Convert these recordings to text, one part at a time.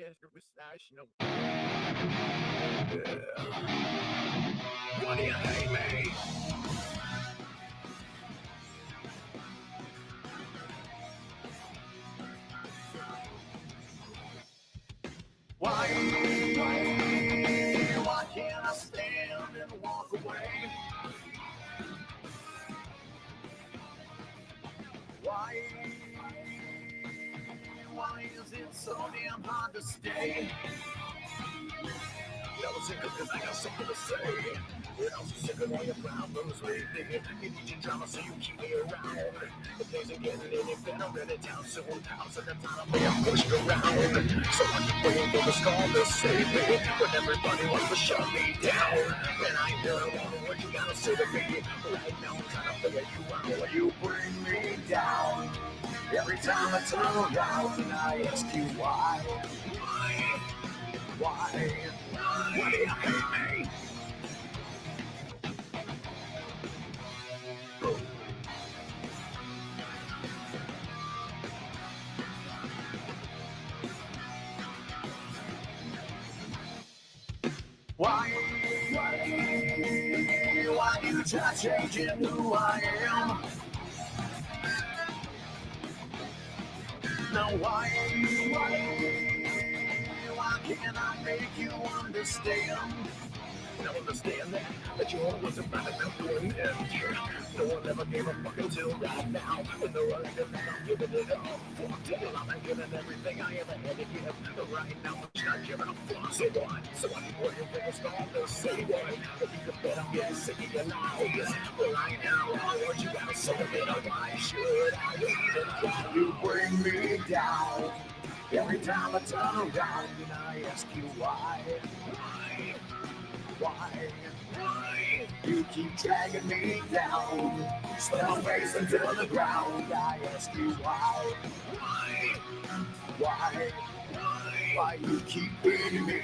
after mustache, no. Yeah. Why do you hate me? Why? Why can't I stand and walk away? Why? Why is it so damn hard to stay? I was sick because I got something to say. I was sick of all your problems lately. You need your drama, so you keep me around. If things ain't getting any better, let it down soon. I'm sick of time being pushed around. So I keep waiting for the storm to save me. But everybody wants to shut me down. And I hear what you gotta say to me. Right now I'm trying to figure you out. You bring me down. Every time I turn around and I ask you why. Why? Why do you hate me? Why you try changing who I am? Now why can't I make you understand? Now understand that you always about to come to an end. No one ever gave a fuck until right now. When they're running and I'm giving it up. Fuck till I'm giving everything I ever had to give. But right now I'm not giving a fuck. So what? So I keep waiting for the storm to say what? If you can bet I'm getting sick of your lies. But right now, what you gotta say to me? Why should I even try? You bring me down. Every time I turn around and I ask you why. Why? You keep dragging me down. Still facing to the ground. I ask you why. Why? Why you keep beating me?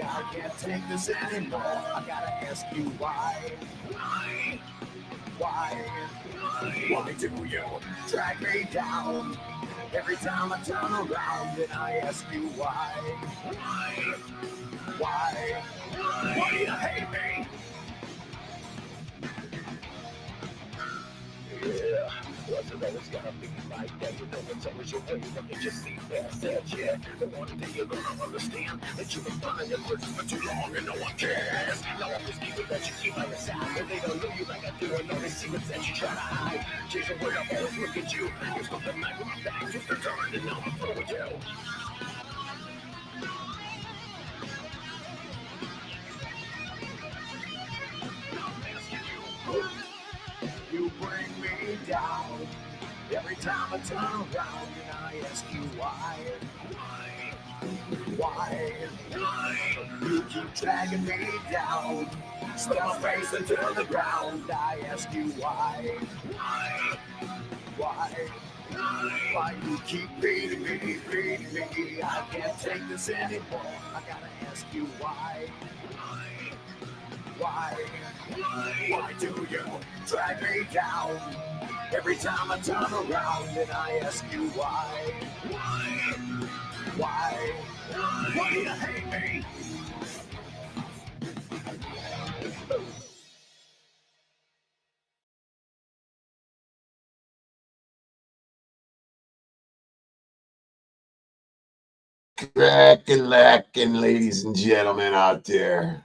I can't take this anymore. I gotta ask you why. Why do you drag me down? Every time I turn around and I ask you why. Why do you hate me? Yeah, wasn't always gonna be like that. You know it's always your way. Look at your seat there, said yeah. The one day you're gonna understand that you've been buying your bridges for too long and no one cares. Now I'm just keeping that you keep on your side. And they don't know you like I do. And all they secrets that you try to hide. Chasing where I always look at you. You're stuck the night with my back. Just the turn and now I'm through with you. You bring me down. Every time I turn around and I ask you why. You keep dragging me down. Still facing to the ground. I ask you why. Why you keep beating me? I can't take this anymore. I gotta ask you why. Why do you drag me down? Every time I turn around and I ask you why. Why do you hate me? Crackin' lackin', ladies and gentlemen out there.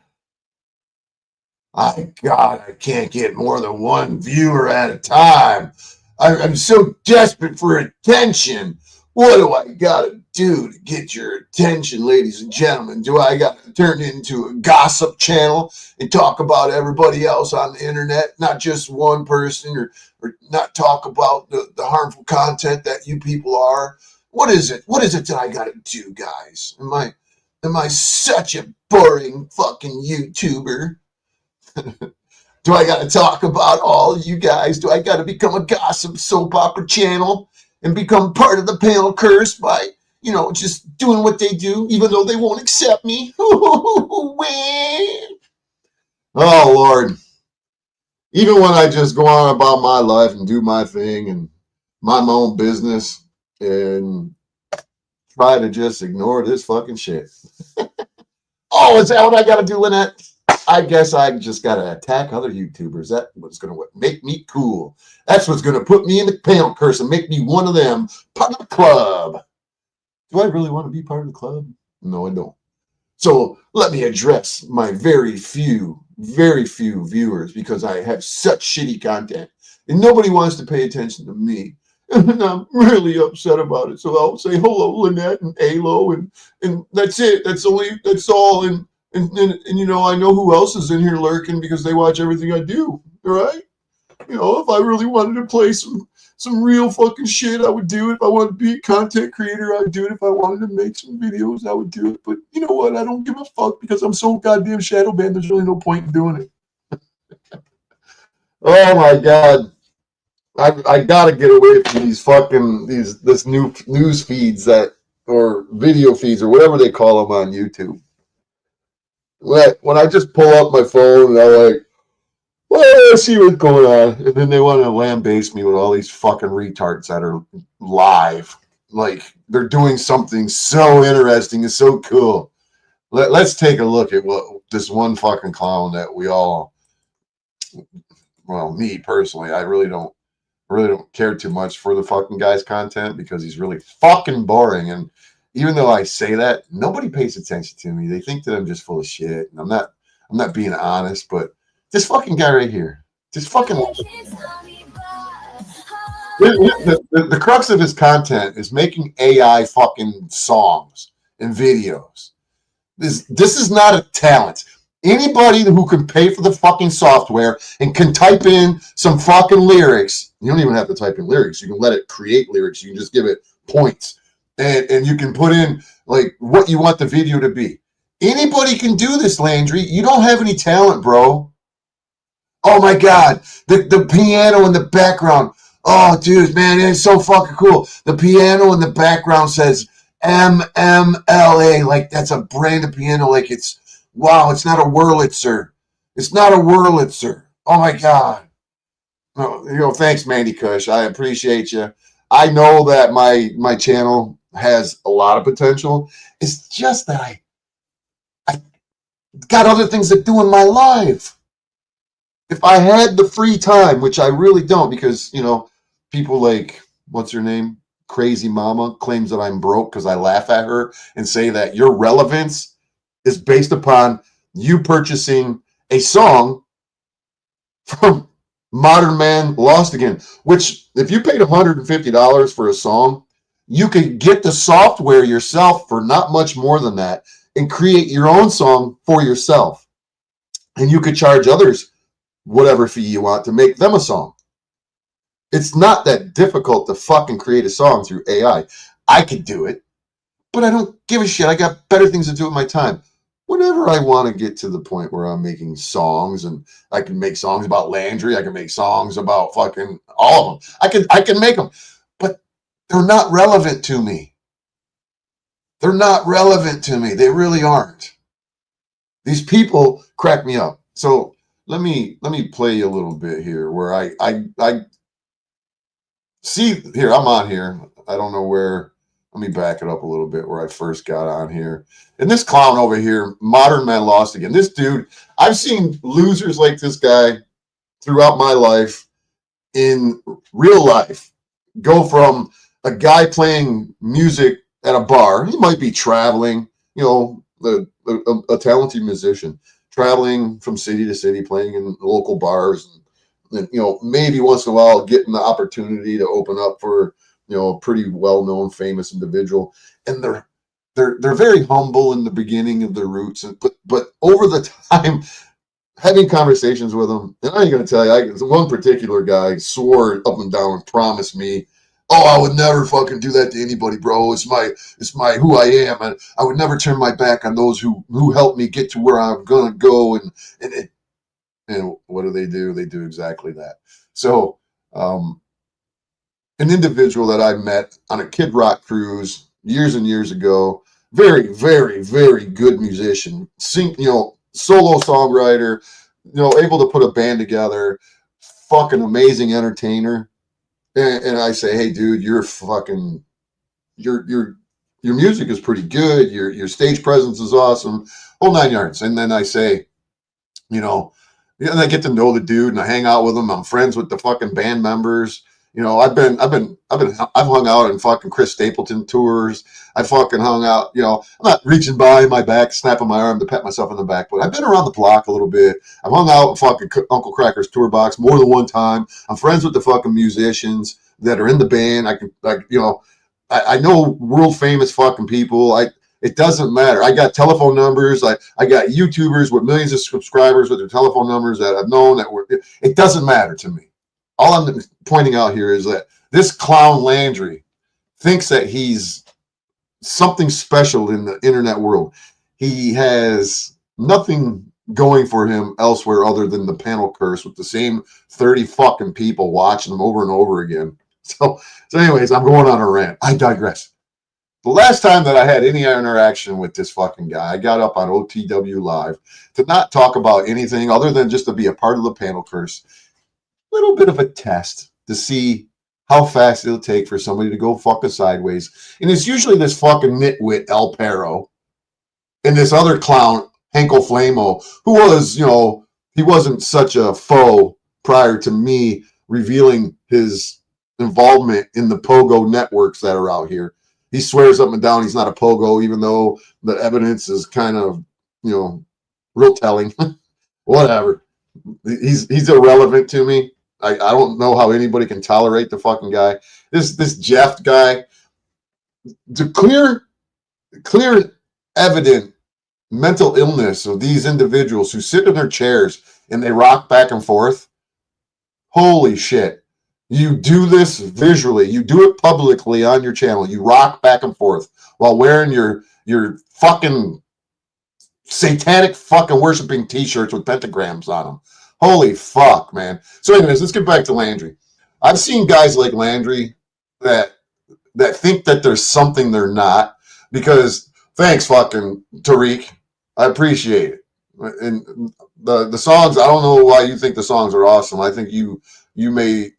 God, I can't get more than one viewer at a time. I'm so desperate for attention. What do I gotta do to get your attention, ladies and gentlemen? Do I gotta turn into a gossip channel and talk about everybody else on the internet, not just one person, or not talk about the harmful content that you people are? What is it? What is it that I gotta do, guys? Am I such a boring fucking YouTuber? Do I got to talk about all you guys? Do I got to become a gossip soap opera channel and become part of the panel curse by, just doing what they do, even though they won't accept me? Oh, Lord. Even when I just go on about my life and do my thing and mind my own business and try to just ignore this fucking shit. Oh, is that what I got to do, Lynette? I guess I just got to attack other YouTubers. That's what's going to make me cool. That's what's going to put me in the panel curse and make me one of them, part of the club. Do I really want to be part of the club? No, I don't. So let me address my very few viewers because I have such shitty content and nobody wants to pay attention to me. And I'm really upset about it. So I'll say hello, Lynette and Alo, and that's it. That's all. And you know, I know who else is in here lurking because they watch everything I do. All right? You know, if I really wanted to play some real fucking shit, I would do it. If I wanted to be a content creator, I would do it. If I wanted to make some videos, I would do it. But you know what? I don't give a fuck because I'm so goddamn shadow banned. There's really no point in doing it. Oh my god. I gotta get away from these fucking this new news feeds or video feeds or whatever they call them on YouTube. When I just pull up my phone and I'm like, well, let's see what's going on, and then they want to lambaste me with all these fucking retards that are live, like they're doing something so interesting and so cool. Let's take a look at what this one fucking clown that we all, well, me personally, I really don't care too much for the fucking guy's content because he's really fucking boring. And even though I say that, nobody pays attention to me. They think that I'm just full of shit, and I'm not being honest. But this fucking guy right here, just fucking the crux of his content is making AI fucking songs and videos. This is not a talent. Anybody who can pay for the fucking software and can type in some fucking lyrics, you don't even have to type in lyrics. You can let it create lyrics. You can just give it points. And you can put in like what you want the video to be. Anybody can do this, Landry. You don't have any talent, bro. Oh my God. The piano in the background. Oh, dude, man, it's so fucking cool. The piano in the background says MMLA. Like that's a brand of piano. Like wow, it's not a Wurlitzer. It's not a Wurlitzer. Oh my God. No, thanks, Mandy Kush. I appreciate you. I know that my channel has a lot of potential. It's just that I got other things to do in my life. If I had the free time, which I really don't, because people like what's her name? Crazy Mama claims that I'm broke because I laugh at her and say that your relevance is based upon you purchasing a song from Modern Man Lost Again, which if you paid $150 for a song, you could get the software yourself for not much more than that and create your own song for yourself. And you could charge others whatever fee you want to make them a song. It's not that difficult to fucking create a song through AI. I could do it, but I don't give a shit. I got better things to do with my time. Whenever I want to get to the point where I'm making songs, and I can make songs about Landry, I can make songs about fucking all of them. I can make them, but they're not relevant to me. They're not relevant to me. They really aren't. These people crack me up. So let me play a little bit here where I see here. I'm on here. I don't know where. Let me back it up a little bit where I first got on here. And this clown over here, Modern Man Lost Again. This dude, I've seen losers like this guy throughout my life in real life go from a guy playing music at a bar. He might be traveling, a talented musician, traveling from city to city, playing in local bars. And maybe once in a while getting the opportunity to open up for a pretty well-known, famous individual, and they're very humble in the beginning of their roots, but over the time, having conversations with them, and I ain't gonna tell you, one particular guy swore up and down and promised me, "Oh, I would never fucking do that to anybody, bro. It's my who I am, and I would never turn my back on those who helped me get to where I'm gonna go." And what do? They do exactly that. So, an individual that I met on a Kid Rock cruise years and years ago, very, very, very good musician, solo songwriter, able to put a band together, fucking amazing entertainer. And I say, hey, dude, you're your music is pretty good. Your stage presence is awesome. Whole 9 yards. And then I say, you know, and I get to know the dude and I hang out with him. I'm friends with the fucking band members. You know, I've hung out in fucking Chris Stapleton tours. I fucking hung out, you know, I'm not reaching by my back, snapping my arm to pat myself on the back, but I've been around the block a little bit. I've hung out in fucking Uncle Cracker's tour box more than one time. I'm friends with the fucking musicians that are in the band. I know world famous fucking people. It doesn't matter. I got telephone numbers. I got YouTubers with millions of subscribers with their telephone numbers that I've known that were. It doesn't matter to me. All I'm pointing out here is that this clown Landry thinks that he's something special in the internet world. He has nothing going for him elsewhere other than the panel curse with the same 30 fucking people watching them over and over again. So anyways, I'm going on a rant. I digress. The last time that I had any interaction with this fucking guy, I got up on OTW Live to not talk about anything other than just to be a part of the panel curse. Little bit of a test to see how fast it'll take for somebody to go fucking sideways. And it's usually this fucking nitwit El Perro and this other clown, Henkel Flamo, who was, you know, he wasn't such a foe prior to me revealing his involvement in the Pogo networks that are out here. He swears up and down he's not a Pogo, even though the evidence is kind of, you know, real telling. Whatever. He's irrelevant to me. I don't know how anybody can tolerate the fucking guy. This Jeff guy, the clear evident mental illness of these individuals who sit in their chairs and they rock back and forth. Holy shit. You do this visually. You do it publicly on your channel. You rock back and forth while wearing your fucking satanic fucking worshiping t-shirts with pentagrams on them. Holy fuck, man. So anyways, let's get back to Landry. I've seen guys like Landry that think that there's something they're not, because thanks fucking Tariq. I appreciate it. And the songs, I don't know why you think the songs are awesome. I think you meant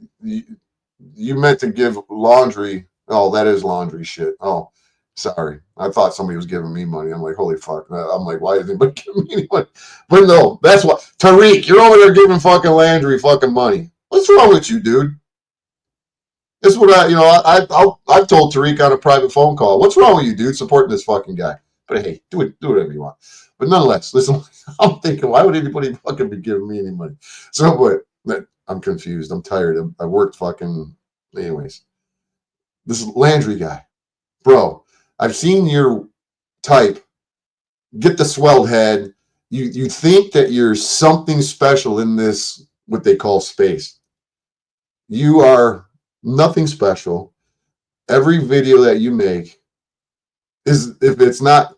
to give Laundry. Oh, that is Laundry shit. Oh, sorry. I thought somebody was giving me money. I'm like, holy fuck. I'm like, why is anybody giving me any money? But no, that's what. Tariq, you're over there giving fucking Landry fucking money. What's wrong with you, dude? This is what I've told Tariq on a private phone call. What's wrong with you, dude, supporting this fucking guy? But hey, do whatever you want. But nonetheless, listen, I'm thinking, why would anybody fucking be giving me any money? So, but I'm confused. I'm tired. I worked fucking, anyways. This Landry guy, bro, I've seen your type get the swelled head. You think that you're something special in this, what they call space. You are nothing special. Every video that you make is, if it's not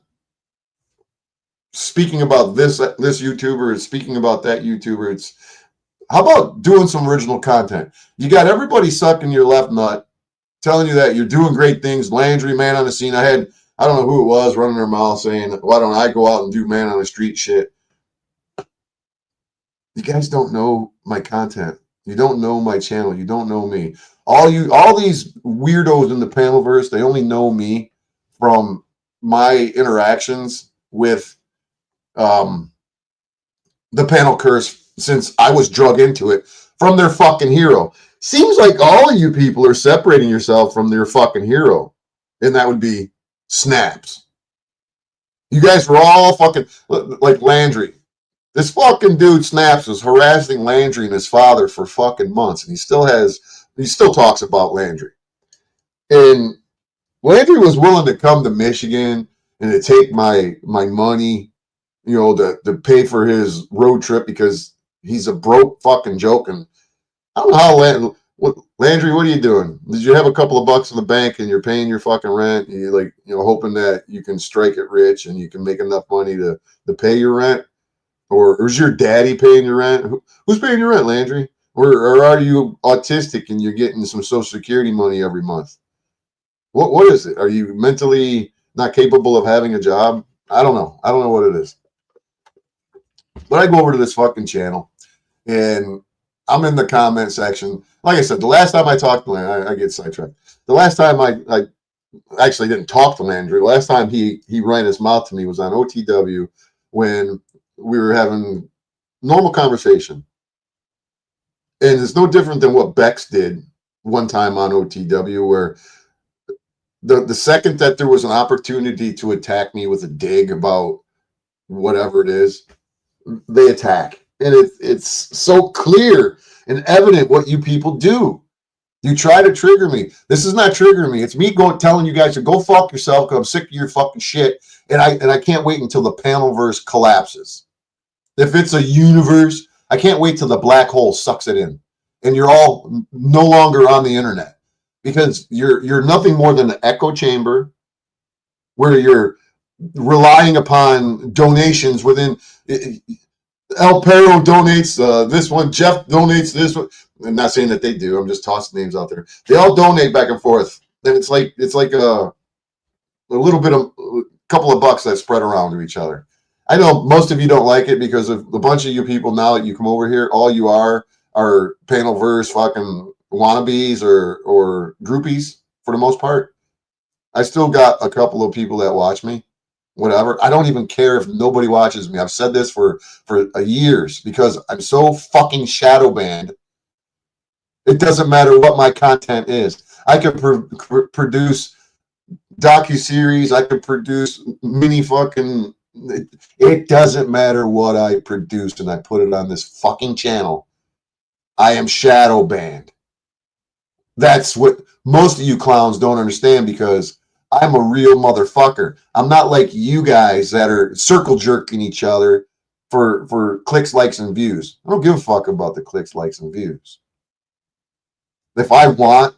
speaking about this YouTuber, it's speaking about that YouTuber. It's, how about doing some original content? You got everybody sucking your left nut, telling you that you're doing great things. Landry, man on the scene. I don't know who it was running their mouth saying, why don't I go out and do man on the street shit? You guys don't know my content. You don't know my channel. You don't know me. All these weirdos in the panelverse, they only know me from my interactions with the panel curse since I was drug into it from their fucking hero. Seems like all of you people are separating yourself from their fucking hero, and that would be Snaps. You guys were all fucking like Landry. This fucking dude Snaps was harassing Landry and his father for fucking months, and he still talks about Landry. And Landry was willing to come to Michigan and to take my money, you know, to pay for his road trip because he's a broke fucking joke. And I don't know how Landry, what are you doing? Did you have a couple of bucks in the bank and you're paying your fucking rent? And you're hoping that you can strike it rich and you can make enough money to pay your rent? Or is your daddy paying your rent? Who's paying your rent, Landry? Or are you autistic and you're getting some Social Security money every month? What is it? Are you mentally not capable of having a job? I don't know. I don't know what it is. But I go over to this fucking channel and I'm in the comment section. Like I said, the last time I talked to Landry, I get sidetracked. The last time I actually didn't talk to Landry. Last time he ran his mouth to me was on OTW when we were having normal conversation. And it's no different than what Bex did one time on OTW, where the second that there was an opportunity to attack me with a dig about whatever it is, they attack. And it's so clear and evident what you people do. You try to trigger me. This is not triggering me. It's me going telling you guys to go fuck yourself because I'm sick of your fucking shit. And I can't wait until the panel verse collapses. If it's a universe, I can't wait till the black hole sucks it in. And you're all no longer on the internet. Because you're nothing more than an echo chamber where you're relying upon donations within. El Perro donates this one. Jeff donates this one. I'm not saying that they do. I'm just tossing names out there. They all donate back and forth. Then it's like a little bit of a couple of bucks that spread around to each other. I know most of you don't like it because of the bunch of you people now that you come over here. All you are panel verse fucking wannabes or groupies for the most part. I still got a couple of people that watch me. Whatever. I don't even care if nobody watches me. I've said this for years because I'm so fucking shadow banned. It doesn't matter what my content is. I could produce docu-series. I could produce mini fucking. It doesn't matter what I produce and I put it on this fucking channel. I am shadow banned. That's what most of you clowns don't understand because I'm a real motherfucker. I'm not like you guys that are circle jerking each other for clicks, likes, and views. I don't give a fuck about the clicks, likes, and views. If I want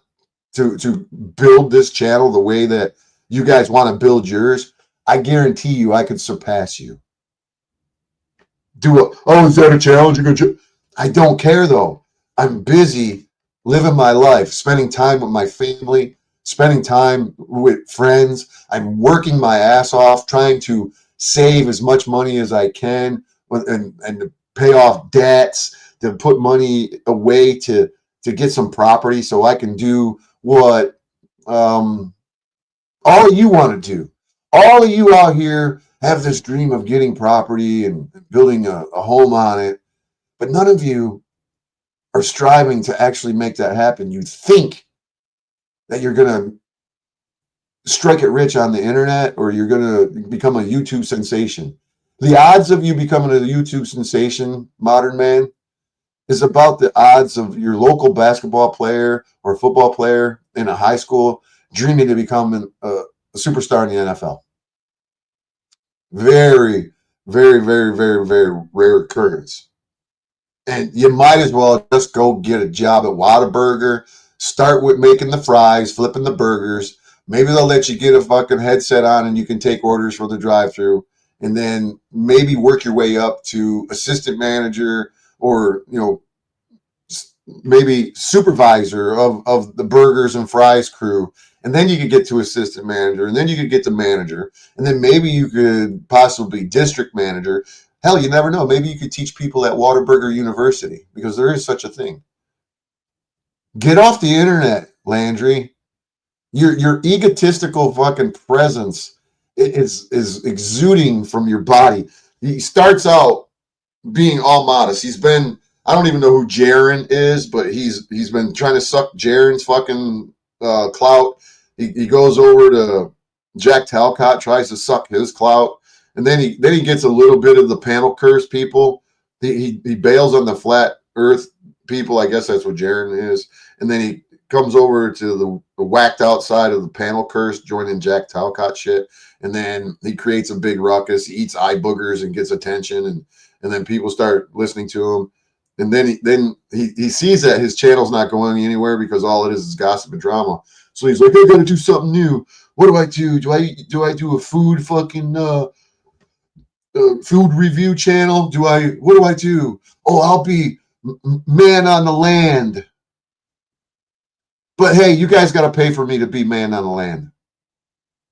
to build this channel the way that you guys want to build yours, I guarantee you I could surpass you. Is that a challenge? I don't care though. I'm busy living my life, spending time with my family, spending time with friends. I'm working my ass off, trying to save as much money as I can and to pay off debts, to put money away to get some property so I can do what all you want to do. All of you out here have this dream of getting property and building a home on it, but none of you are striving to actually make that happen. You think that you're going to strike it rich on the internet or you're going to become a YouTube sensation. The odds of you becoming a YouTube sensation, modern man, is about the odds of your local basketball player or football player in a high school dreaming to become a superstar in the NFL. Very, very, very, very, very rare occurrence. And you might as well just go get a job at Whataburger, start with making the fries, flipping the burgers. Maybe they'll let you get a fucking headset on and you can take orders for the drive-thru, and then maybe work your way up to assistant manager or, maybe supervisor of the burgers and fries crew. And then you could get to assistant manager, and then you could get to manager, and then maybe you could possibly district manager. Hell, you never know. Maybe you could teach people at Whataburger University, because there is such a thing. Get off the internet, Landry. Your egotistical fucking presence is exuding from your body. He starts out being all modest. He's been, I don't even know who Jaron is, but he's been trying to suck Jaron's fucking clout. He goes over to Jack Talcott, tries to suck his clout, and then he gets a little bit of the panel curse people. He bails on the flat Earth people. I guess that's what Jaron is, and then he comes over to the whacked out side of the panel curse, joining Jack Talcott shit, and then he creates a big ruckus. He eats eye boogers and gets attention, and then people start listening to him. And then he sees that his channel's not going anywhere because all it is gossip and drama. So he's like, I got to do something new. What do I do? Do I do a food fucking food review channel? What do I do? Oh, I'll be man on the land. But hey, you guys got to pay for me to be man on the land.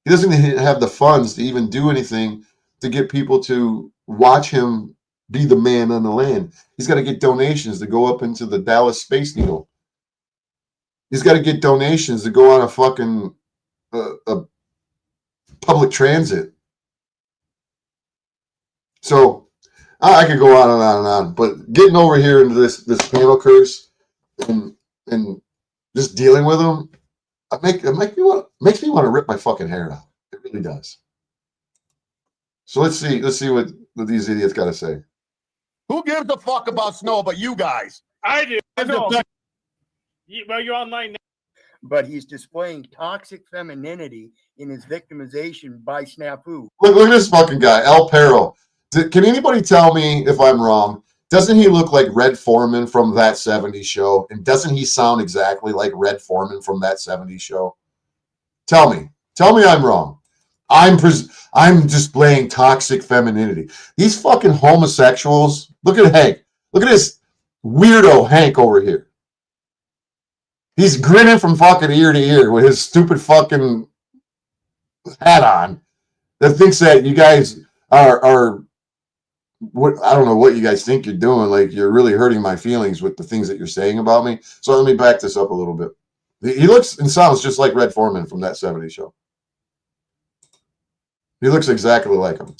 He doesn't have the funds to even do anything to get people to watch him be the man on the land. He's got to get donations to go up into the Dallas Space Needle. He's got to get donations to go on a fucking a public transit. So I could go on and on and on, but getting over here into this panel curse and just dealing with them, makes me want to rip my fucking hair out. It really does. So let's see what these idiots got to say. Who gives a fuck about snow but you guys? I do. Well, you're online now. But he's displaying toxic femininity in his victimization by Snafu. Look at this fucking guy, El Perro. Can anybody tell me if I'm wrong? Doesn't he look like Red Foreman from that 70s show? And doesn't he sound exactly like Red Foreman from that 70s show? Tell me I'm wrong. I'm displaying toxic femininity. These fucking homosexuals. Look at Hank. Look at this weirdo Hank over here. He's grinning from fucking ear to ear with his stupid fucking hat on. That thinks that you guys are what, I don't know what you guys think you're doing. Like, you're really hurting my feelings with the things that you're saying about me. So let me back this up a little bit. He looks and sounds just like Red Foreman from that 70s show. He looks exactly like him.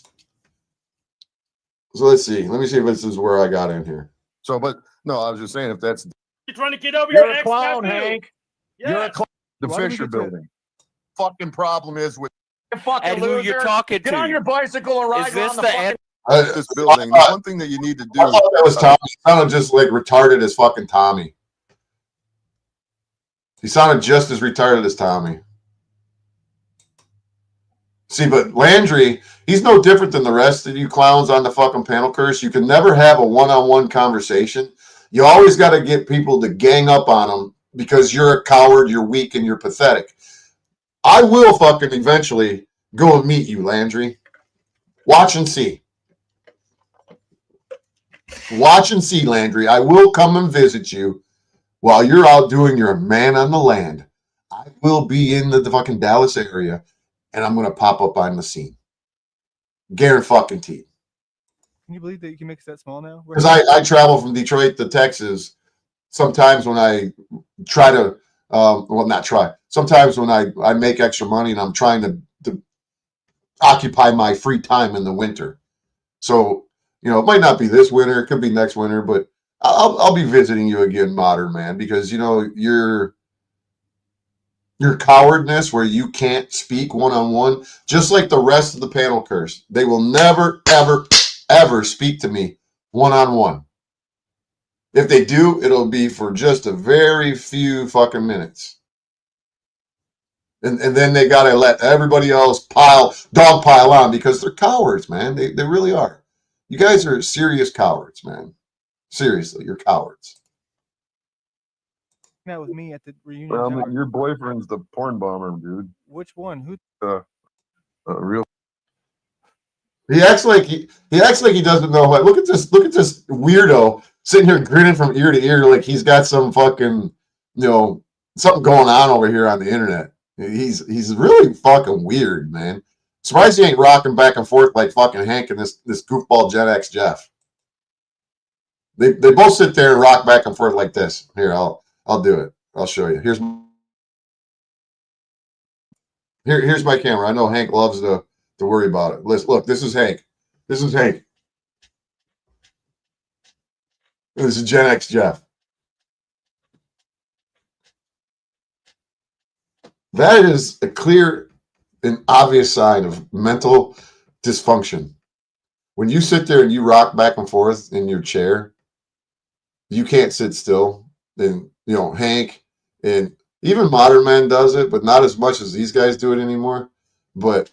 So let's see. Let me see if this is where I got in here. So, but no, I was just saying if that's You're trying to get over you're your a clown, ex-nephew. Hank. Yeah. You're a clown. The Why do we Fisher get to- building. Fucking problem is with you fucking And who loser. you're talking Get on to. your bicycle or ride Is this around the the fucking end? this building. The one thing that you need to do. I thought that was Tommy. He sounded just like retarded as fucking Tommy. He sounded just as retarded as Tommy. See, but Landry, he's no different than the rest of you clowns on the fucking panel curse. You can never have a one-on-one conversation. You always got to get people to gang up on them because you're a coward, you're weak, and you're pathetic. I will fucking eventually go and meet you, Landry. Watch and see. Watch and see, Landry. I will come and visit you while you're out doing your man on the land. I will be in the fucking Dallas area, and I'm going to pop up on the scene. Guaranteed. Can you believe that you can make it that small now? Because I travel from Detroit to Texas. Sometimes when I try to, sometimes when I make extra money and I'm trying to occupy my free time in the winter. So, it might not be this winter. It could be next winter, but I'll be visiting you again, Modern Man, because, your cowardness where you can't speak one-on-one, just like the rest of the panel curse. They will never, ever, ever speak to me one-on-one. If they do, it'll be for just a very few fucking minutes. And then they got to let everybody else dog pile on because they're cowards, man. They really are. You guys are serious cowards, man. Seriously, you're cowards. Out with me at the reunion. Well, your boyfriend's the porn bomber, dude. Which one? Who? Real. He acts like he doesn't know what. Look at this weirdo sitting here grinning from ear to ear like he's got some fucking something going on over here on the internet. He's really fucking weird, man. Surprised he ain't rocking back and forth like fucking Hank and this goofball Gen X Jeff. They both sit there and rock back and forth like this. Here, I'll do it. I'll show you. Here's my camera. I know Hank loves to worry about it. Look, this is Hank. This is Hank. This is Gen X Jeff. That is a clear and obvious sign of mental dysfunction. When you sit there and you rock back and forth in your chair, you can't sit still. Then, Hank and even Modern Man does it, but not as much as these guys do it anymore. But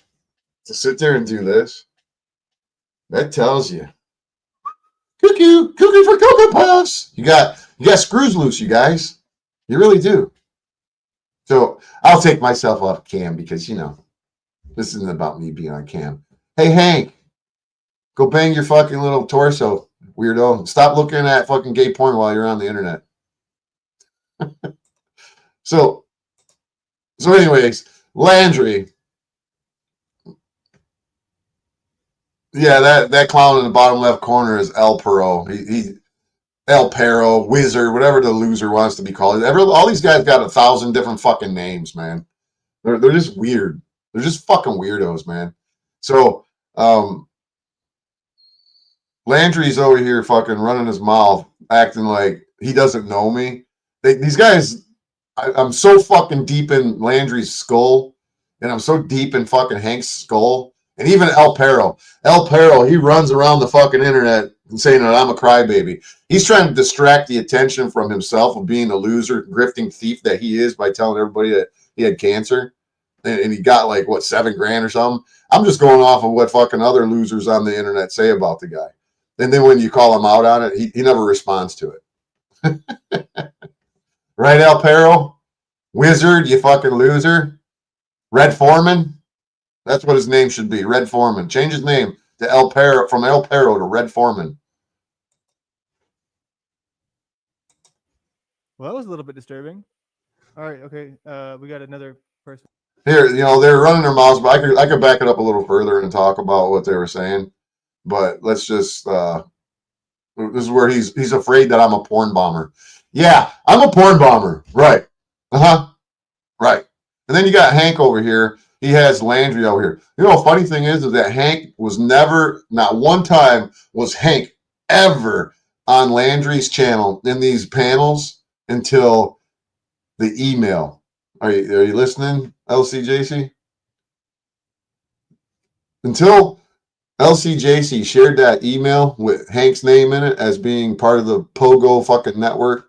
to sit there and do this, that tells you. Cuckoo for Cocoa Puffs. You got screws loose, you guys. You really do. So I'll take myself off cam because, this isn't about me being on cam. Hey, Hank, go bang your fucking little torso, weirdo. Stop looking at fucking gay porn while you're on the internet. So anyways, Landry. Yeah, that clown in the bottom left corner is El Perro. He El Perro, Wizard, whatever the loser wants to be called. All these guys got 1,000 different fucking names, man. They're just weird. They're just fucking weirdos, man. So Landry's over here fucking running his mouth, acting like he doesn't know me. These guys, I'm so fucking deep in Landry's skull, and I'm so deep in fucking Hank's skull, and even El Perro. El Perro, he runs around the fucking internet and saying that I'm a crybaby. He's trying to distract the attention from himself of being a loser, grifting thief that he is by telling everybody that he had cancer, and he got like what $7,000 or something. I'm just going off of what fucking other losers on the internet say about the guy. And then when you call him out on it, he never responds to it. Right, El Perro? Wizard, you fucking loser. Red Foreman? That's what his name should be, Red Foreman. Change his name to El Perro, from El Perro to Red Foreman. Well, that was a little bit disturbing. All right, okay. We got another person. Here, they're running their mouths, but I could back it up a little further and talk about what they were saying. But let's just this is where he's afraid that I'm a porn bomber. Yeah, I'm a porn bomber. Right. Right. And then you got Hank over here. He has Landry over here. Funny thing is that Hank was never, not one time was Hank ever on Landry's channel in these panels until the email. Are you listening, LCJC? Until LCJC shared that email with Hank's name in it as being part of the Pogo fucking network,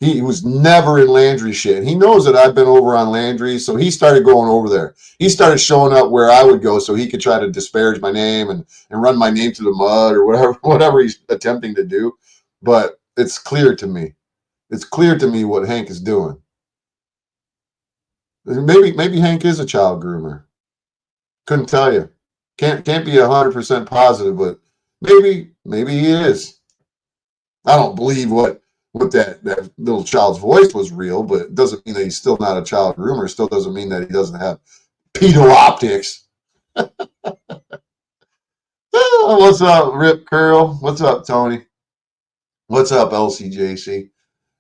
he was never in Landry shit. He knows that I've been over on Landry, so he started going over there. He started showing up where I would go so he could try to disparage my name and run my name to the mud or whatever he's attempting to do. But it's clear to me. It's clear to me what Hank is doing. Maybe Hank is a child groomer. Couldn't tell you. Can't be 100% positive, but maybe he is. I don't believe what that little child's voice was real, but it doesn't mean that he's still not a child groomer. It still doesn't mean that he doesn't have pedo optics. What's up, Rip Curl? What's up, Tony? What's up, LCJC?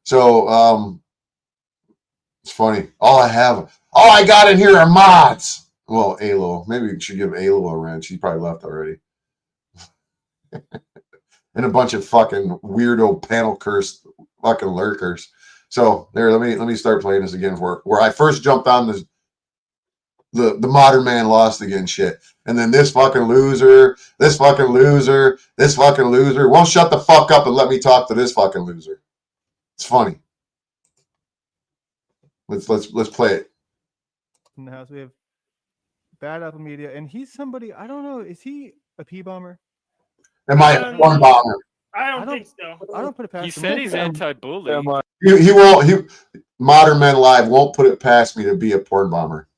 So it's funny. All I got in here are mods. Well, Alo. Maybe we should give Alo a wrench. He probably left already. And a bunch of fucking weirdo panel cursed fucking lurkers. So there, let me start playing this again where I first jumped on this the modern man lost again shit. And then this fucking loser won't shut the fuck up and let me talk to this fucking loser. It's funny. Let's play it. In the house, we have Bad Apple Media, and he's somebody, I don't know, is he a P bomber? Am I a porn bomber? I don't think so. I don't put it past him. He said he's anti-bully. He won't. Modern Men Live won't put it past me to be a porn bomber.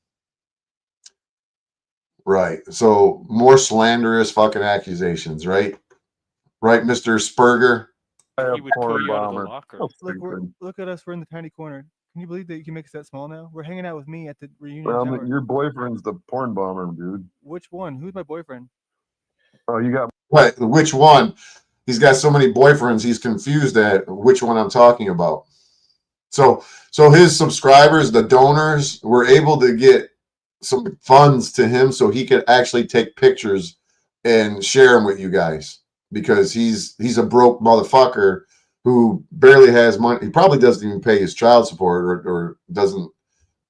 Right. So more slanderous fucking accusations, right? Right, Mr. Spurger? He would pull you out of the locker. Look at us. We're in the tiny corner. Can you believe that you can make us that small now? We're hanging out with me at the reunion. Well, your boyfriend's the porn bomber, dude. Which one? Who's my boyfriend? Oh, you got what? Which one? He's got so many boyfriends. He's confused at which one I'm talking about. So his subscribers, the donors, were able to get some funds to him so he could actually take pictures and share them with you guys, because he's a broke motherfucker who barely has money. He probably doesn't even pay his child support or doesn't.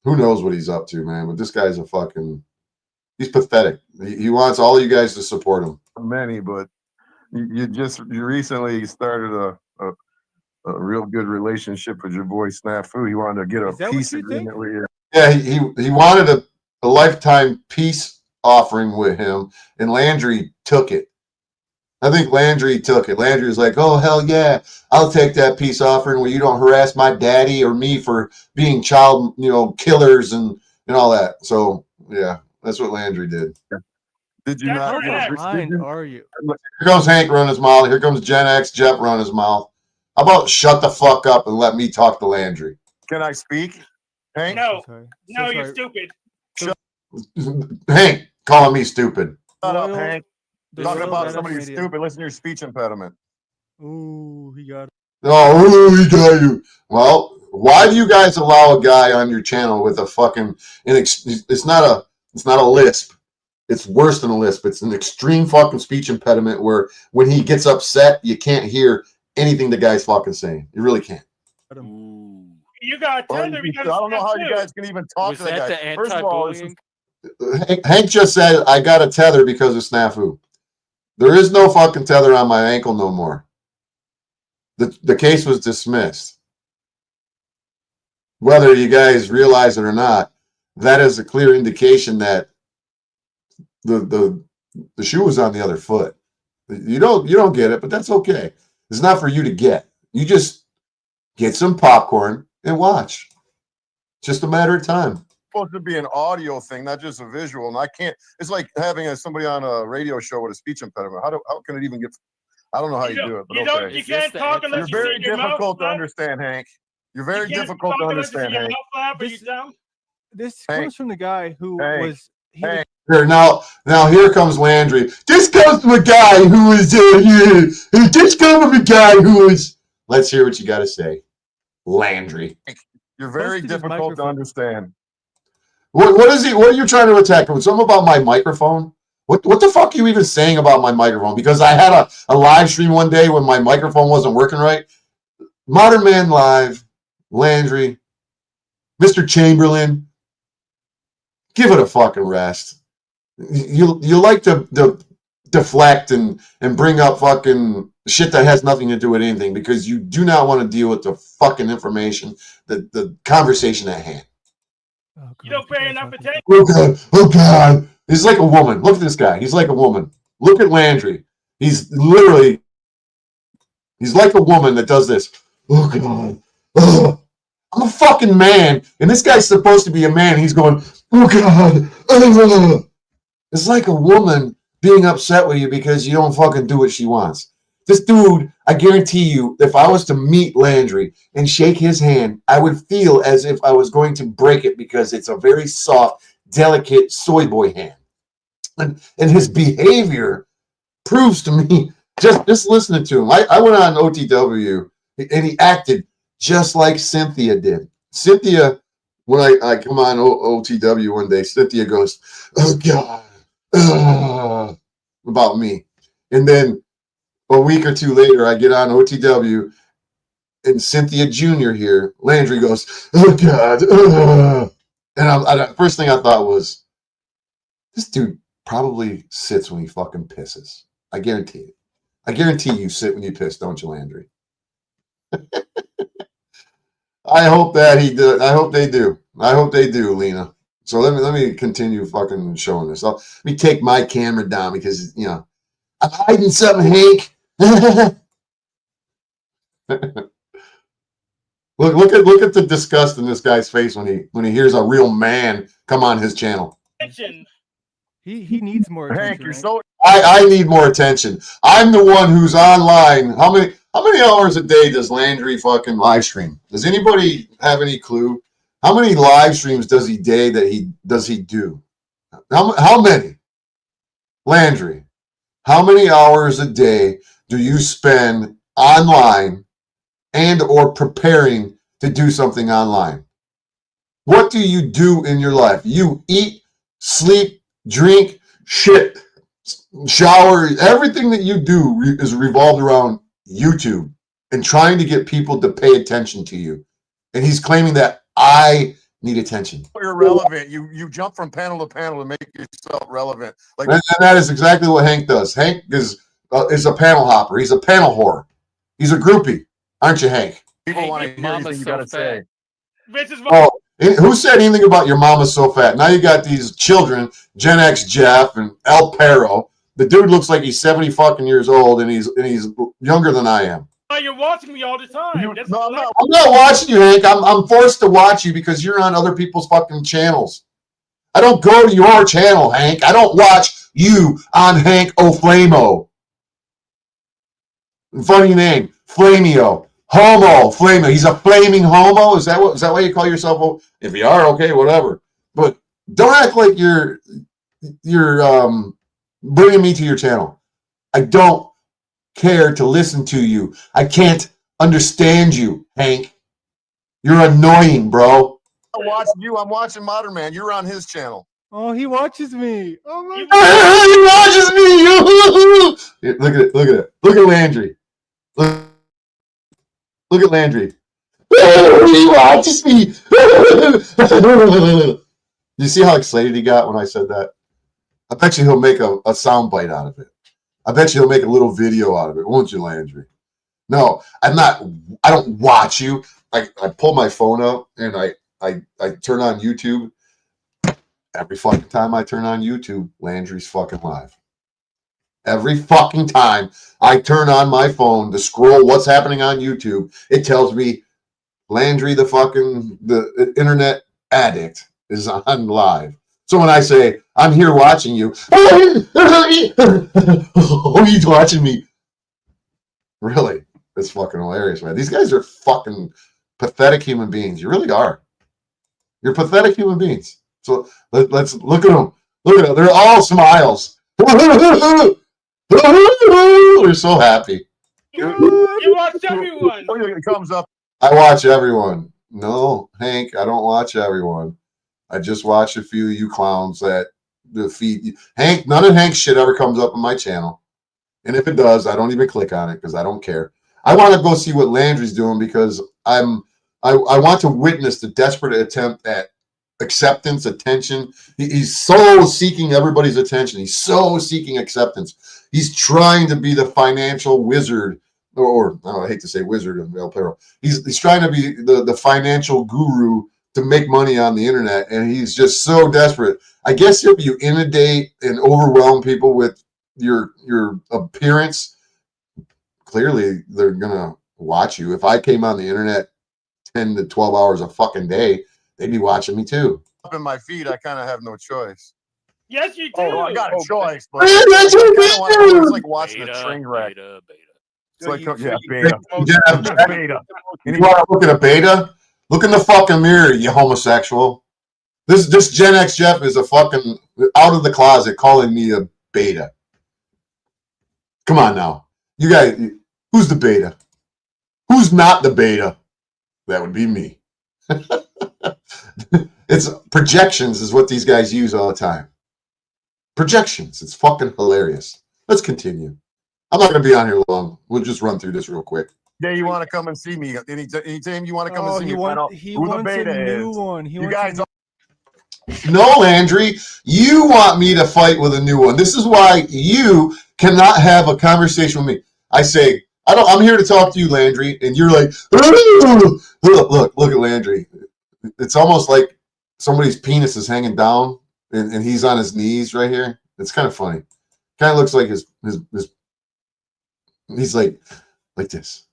Who knows what he's up to, man? But this guy's he's pathetic. He wants all you guys to support him. many, but you recently started a real good relationship with your boy Snafu. He wanted to get a peace agreement with you. Yeah, he wanted a lifetime peace offering with him, and Landry took it. I think Landry took it. Landry was like, oh, hell yeah, I'll take that peace offering where you don't harass my daddy or me for being child, killers and all that. So, yeah, that's what Landry did. Did you not? Are you? Here comes Hank running his mouth. Here comes Gen X Jeff running his mouth. How about shut the fuck up and let me talk to Landry? Can I speak, Hank? No, So you're stupid. Hank calling me stupid. Shut up, Hank. Talking about somebody stupid. Listen to your speech impediment. Ooh, he got it. Oh, he got you. Well, Why do you guys allow a guy on your channel with a fucking? It's not a lisp. It's worse than a lisp. It's an extreme fucking speech impediment where when he gets upset, you can't hear anything the guy's fucking saying. You really can't. You got Well, tether. I don't know how you guys can even talk Was to that that guy. the First of all, anti-bullying? Hank just said I got a tether because of snafu. There is no fucking tether on my ankle no more. The case was dismissed. Whether you guys realize it or not, that is a clear indication that the shoe was on the other foot. You don't get it, but that's okay. It's not for you to get. You just get some popcorn and watch. Just a matter of time. supposed to be an audio thing, not just a visual. And I can't. It's like having somebody on a radio show with a speech impediment. How can it even get? I don't know how you do it, but okay. You can't talk unless You're you very see your mouth difficult to flap. understand, Hank. You're very You can't difficult to talk unless you see understand, your Hank. mouth flap. Are you dumb? This Hank. comes from the guy who Hank. was. He Hank. Here, now here comes Landry. This comes from a guy who is this comes from a guy who is. Let's hear what you got to say, Landry. You're very Posted his difficult to microphone. understand. What is he? What are you trying to attack him? Something about my microphone? What the fuck are you even saying about my microphone? Because I had a live stream one day when my microphone wasn't working right. Modern Man Live, Landry, Mr. Chamberlain, give it a fucking rest. You like to deflect and bring up fucking shit that has nothing to do with anything because you do not want to deal with the fucking information, the conversation at hand. Oh, You don't pay enough attention. Oh God, oh God. He's like a woman. Look at this guy. He's like a woman. Look at Landry. He's like a woman that does this. Oh God. Oh. I'm a fucking man. And this guy's supposed to be a man. He's going, oh God. Oh. It's like a woman being upset with you because you don't fucking do what she wants. This dude, I guarantee you, if I was to meet Landry and shake his hand, I would feel as if I was going to break it because it's a very soft, delicate soy boy hand. And his behavior proves to me, just listening to him. I went on OTW and he acted just like Cynthia did. Cynthia, when I come on OTW one day, Cynthia goes, oh God, about me. And then a week or two later, I get on OTW, and Cynthia Jr. here, Landry goes, oh God. And first thing I thought was, this dude probably sits when he fucking pisses. I guarantee it. I guarantee you sit when you piss, don't you, Landry? I hope that he does. I hope they do. I hope they do, Lena. So let me continue fucking showing this. Let me take my camera down because, I'm hiding something, Hank. Look at the disgust in this guy's face when he hears a real man come on his channel. He needs more attention. Hank, you're right? so I need more attention. I'm the one who's online. How many hours a day does Landry fucking live stream? Does anybody have any clue? How many live streams does he do? How many? Landry, how many hours a day do you spend online and or preparing to do something online? What do you do in your life? You eat, sleep, drink, shit, shower. Everything that you do is revolved around YouTube and trying to get people to pay attention to you. And he's claiming that I need attention. irrelevant. You jump from panel to panel to make yourself relevant. Like And that is exactly what Hank does. Hank is a panel hopper. He's a panel whore. He's a groupie, aren't you, Hank? people want to hear anything you got to say. This is Oh, who said anything about your mama's so fat? Now you got these children, Gen X Jeff and El Perro. The dude looks like he's 70 fucking years old, and he's younger than I am. why you're watching me all the time. That's No, I'm not. I'm not watching you, Hank. I'm forced to watch you because you're on other people's fucking channels. I don't go to your channel, Hank. I don't watch you on Hank O'Flamo. Funny name, Flamio. Homo, Flamio. He's a flaming homo. Is that why you call yourself? If you are, okay, whatever. But don't act like you're bringing me to your channel. I don't care to listen to you. I can't understand you, Hank. You're annoying, bro. I'm watching you. I'm watching Modern Man. You're on his channel. Oh, he watches me. Oh my He watches me. Look at it. Look at it. Look at Landry. Look at Landry. He watches me. You see how excited he got when I said that? I bet you he'll make a sound bite out of it. I bet you he'll make a little video out of it, won't you, Landry? No, I'm not. I don't watch you. I pull my phone up and I turn on YouTube. Every fucking time I turn on YouTube, Landry's fucking live. Every fucking time I turn on my phone to scroll what's happening on YouTube, it tells me Landry, the internet addict, is on live. So when I say, I'm here watching you, oh, he's watching me. Really? It's fucking hilarious, man. These guys are fucking pathetic human beings. You really are. You're pathetic human beings. So let's look at them. Look at them. They're all smiles. They're so happy. You watch everyone. It comes up. I watch everyone. No, Hank, I don't watch everyone. I just watch a few of you clowns that defeat you. Hank, none of Hank's shit ever comes up on my channel. And if it does, I don't even click on it because I don't care. I want to go see what Landry's doing because I want to witness the desperate attempt at acceptance, attention. He's so seeking everybody's attention. He's so seeking acceptance. He's trying to be the financial wizard, or I hate to say wizard of El Perro. He's trying to be the financial guru to make money on the internet, and he's just so desperate. I guess if you inundate and overwhelm people with your appearance, clearly they're gonna watch you. If I came on the internet 10 to 12 hours a fucking day, they'd be watching me too. Up in my feed, I kind of have no choice. Yes, you do. Oh, I got a choice, but Man, that's what it's like watching a train wreck. Beta. It's like, So yeah, you- beta. Yeah, Beta. you want to look at a beta? Look in the fucking mirror, you homosexual. This Gen X Jeff is a fucking out of the closet calling me a beta. Come on now. You guys, who's the beta? Who's not the beta? That would be me. It's projections is what these guys use all the time. Projections. It's fucking hilarious. Let's continue. I'm not going to be on here long. We'll just run through this real quick. Yeah, you want to come and see me? Anytime you want to come Oh, and see me, find out he who the wants a beta new is. one. He You wants guys, No, Landry, you want me to fight with a new one. This is why you cannot have a conversation with me. I say, I'm here to talk to you, Landry, and you're like, look at Landry. It's almost like somebody's penis is hanging down and he's on his knees right here. It's kind of funny. Kind of looks like his he's like this.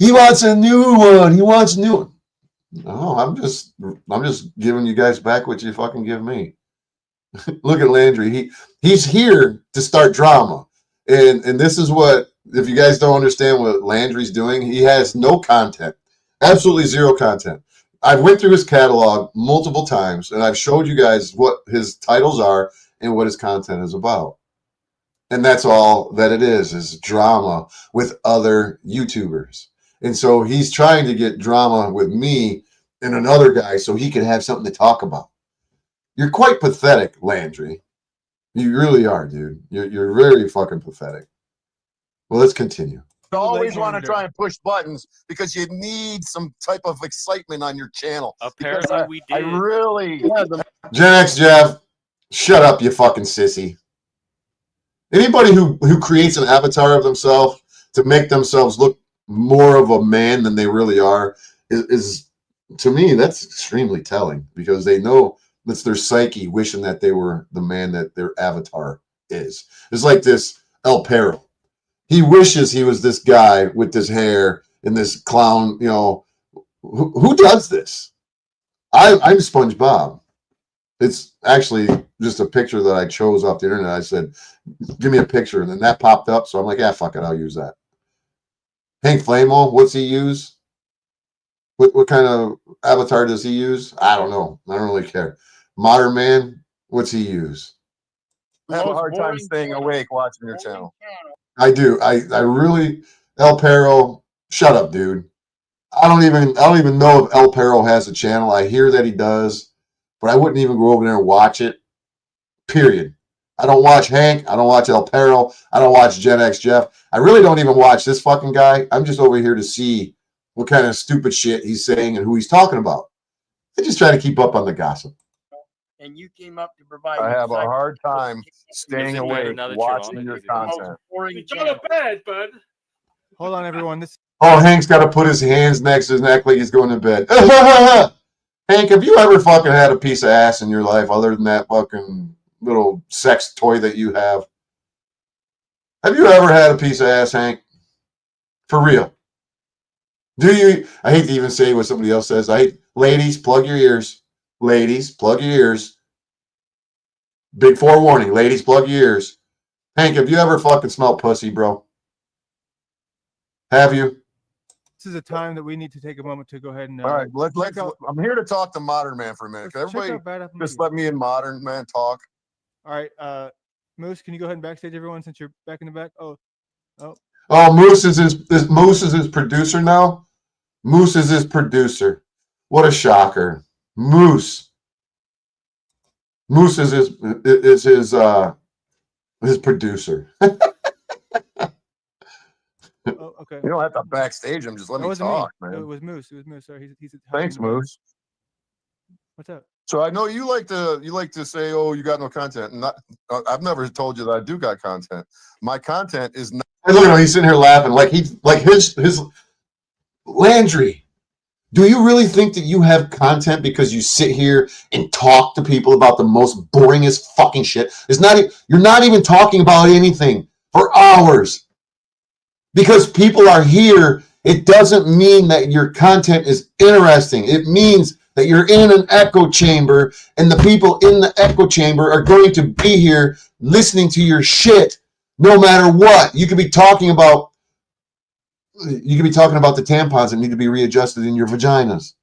He wants a new one. He wants a new one. No, I'm just giving you guys back what you fucking give me. Look at Landry. He's here to start drama. And this is what, if you guys don't understand what Landry's doing, he has no content. Absolutely zero content. I've went through his catalog multiple times and I've showed you guys what his titles are and what his content is about. And that's all that it is drama with other YouTubers. And so he's trying to get drama with me and another guy so he can have something to talk about. You're quite pathetic, Landry. You really are, dude. You're very fucking pathetic. Well, let's continue. you always want to try and push buttons because you need some type of excitement on your channel. Apparently we did. I really. Gen X Jeff, shut up, you fucking sissy. Anybody who creates an avatar of themselves to make themselves look more of a man than they really are is to me, that's extremely telling because they know that's their psyche wishing that they were the man that their avatar is. It's like this El Perro. He wishes he was this guy with this hair and this clown, you know. Who does this? I'm SpongeBob. It's actually just a picture that I chose off the internet. I said, give me a picture. And then that popped up. So I'm like, yeah, fuck it. I'll use that. Hank Flamo, what's he use? What kind of avatar does he use? I don't know. I don't really care. Modern Man, what's he use? I have a hard time staying awake watching your channel. I do. I really, El Perro, shut up, dude. I don't even know if El Perro has a channel. I hear that he does, but I wouldn't even go over there and watch it. Period. I don't watch Hank. I don't watch El Perro. I don't watch Gen X Jeff. I really don't even watch this fucking guy. I'm just over here to see what kind of stupid shit he's saying and who he's talking about. I just try to keep up on the gossip. And you came up to provide. I have a hard time staying Doesn't matter awake now that you're on watching it, your is it? content. It's not a bad, bud. Hold on, everyone. This Oh, Hank's got to put his hands next to his neck like he's going to bed. Hank, have you ever fucking had a piece of ass in your life other than that fucking little sex toy that you have? Have you ever had a piece of ass, Hank? For real? Do you? I hate to even say what somebody else says. Ladies, plug your ears. Ladies, plug your ears. Big forewarning. Ladies, plug your ears. Hank, have you ever fucking smelled pussy, bro? Have you? this is a time that we need to take a moment to go ahead and All right, let's. check out- I'm here to talk to Modern Man for a minute. let's check Everybody, out Bad Apple just Media. let me and Modern Man talk. All right, Moose, can you go ahead and backstage everyone since you're back in the back? Oh, Oh, Moose is his producer now. Moose is his producer. What a shocker. Moose is his producer. oh, okay. You don't have to backstage him. Just let That me wasn't talk, me. man. It was Moose. It was Moose. Sorry, he's Thanks, hiding in the back. Moose. What's up? So I know you like to say, "Oh, you got no content." And I've never told you that I do got content. My content is not. And look at him, he's sitting here laughing like his Landry. Do you really think that you have content because you sit here and talk to people about the most boringest fucking shit? You're not even talking about anything for hours. Because people are here, it doesn't mean that your content is interesting. It means that you're in an echo chamber and the people in the echo chamber are going to be here listening to your shit no matter what. You could be talking about the tampons that need to be readjusted in your vaginas.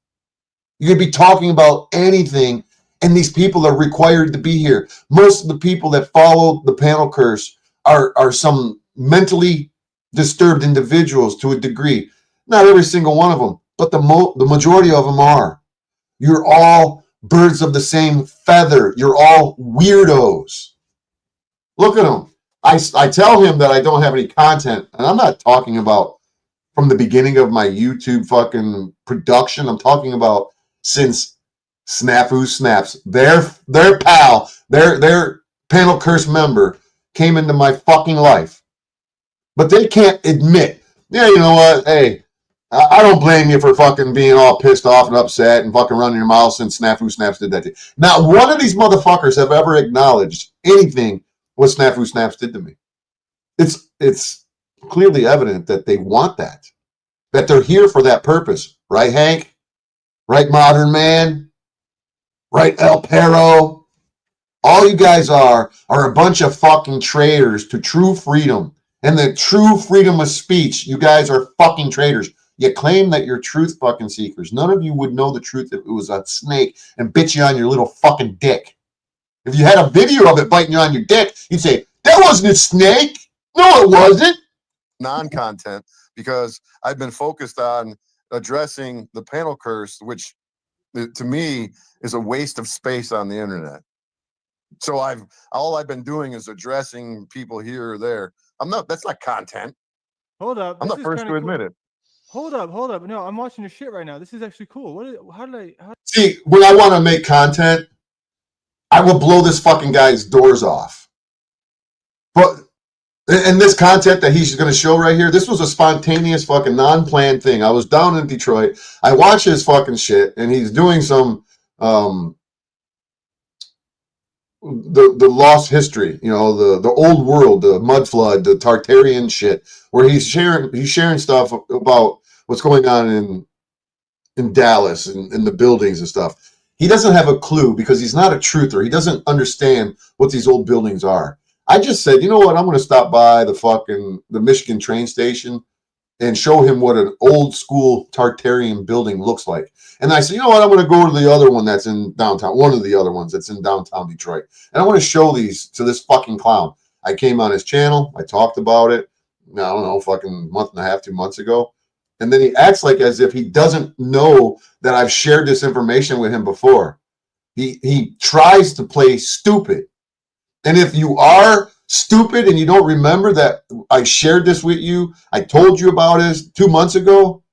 You could be talking about anything, and these people are required to be here. Most of the people that follow the panel curse are some mentally disturbed individuals to a degree. Not every single one of them, but the majority of them are. You're all birds of the same feather. You're all weirdos. Look at them. I tell him that I don't have any content, and I'm not talking about from the beginning of my YouTube fucking production. I'm talking about since Snafu Snaps. Their pal, their panel curse member came into my fucking life. But they can't admit, yeah, you know what? Hey, I don't blame you for fucking being all pissed off and upset and fucking running your mouth since Snafu Snaps did that to you. Not one of these motherfuckers have ever acknowledged anything what Snafu Snaps did to me. It's clearly evident that they want that they're here for that purpose. Right, Hank? Right, Modern Man? Right, El Perro? All you guys are a bunch of fucking traitors to true freedom. And the true freedom of speech, you guys are fucking traitors. You claim that you're truth fucking seekers. None of you would know the truth if it was a snake and bit you on your little fucking dick. If you had a video of it biting you on your dick, you'd say, that wasn't a snake. No, it wasn't. Non-content because I've been focused on addressing the panel curse, which to me is a waste of space on the internet. So all I've been doing is addressing people here or there. That's not content. Hold up. I'm the first to admit it. Hold up. No, I'm watching your shit right now. This is actually cool. See, when I want to make content, I will blow this fucking guy's doors off. But and this content that he's going to show right here, this was a spontaneous fucking non-planned thing. I was down in Detroit. I watch his fucking shit, and he's doing some the lost history, you know, the old world, the mud flood, the Tartarian shit, where he's sharing stuff about what's going on in Dallas and in the buildings and stuff. He doesn't have a clue because he's not a truther. He doesn't understand what these old buildings are. I just said, you know what? I'm going to stop by the Michigan train station and show him what an old school Tartarian building looks like. And I said, you know what? I'm going to go to the other one that's in downtown, one of the other ones that's in downtown Detroit. And I want to show these to this fucking clown. I came on his channel. I talked about it. I don't know, fucking month and a half, 2 months ago. And then he acts like as if he doesn't know that I've shared this information with him before. He tries to play stupid. And if you are stupid and you don't remember that I shared this with you, I told you about this 2 months ago,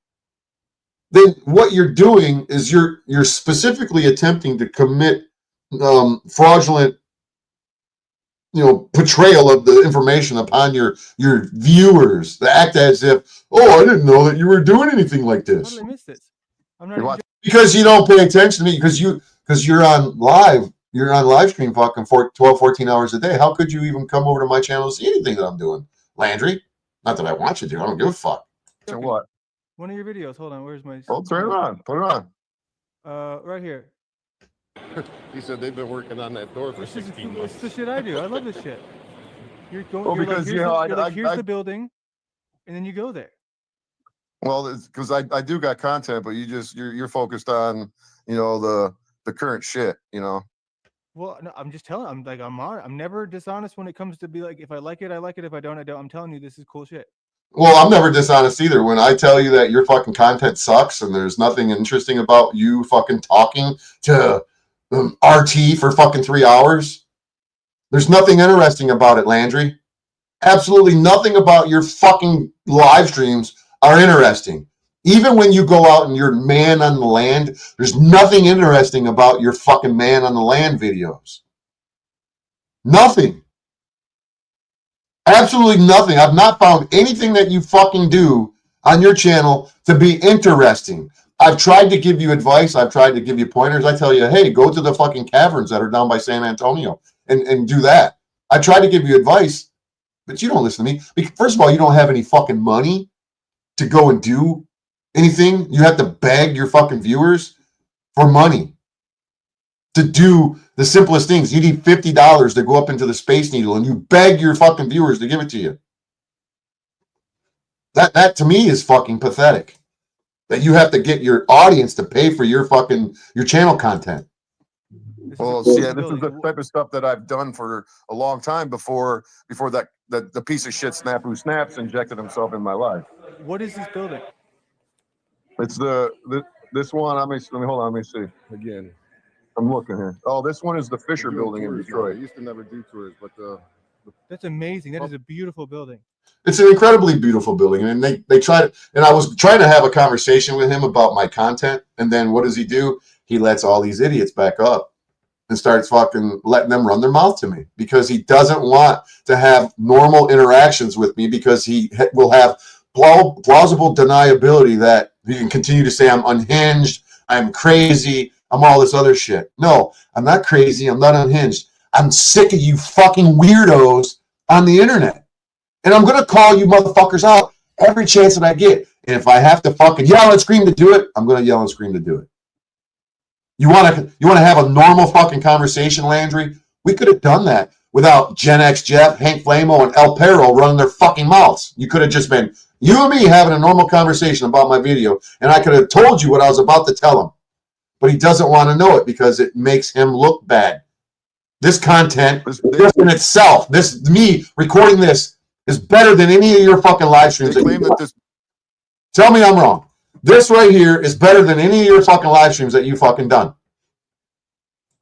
then what you're doing is you're specifically attempting to commit fraudulent, portrayal of the information upon your viewers. To act as if, oh, I didn't know that you were doing anything like How this. did I miss this? I'm not even Because you don't pay attention to me, because you're on live stream fucking 12, 14 hours a day. How could you even come over to my channel to see anything that I'm doing, Landry? Not that I want you to. I don't give a fuck. So what? one of your videos. Hold on, where's my? Oh, turn it on. Put it on. Right here. He said they've been working on that door for This is 16 this months. is the shit I do. I love this shit. You're going. Well, you're because, like, you know, here's the building, and then you go there. Well, it's because I do got content, but you're focused on, the current shit, Well, no, I'm just telling. I'm never dishonest when it comes to be like, if I like it, I like it. If I don't, I don't. I'm telling you, this is cool shit. Well, I'm never dishonest either. When I tell you that your fucking content sucks and there's nothing interesting about you fucking talking to RT for fucking 3 hours, there's nothing interesting about it, Landry. Absolutely nothing about your fucking live streams are interesting. Even when you go out and you're man on the land, there's nothing interesting about your fucking man on the land videos. Nothing. Absolutely nothing. I've not found anything that you fucking do on your channel to be interesting. I've tried to give you advice. I've tried to give you pointers. I tell you, hey, go to the fucking caverns that are down by San Antonio and do that. I tried to give you advice, but you don't listen to me. First of all, you don't have any fucking money to go and do anything. You have to beg your fucking viewers for money to do the simplest things. You need $50 to go up into the Space Needle, and you beg your fucking viewers to give it to you. That to me is fucking pathetic. That you have to get your audience to pay for your channel content. Well, this is the type of stuff that I've done for a long time before that the piece of shit Snafu Snaps injected himself in my life. What is this building? It's this one. Let me hold on. Let me see again. I'm looking here. Oh, this one is the Fisher Building in Detroit. I used to never do tours, but That's amazing. That is a beautiful building. It's an incredibly beautiful building, and they tried. And I was trying to have a conversation with him about my content, and then what does he do? He lets all these idiots back up and starts fucking letting them run their mouth to me because he doesn't want to have normal interactions with me because he will have plausible deniability that he can continue to say I'm unhinged, I'm crazy, I'm all this other shit. No, I'm not crazy. I'm not unhinged. I'm sick of you fucking weirdos on the internet. And I'm going to call you motherfuckers out every chance that I get. And if I have to fucking yell and scream to do it, I'm going to yell and scream to do it. You want to have a normal fucking conversation, Landry? We could have done that without Gen X Jeff, Hank Flamo, and El Perro running their fucking mouths. You could have just been you and me having a normal conversation about my video, and I could have told you what I was about to tell him. But he doesn't want to know it because it makes him look bad. This content, just in itself, me recording this is better than any of your fucking live streams. Tell me I'm wrong. This right here is better than any of your fucking live streams that you fucking done.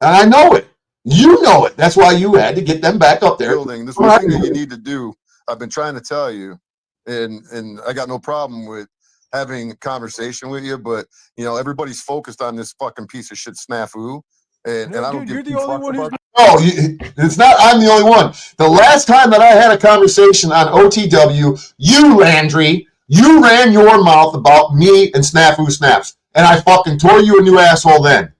And I know it. You know it. That's why you had to get them back up there. This one thing that you need to do, I've been trying to tell you, and I got no problem with having a conversation with you, but everybody's focused on this fucking piece of shit Snafu, and I don't give two fucks about it. No, it's not. I'm the only one. The last time that I had a conversation on OTW, you, Landry, you ran your mouth about me and Snafu Snaps, and I fucking tore you a new asshole then.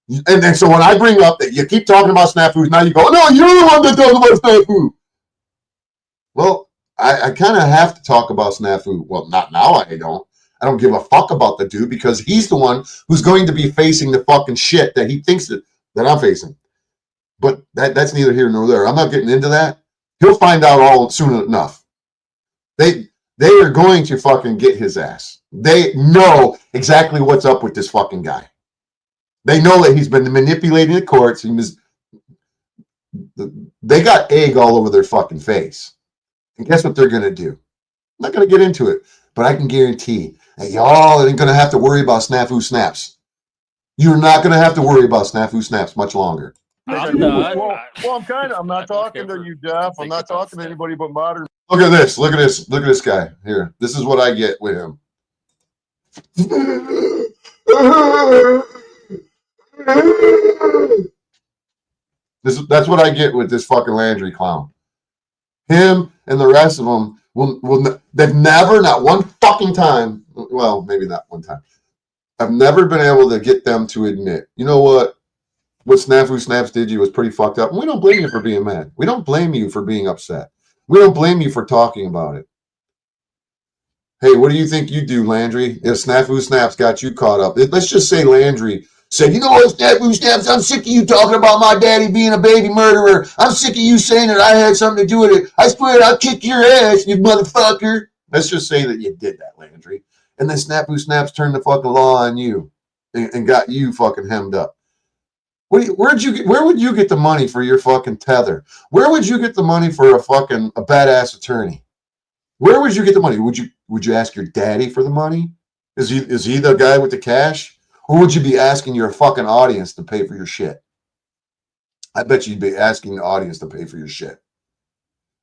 And then so when I bring up that you keep talking about Snafus, now you go, no, you're the one that talks about Snafu. Well, I kind of have to talk about Snafu. Well, not now. I don't give a fuck about the dude because he's the one who's going to be facing the fucking shit that he thinks that I'm facing. But that's neither here nor there. I'm not getting into that. He'll find out all soon enough. They are going to fucking get his ass. They know exactly what's up with this fucking guy. They know that he's been manipulating the courts. They got egg all over their fucking face. And guess what they're going to do? not going to get into it, but I can guarantee that y'all ain't going to have to worry about snafu snaps. You're not going to have to worry about snafu snaps much longer. I'm not. Well, I'm not talking to you, Jeff. I'm not talking to anybody but modern. Look at this. Look at this. Look at this guy here. This is what I get with him. That's what I get with this fucking Landry clown. Him and the rest of them they've never, not one fucking time, well, maybe not one time, I've never been able to get them to admit, you know what Snafu Snaps did you was pretty fucked up. And we don't blame you for being mad. We don't blame you for being upset. We don't blame you for talking about it. Hey, what do you think you do, Landry? If Snafu Snaps got you caught up, let's just say Landry said, you know what, Snafu Snaps, I'm sick of you talking about my daddy being a baby murderer. I'm sick of you saying that I had something to do with it. I swear I'll kick your ass, you motherfucker. Let's just say that you did that, Landry. And then Snafu Snaps turned the fucking law on you and got you fucking hemmed up. Where would you get the money for your fucking tether? Where would you get the money for a badass attorney? Where would you get the money? Would you ask your daddy for the money? Is he the guy with the cash? Or would you be asking your fucking audience to pay for your shit? I bet you'd be asking the audience to pay for your shit.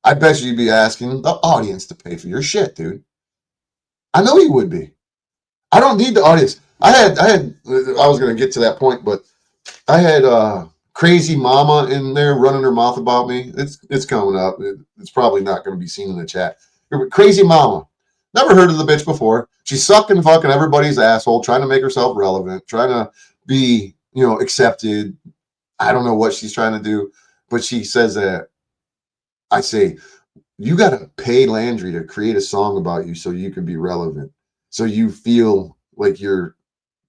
I bet you'd be asking the audience to pay for your shit, dude. I know you would be. I don't need the audience. I was going to get to that point, but I had Crazy Mama in there running her mouth about me. It's coming up. It's probably not going to be seen in the chat. Crazy Mama. Never heard of the bitch before. She's sucking fucking everybody's asshole, trying to make herself relevant, trying to be, accepted. I don't know what she's trying to do, but she says that I say, you got to pay Landry to create a song about you so you can be relevant, so you feel like you're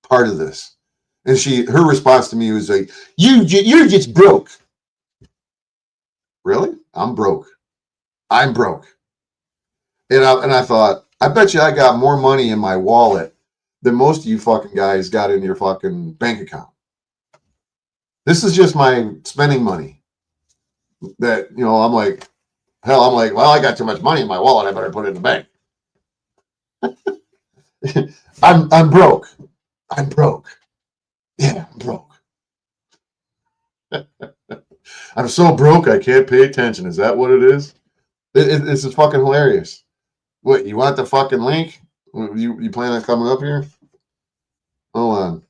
part of this. And her response to me was like, you're just broke. Really? I'm broke. I'm broke. And I thought, I bet you I got more money in my wallet than most of you fucking guys got in your fucking bank account. This is just my spending money. That, I'm like, well, I got too much money in my wallet. I better put it in the bank. I'm broke. I'm broke. Yeah, I'm broke. I'm so broke I can't pay attention. Is that what it is? This is fucking hilarious. What, you want the fucking link? You plan on coming up here? Hold on.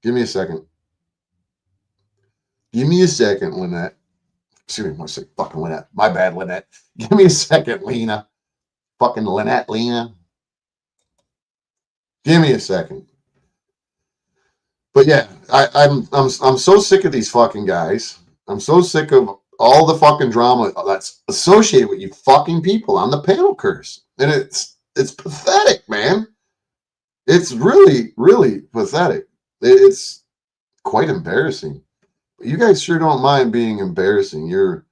Give me a second. Give me a second, Lynette. Excuse me, I want to say fucking Lynette. My bad, Lynette. Give me a second, Lena. Fucking Lynette, Lena. Give me a second. But yeah, I'm so sick of these fucking guys. I'm so sick of all the fucking drama that's associated with you fucking people on the panel curse. And it's pathetic, man. It's really, really pathetic. It's quite embarrassing. But you guys sure don't mind being embarrassing. You're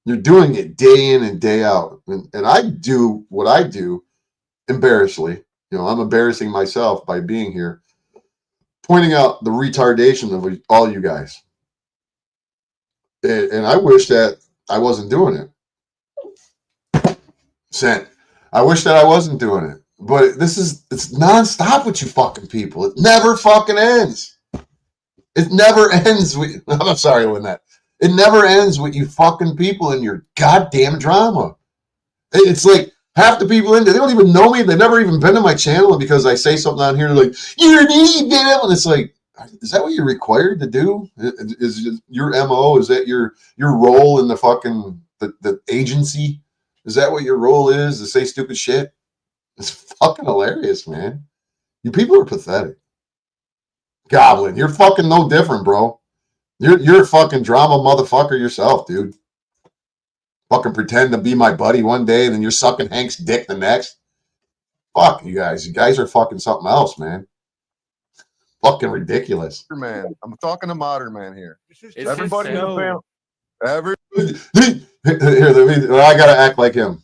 doing it day in and day out. And I do what I do embarrassingly. I'm embarrassing myself by being here, pointing out the retardation of all you guys. And I wish that I wasn't doing it. I wish that I wasn't doing it. But it's nonstop with you fucking people. It never fucking ends. It never ends with, I'm sorry, Lynette. It never ends with you fucking people and your goddamn drama. It's like half the people in there, they don't even know me. They've never even been to my channel. And because I say something on here, they're like, you're an idiot. And it's like, is that what you're required to do? Is your MO? Is that your role in the fucking the agency? Is that what your role is, to say stupid shit? It's fucking hilarious, man. You people are pathetic. Goblin, you're fucking no different, bro. You're a fucking drama motherfucker yourself, dude. Fucking pretend to be my buddy one day, and then you're sucking Hank's dick the next. Fuck you guys. You guys are fucking something else, man. Fucking ridiculous. Man, I'm talking to modern man here. It's Everybody in the panel. Here, I gotta act like him.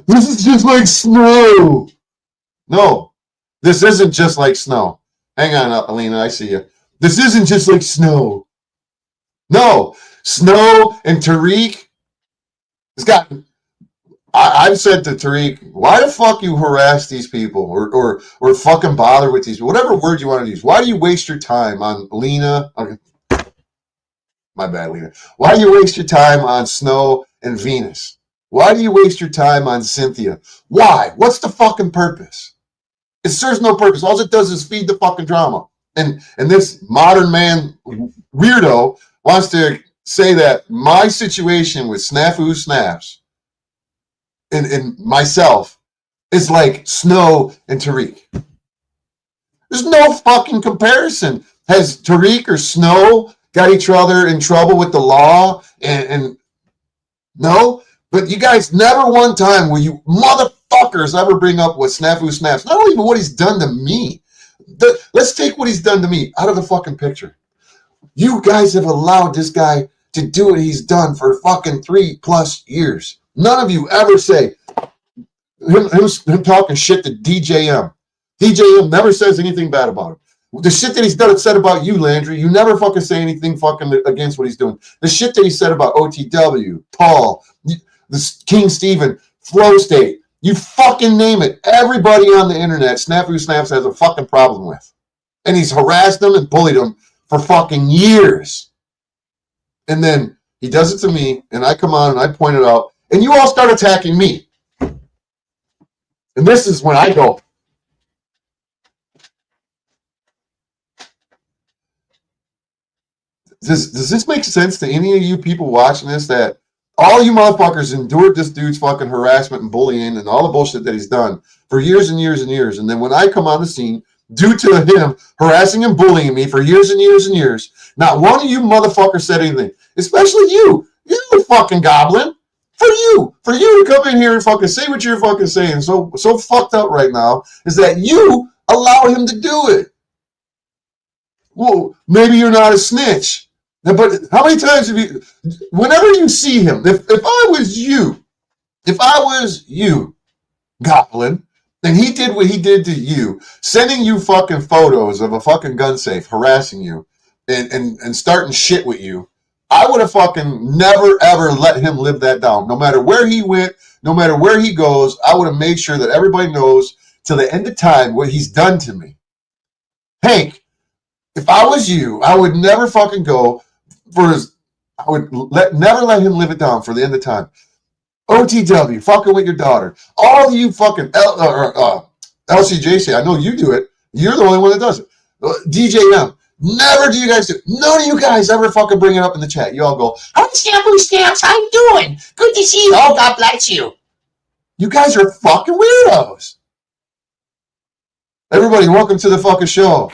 This is just like snow. No, this isn't just like snow. Hang on, Alina, I see you. This isn't just like snow. No, Snow and Tariq has got I've said to Tariq, why the fuck you harass these people or fucking bother with these people? Whatever word you want to use. Why do you waste your time on Lena? Okay. My bad, Lena. Why do you waste your time on Snow and Venus? Why do you waste your time on Cynthia? Why? What's the fucking purpose? It serves no purpose. All it does is feed the fucking drama. And this modern man weirdo wants to say that my situation with Snafu Snaps and myself is like Snow and Tariq. There's no fucking comparison. Has Tariq or Snow got each other in trouble with the law? And no? But you guys never one time will you motherfuckers ever bring up what Snafu Snaps. Not even what he's done to me. Let's take what he's done to me out of the fucking picture. You guys have allowed this guy to do what he's done for fucking 3+ years. None of you ever say him talking shit to DJM. DJM never says anything bad about him. The shit that he's done said about you, Landry, you never fucking say anything fucking against what he's doing. The shit that he said about OTW, Paul, this King Steven, Flow State, you fucking name it. Everybody on the internet, Snafu Snaps has a fucking problem with. And he's harassed them and bullied them for fucking years. And then he does it to me, and I come on and I point it out, and you all start attacking me. And this is when I go, does this make sense to any of you people watching this, that all you motherfuckers endured this dude's fucking harassment and bullying and all the bullshit that he's done for years and years and years, and then when I come on the scene, due to him harassing and bullying me for years and years and years, not one of you motherfuckers said anything, especially you fucking goblin. For you to come in here and fucking say what you're fucking saying, so fucked up right now, is that you allow him to do it. Well, maybe you're not a snitch. But how many times have you, whenever you see him, if I was you, Goblin, and he did what he did to you, sending you fucking photos of a fucking gun safe, harassing you, and starting shit with you, I would have fucking never, ever let him live that down. No matter where he went, no matter where he goes, I would have made sure that everybody knows till the end of time what he's done to me. Hank, if I was you, I would never fucking go for his, I would never let him live it down for the end of time. OTW, fucking with your daughter. All you fucking LCJC, I know you do it. You're the only one that does it. DJM, never do you guys do it. None of you guys ever fucking bring it up in the chat. You all go, "Hi, Snafu Snaps, how you doing? Good to see you. Oh, God bless you." You guys are fucking weirdos. Everybody, welcome to the fucking show.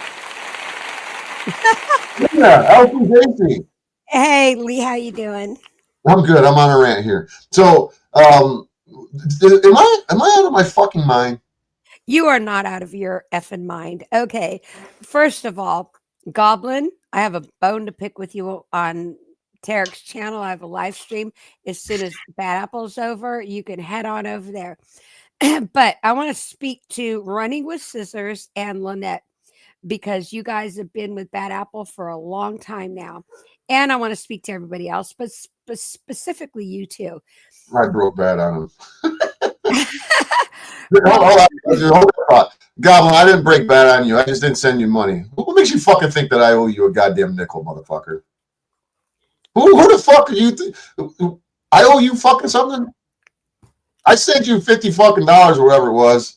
Yeah, LCJC. Hey, Lee, how you doing? I'm good. I'm on a rant here. So, am I out of my fucking mind? You are not out of your effing mind. Okay. First of all, Goblin, I have a bone to pick with you on Tarek's channel. I have a live stream. As soon as Bad Apple's over, you can head on over there. But I want to speak to Running with Scissors and Lynette, because you guys have been with Bad Apple for a long time now. And I want to speak to everybody else, but specifically you two. I broke bad on him. Hold on. Goblin, I didn't break bad on you. I just didn't send you money. What makes you fucking think that I owe you a goddamn nickel, motherfucker? Who the fuck are you? I owe you fucking something? I sent you $50 fucking or whatever it was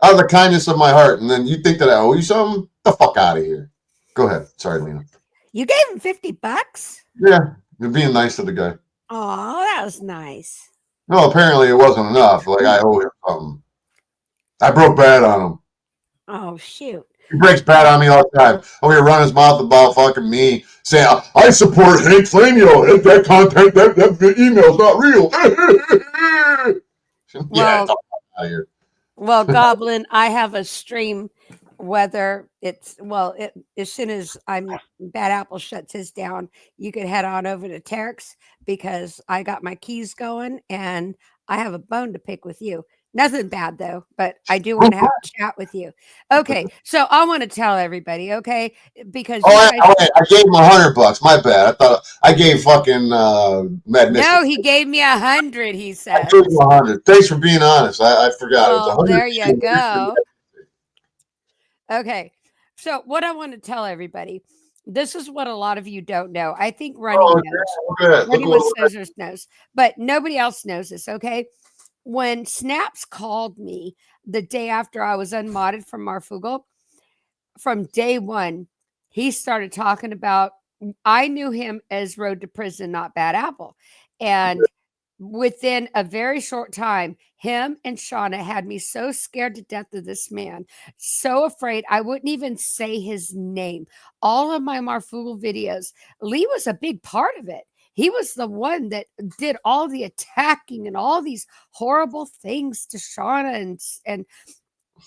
out of the kindness of my heart, and then you think that I owe you something? Get the fuck out of here. Go ahead. Sorry, Lena. You gave him $50? Yeah, you're being nice to the guy. Oh, that was nice. No, apparently it wasn't enough. Like, I owe him something. I broke bad on him. Oh, shoot. He breaks bad on me all the time. Oh, he run his mouth about fucking me, saying, "I support Hank Flamio. That content, that email's not real." Yeah, out of here. Well, Goblin, I have a stream, whether it's, as soon as Bad Apple shuts his down, you could head on over to Tarek's, because I got my keys going and I have a bone to pick with you. Nothing bad though, but I do want to have a chat with you. Okay, so I want to tell everybody, okay, because you guys. I gave him $100. My bad. I thought I gave fucking Mad Mister. No, he gave me 100. He I said. gave him 100. Thanks for being honest. I forgot. It was Well, 100. there you go. Okay, so what I want to tell everybody, this is what a lot of you don't know. I think Running knows. Running with Scissors knows, but nobody else knows this. Okay, when Snaps called me the day after I was unmodded from Marfugal, from day one, he started talking about. I knew him as Road to Prison, not Bad Apple, and within a very short time, him and Shauna had me so scared to death of this man, so afraid I wouldn't even say his name. All of my Marfugal videos, Lee was a big part of it. He was the one that did all the attacking and all these horrible things to Shauna, and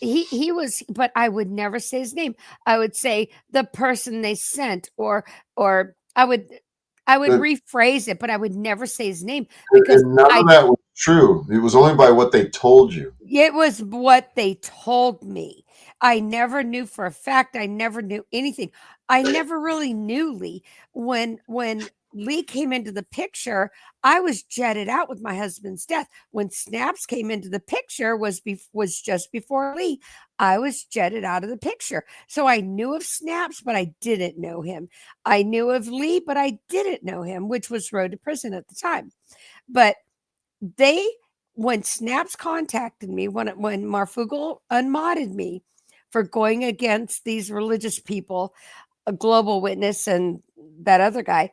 he was, but I would never say his name. I would say the person they sent, or I would rephrase it, but I would never say his name because and none of that was true. It was only by what they told you. It was what they told me. I never knew for a fact. I never knew anything. I never really knew Lee. When Lee came into the picture, I was jetted out with my husband's death. When Snaps came into the picture was just before Lee. I was jetted out of the picture. So I knew of Snaps, but I didn't know him. I knew of Lee, but I didn't know him, which was Road to Prison at the time. But when Snaps contacted me, when Marfugal unmodded me for going against these religious people, a Global Witness and that other guy,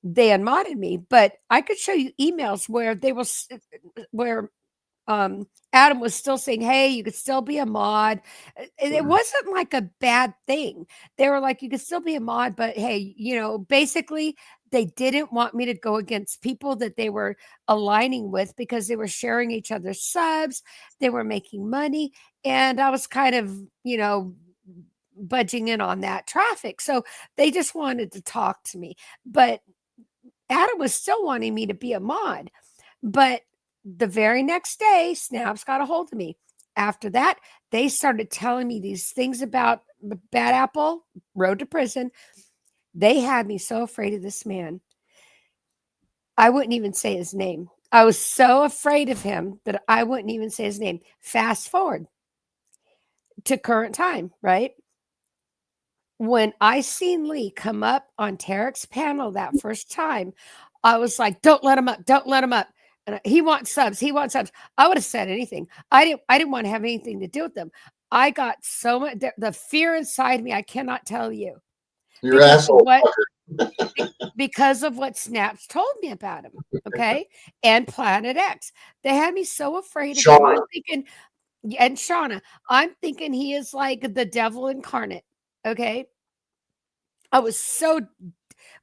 they unmodded me. But I could show you emails where Adam was still saying, hey, you could still be a mod. It wasn't like a bad thing. They were like, you could still be a mod, but hey, basically they didn't want me to go against people that they were aligning with because they were sharing each other's subs. They were making money. And I was kind of, budging in on that traffic. So they just wanted to talk to me. But Adam was still wanting me to be a mod. But the very next day, Snaps got a hold of me. After that, they started telling me these things about Bad Apple, Road to Prison. They had me so afraid of this man. I wouldn't even say his name. I was so afraid of him that I wouldn't even say his name. Fast forward to current time, right? When I seen Lee come up on Tarek's panel that first time, I was like, don't let him up. Don't let him up. And he wants subs. He wants subs. I would have said anything. I didn't want to have anything to do with them. I got so much, the fear inside me, I cannot tell you. You're asshole. Because of what Snaps told me about him. Okay. And Planet X. They had me so afraid of him. I'm thinking, and Shauna, I'm thinking he is like the devil incarnate. Okay. I was so,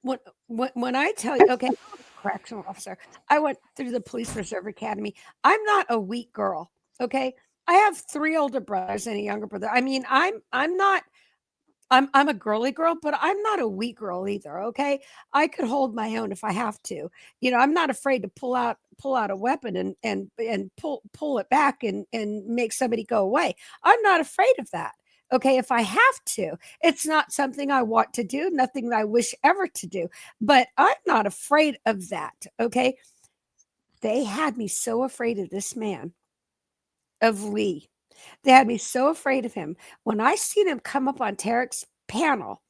when I tell you, okay, correctional officer, I went through the police reserve academy. I'm not a weak girl. Okay. I have 3 older brothers and a younger brother. I mean, I'm a girly girl, but I'm not a weak girl either. Okay. I could hold my own if I have to. I'm not afraid to pull out a weapon and pull it back and make somebody go away. I'm not afraid of that. Okay. If I have to, it's not something I want to do, nothing that I wish ever to do, but I'm not afraid of that. Okay. They had me so afraid of this man, of Lee. They had me so afraid of him. When I seen him come up on Tarek's panel,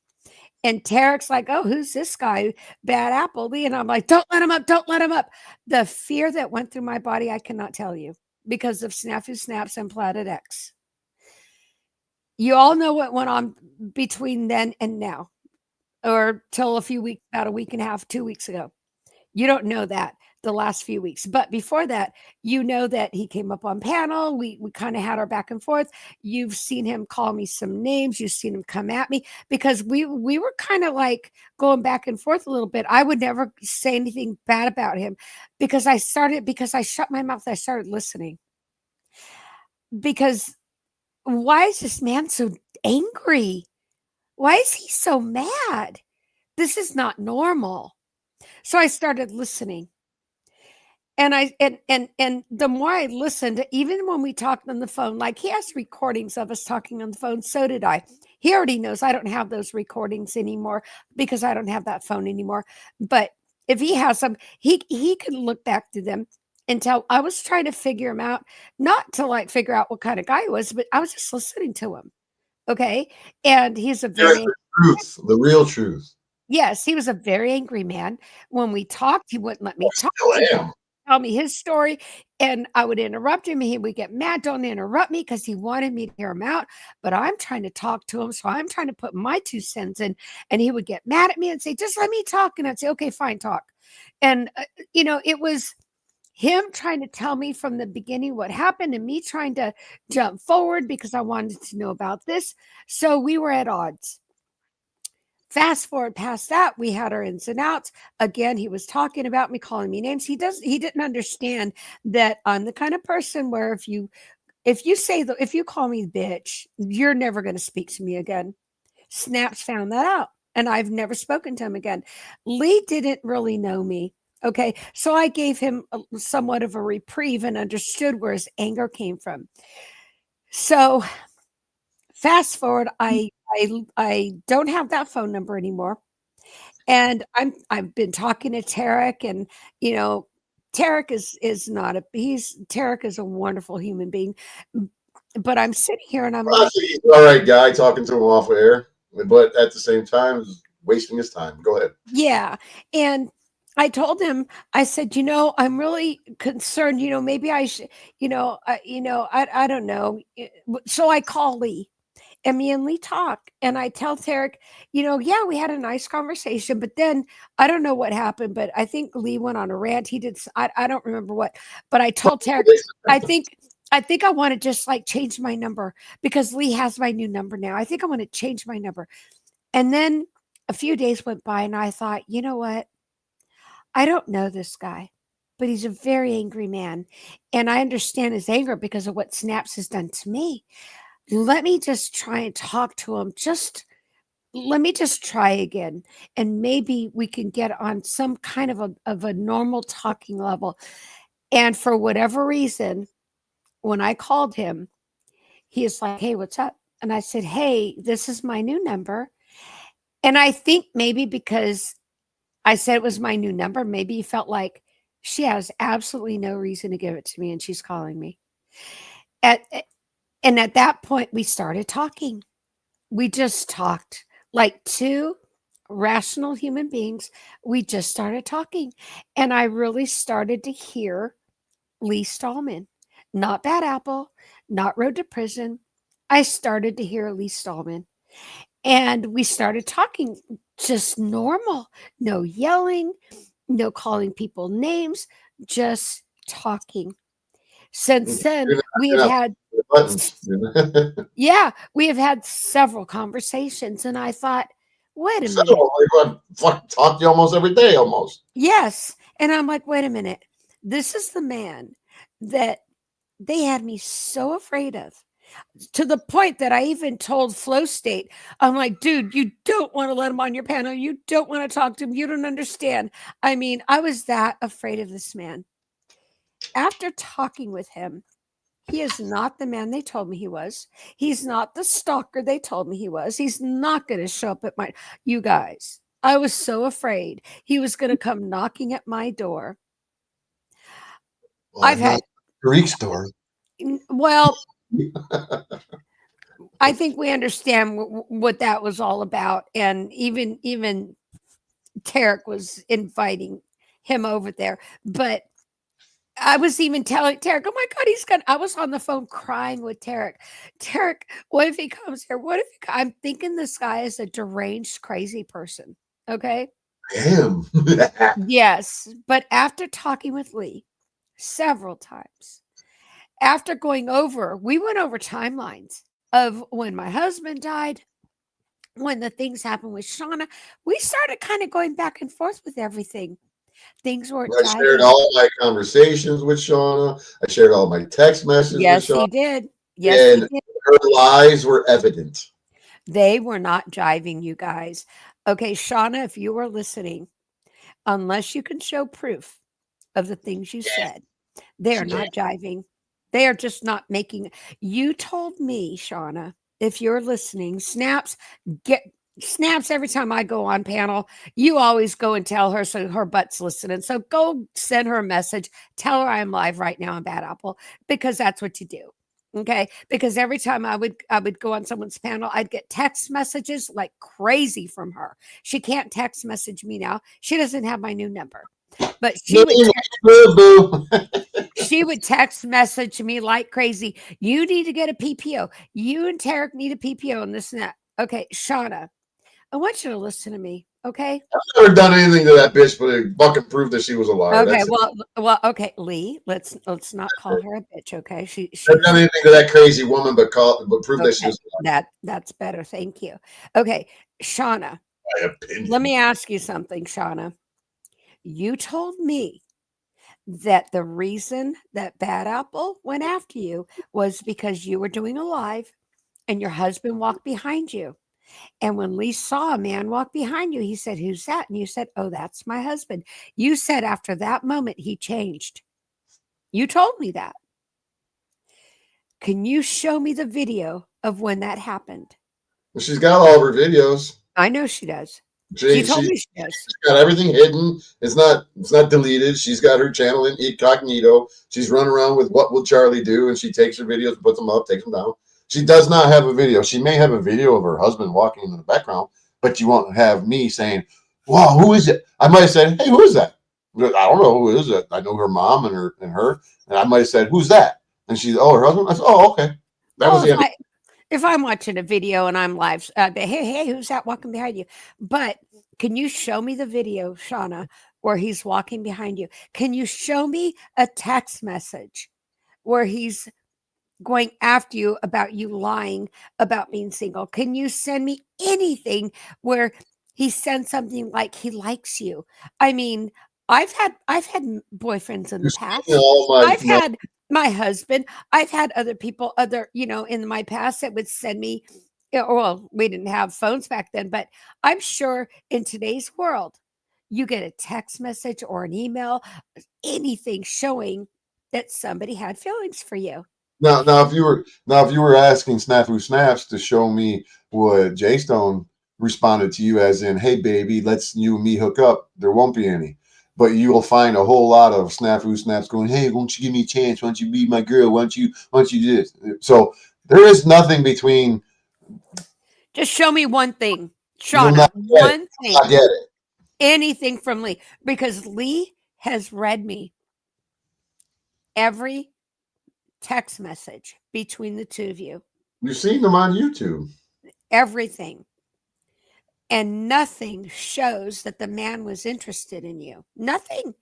and Tarek's like, oh, who's this guy? Bad Apple Lee. And I'm like, don't let him up. Don't let him up. The fear that went through my body, I cannot tell you, because of Snafu Snaps and Planet X. You all know what went on between then and now, or till about a week and a half, 2 weeks ago. You don't know that the last few weeks, but before that, that he came up on panel. We kind of had our back and forth. You've seen him call me some names. You've seen him come at me because we were kind of like going back and forth a little bit. I would never say anything bad about him because I shut my mouth. I started listening because why is this man so angry? Why is he so mad? This is not normal. So I started listening. And the more I listened, even when we talked on the phone, like he has recordings of us talking on the phone, so did I. He already knows I don't have those recordings anymore because I don't have that phone anymore. But if he has some, he can look back through them and tell. I was trying to figure him out, not to like figure out what kind of guy he was, but I was just listening to him. Okay, and he's a Here's very the truth, the real truth. yes, he was a very angry man. When we talked, he wouldn't let me I talk. still He am. tell me his story, and I would interrupt him. He would get mad. Don't interrupt me because he wanted me to hear him out. But I'm trying to talk to him, so I'm trying to put my 2 cents in. And he would get mad at me and say, "Just let me talk." And I'd say, "Okay, fine, talk." And it was him trying to tell me from the beginning what happened, and me trying to jump forward because I wanted to know about this. So we were at odds. Fast forward past that, we had our ins and outs. Again, he was talking about me, calling me names. He didn't understand that I'm the kind of person where if you call me bitch, you're never going to speak to me again. Snaps found that out, and I've never spoken to him again. Lee didn't really know me. Okay, so I gave him somewhat of a reprieve and understood where his anger came from. So fast forward, I don't have that phone number anymore. And I've been talking to Tarek, and Tarek is not a he's Tarek is a wonderful human being. But I'm sitting here and I'm Well, like, actually, he's an all right guy talking to him off air, but at the same time, wasting his time. Go ahead. yeah. And I told him, I said, I'm really concerned, maybe I should, I don't know. So I call Lee. And me and Lee talk, and I tell Tarek, yeah, we had a nice conversation, but then I don't know what happened, but I think Lee went on a rant. He did. I don't remember what, but I told Tarek, I think I want to just like change my number because Lee has my new number now. I think I want to change my number. And then a few days went by, and I thought, you know what? I don't know this guy, but he's a very angry man, and I understand his anger because of what Snaps has done to me. Let me just try and talk to him. Let me just try again. And maybe we can get on some kind of a normal talking level. And for whatever reason, when I called him, he is like, "Hey, what's up?" And I said, "Hey, this is my new number." And I think maybe because I said it was my new number, maybe he felt like she has absolutely no reason to give it to me, and she's calling me. At and at that point, we started talking. We just talked like two rational human beings. We just started talking. And I really started to hear Lee Stallman, not Bad Apple, not Road to Prison. I started to hear Lee Stallman. And we started talking just normal, no yelling, no calling people names, just talking. Since then, we have had yeah, we have had several conversations, and I thought, wait a minute. Talk to you almost every day, almost. Yes, and I'm like, wait a minute. This is the man that they had me so afraid of, to the point that I even told Flow State, I'm like, dude, you don't want to let him on your panel. You don't want to talk to him. You don't understand. I mean, I was that afraid of this man. After talking with him, he is not the man they told me he was. He's not the stalker they told me he was. He's not going to show up at my, you guys. I was so afraid he was going to come knocking at my door. Well, I've had Greek story. Well, I think we understand what that was all about, and even Tarek was inviting him over there, but I was even telling Tarek, "Oh my God, he's gonna." I was on the phone crying with Tarek. Tarek, what if he comes here? What if I'm thinking this guy is a deranged, crazy person? Okay. Him. Yes, but after talking with Lee several times, after we went over timelines of when my husband died, when the things happened with Shauna. We started kind of going back and forth with everything. Things weren't. I shared all my conversations with Shauna. I shared all my text messages Yes, with Shauna. he did. Yes, and he did. Her lies were evident. They were not jiving, you guys. Okay, Shauna, if you were listening, unless you can show proof, of the things you said. They are not jiving. They are just not making. You told me, Shauna, if you're listening, snaps every time I go on panel. You always go and tell her so her butt's listening. So go send her a message. Tell her I'm live right now on Bad Apple because that's what you do. Okay, because every time I would go on someone's panel, I'd get text messages like crazy from her. She can't text message me now. She doesn't have my new number, but she would text message me like crazy. You need to get a PPO. You and Tarek need a PPO and this and that. Okay, Shauna, I want you to listen to me. Okay. I've never done anything to that bitch, but it fucking proved that she was a liar. Okay. Well. Okay, Lee. Let's not call her a bitch. Okay. She I've done anything to that crazy woman, but prove that she was a liar. That's better. Thank you. Okay, Shauna. My opinion. Let me ask you something, Shauna. You told me that the reason that Bad Apple went after you was because you were doing a live and your husband walked behind you. And when Lee saw a man walk behind you, he said, "Who's that?" And you said, "Oh, that's my husband." You said after that moment, he changed. You told me that. Can you show me the video of when that happened? Well, she's got all of her videos. I know she does. She told me she does. She's got everything hidden. It's not deleted. She's got her channel in incognito. She's running around with What Will Charlie Do, and she takes her videos, puts them up, takes them down. She does not have a video. She may have a video of her husband walking in the background, but you won't have me saying, "Wow, who is it?" I might have said, "Hey, who is that?" I don't know who is it. I know her mom and her, and I might have said, "Who's that?" And she's, "Oh, her husband." I said, "Oh, okay." That was the end. If I'm watching a video and I'm live, hey, who's that walking behind you? But can you show me the video, Shauna, where he's walking behind you? Can you show me a text message where he's going after you about you lying about being single? Can you send me anything where he sends something like he likes you? I mean, I've had boyfriends in the past. I've had my husband. I've had other people, in my past that would send me. Well, we didn't have phones back then, but I'm sure in today's world, you get a text message or an email, anything showing that somebody had feelings for you. Now, if you were asking Snafu Snaps to show me what J Stone responded to you as in, "Hey baby, let's you and me hook up," there won't be any. But you will find a whole lot of Snafu Snaps going, "Hey, won't you give me a chance? Why don't you be my girl? Why don't you do this?" So there is nothing between. Just show me one thing, Shauna. One thing. I get it. Anything from Lee, because Lee has read me every text message between the two of you. You've seen them on YouTube. Everything. And nothing shows that the man was interested in you. Nothing.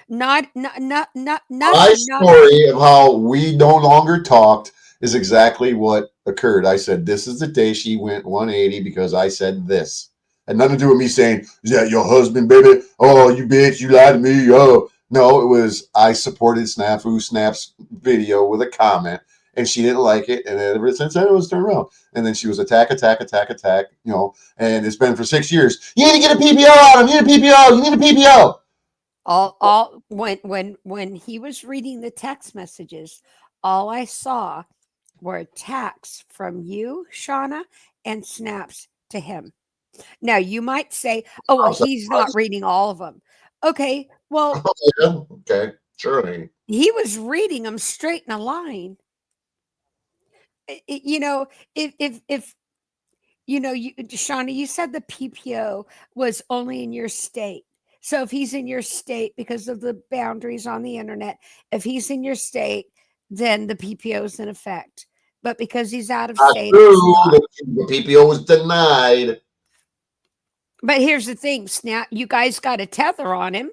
Not. My story of how we no longer talked is exactly what occurred. I said, "This is the day she went 180 because I said this." Had nothing to do with me saying, "Is that your husband, baby? Oh, you bitch, you lied to me." Oh, no, it was I supported Snafu Snap's video with a comment, and she didn't like it. And ever since then, it was turned around. And then she was attack, and it's been for 6 years. "You need to get a PPO on him. You need a PPO. You need a PPO." All when he was reading the text messages, all I saw were attacks from you, Shauna, and snaps to him. Now you might say, "Oh, well, he's not reading all of them." Okay, well, yeah, okay, surely he was reading them straight in a line. If Shauna, you said the PPO was only in your state. So if he's in your state because of the boundaries on the internet, if he's in your state, then the PPO is in effect. But because he's out of state, the PPO was denied. But here's the thing, Snap, you guys got a tether on him.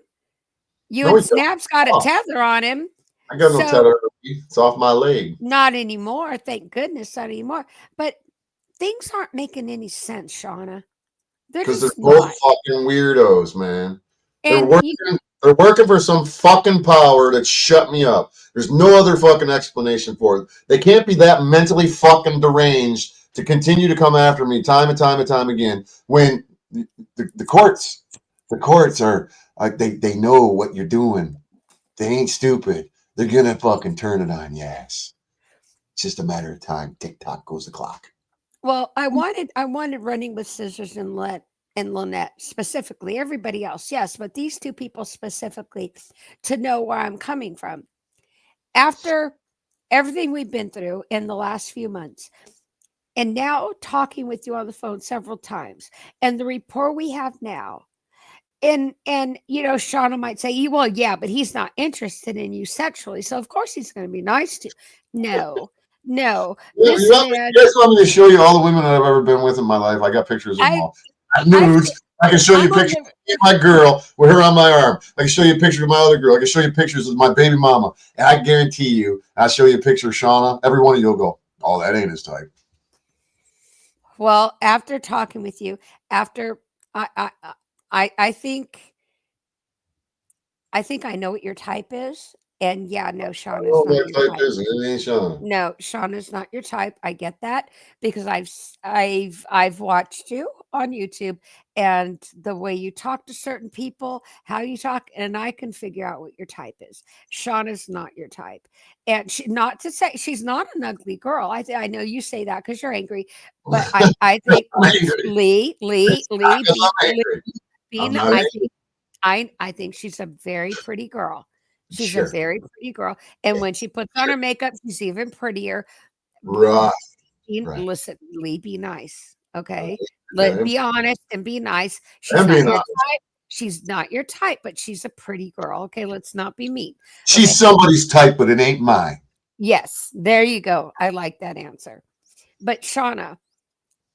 And Snap's got a tether on him. I got no tether. It's off my leg. Not anymore. Thank goodness, not anymore. But things aren't making any sense, Shauna. Because they're both fucking weirdos, man. They're working for some fucking power that shut me up. There's no other fucking explanation for it. They can't be that mentally fucking deranged to continue to come after me time and time again when the courts are they know what you're doing. they ain't stupid. They're gonna fucking turn it on your ass. It's just a matter of time. TikTok goes the clock. Well, I wanted Running with Scissors and Lynette specifically. Everybody else, yes, but these two people specifically to know where I'm coming from. After everything we've been through in the last few months, and now talking with you on the phone several times, and the rapport we have now, and Shauna might say, well, yeah, but he's not interested in you sexually, so of course he's going to be nice to you. No, Yeah, this you man. guys want me to show you all the women that I've ever been with in my life? I got pictures of them all. Nudes. I can show you pictures of my girl with her on my arm. I can show you a picture of my other girl. I can show you pictures of my baby mama. And I guarantee you, I'll show you a picture of Shauna. Every one of you will go, oh, that ain't his type. Well, after talking with you, after I think I know what your type is. And yeah, no, Shauna's not your type. It ain't Shauna. No, Shauna's not your type. I get that because I've watched you on YouTube and the way you talk to certain people, how you talk, and I can figure out what your type is. Shauna's not your type, and not to say she's not an ugly girl. I know you say that because you're angry, but I think Lee, I think she's a very pretty girl. She's a very pretty girl. And when she puts on her makeup, she's even prettier. Right. Listen, Lee, be nice. Okay. Let's be honest and be nice. She's not your type. She's not your type, but she's a pretty girl. Okay. Let's not be mean. She's somebody's type, but it ain't mine. Yes. There you go. I like that answer. But Shauna,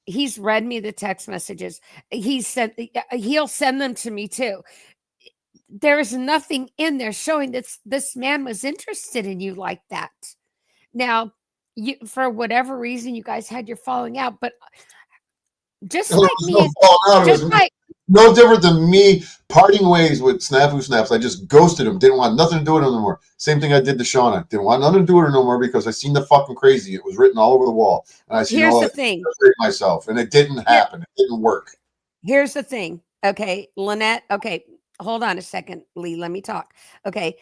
he's read me the text messages. He'll send them to me too. There is nothing in there showing that this man was interested in you like that. Now, for whatever reason, you guys had your falling out, but just like me, no different than me parting ways with Snafu Snaps. I just ghosted him. Didn't want nothing to do with him no more. Same thing I did to Shauna. Didn't want nothing to do with her no more because I seen the fucking crazy. It was written all over the wall, and I seen here's all the that thing. Myself, and it didn't happen. It didn't work. Here's the thing. Okay, Lynette. Okay. Hold on a second, Lee. Let me talk. Okay.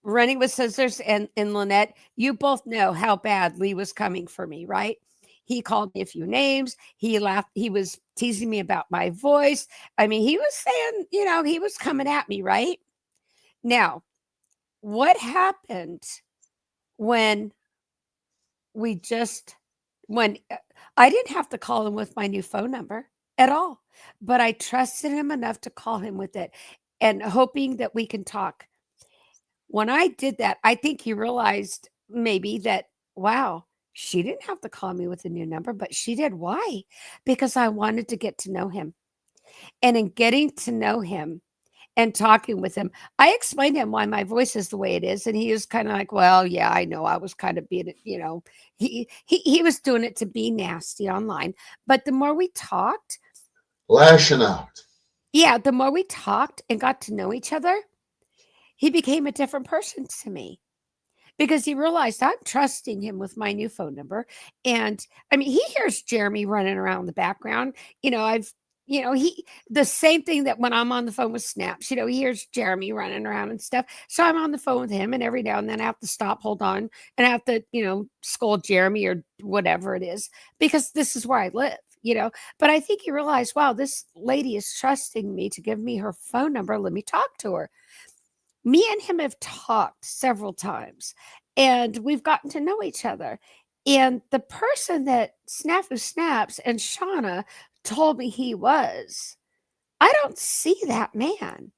Running with Scissors and Lynette, you both know how bad Lee was coming for me, right? He called me a few names. He laughed. He was teasing me about my voice. I mean, he was saying, he was coming at me, right? Now, what happened when I didn't have to call him with my new phone number at all, but I trusted him enough to call him with it and hoping that we can talk. When I did that, I think he realized maybe that, wow, she didn't have to call me with a new number, but she did. Why? Because I wanted to get to know him. And in getting to know him and talking with him, I explained to him why my voice is the way it is. And he was kind of like, well, yeah, I know I was kind of being, he was doing it to be nasty online. But the more we talked, lashing out. Yeah, the more we talked and got to know each other, he became a different person to me because he realized I'm trusting him with my new phone number. And I mean, he hears Jeremy running around in the background. The same thing that when I'm on the phone with Snaps, he hears Jeremy running around and stuff. So I'm on the phone with him, and every now and then I have to stop, hold on, and I have to, scold Jeremy or whatever it is, because this is where I live. But I think he realized, wow, this lady is trusting me to give me her phone number. Let me talk to her. Me and him have talked several times, and we've gotten to know each other. And the person that Snafu Snaps and Shauna told me he was, I don't see that man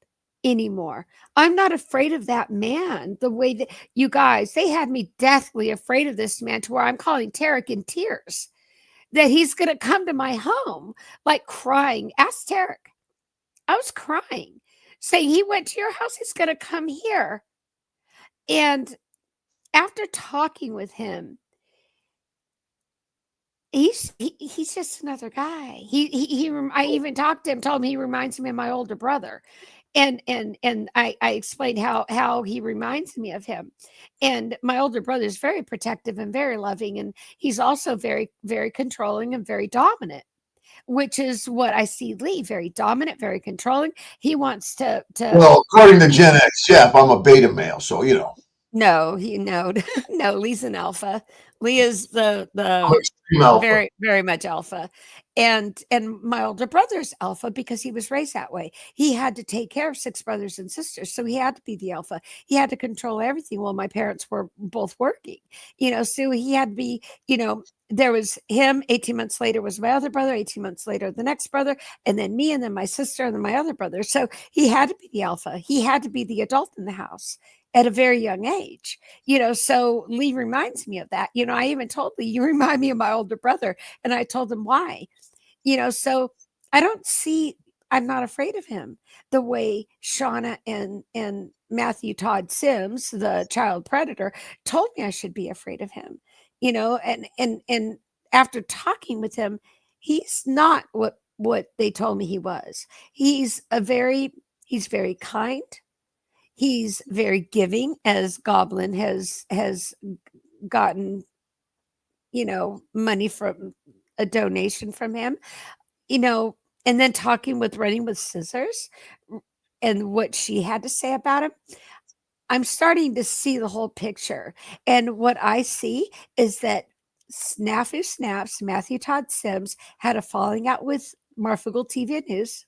anymore. I'm not afraid of that man the way that you guys, they had me deathly afraid of this man to where I'm calling Tarek in tears that he's going to come to my home, like crying. Ask Tarek. I was crying, saying he went to your house. He's going to come here. And after talking with him, he's just another guy. I even talked to him, told him he reminds me of my older brother. And I explained how he reminds me of him. And my older brother is very protective and very loving. And he's also very, very controlling and very dominant. which is what I see Lee, very dominant, very controlling. He wants to Well, according to Gen X Jeff, I'm a beta male, so you know. No, no, Lee's an alpha. Lee is the Extreme alpha. very, very much alpha. And my older brother's alpha because he was raised that way. He had to take care of 6 brothers and sisters, so he had to be the alpha. He had to control everything while my parents were both working. So he had to be, there was him, 18 months later was my other brother, 18 months later the next brother, and then me, and then my sister, and then my other brother. So he had to be the alpha. He had to be the adult in the house at a very young age, so Lee reminds me of that. I even told Lee, you remind me of my older brother. And I told him why, so I'm not afraid of him the way Shauna and Matthew Todd Sims, the child predator, told me I should be afraid of him, and after talking with him, he's not what they told me he was. He's very kind. He's very giving, as Goblin has gotten, money from a donation from him, and then talking with Running with Scissors and what she had to say about him. I'm starting to see the whole picture. And what I see is that Snafu Snaps, Matthew Todd Sims, had a falling out with Marfugal TV News.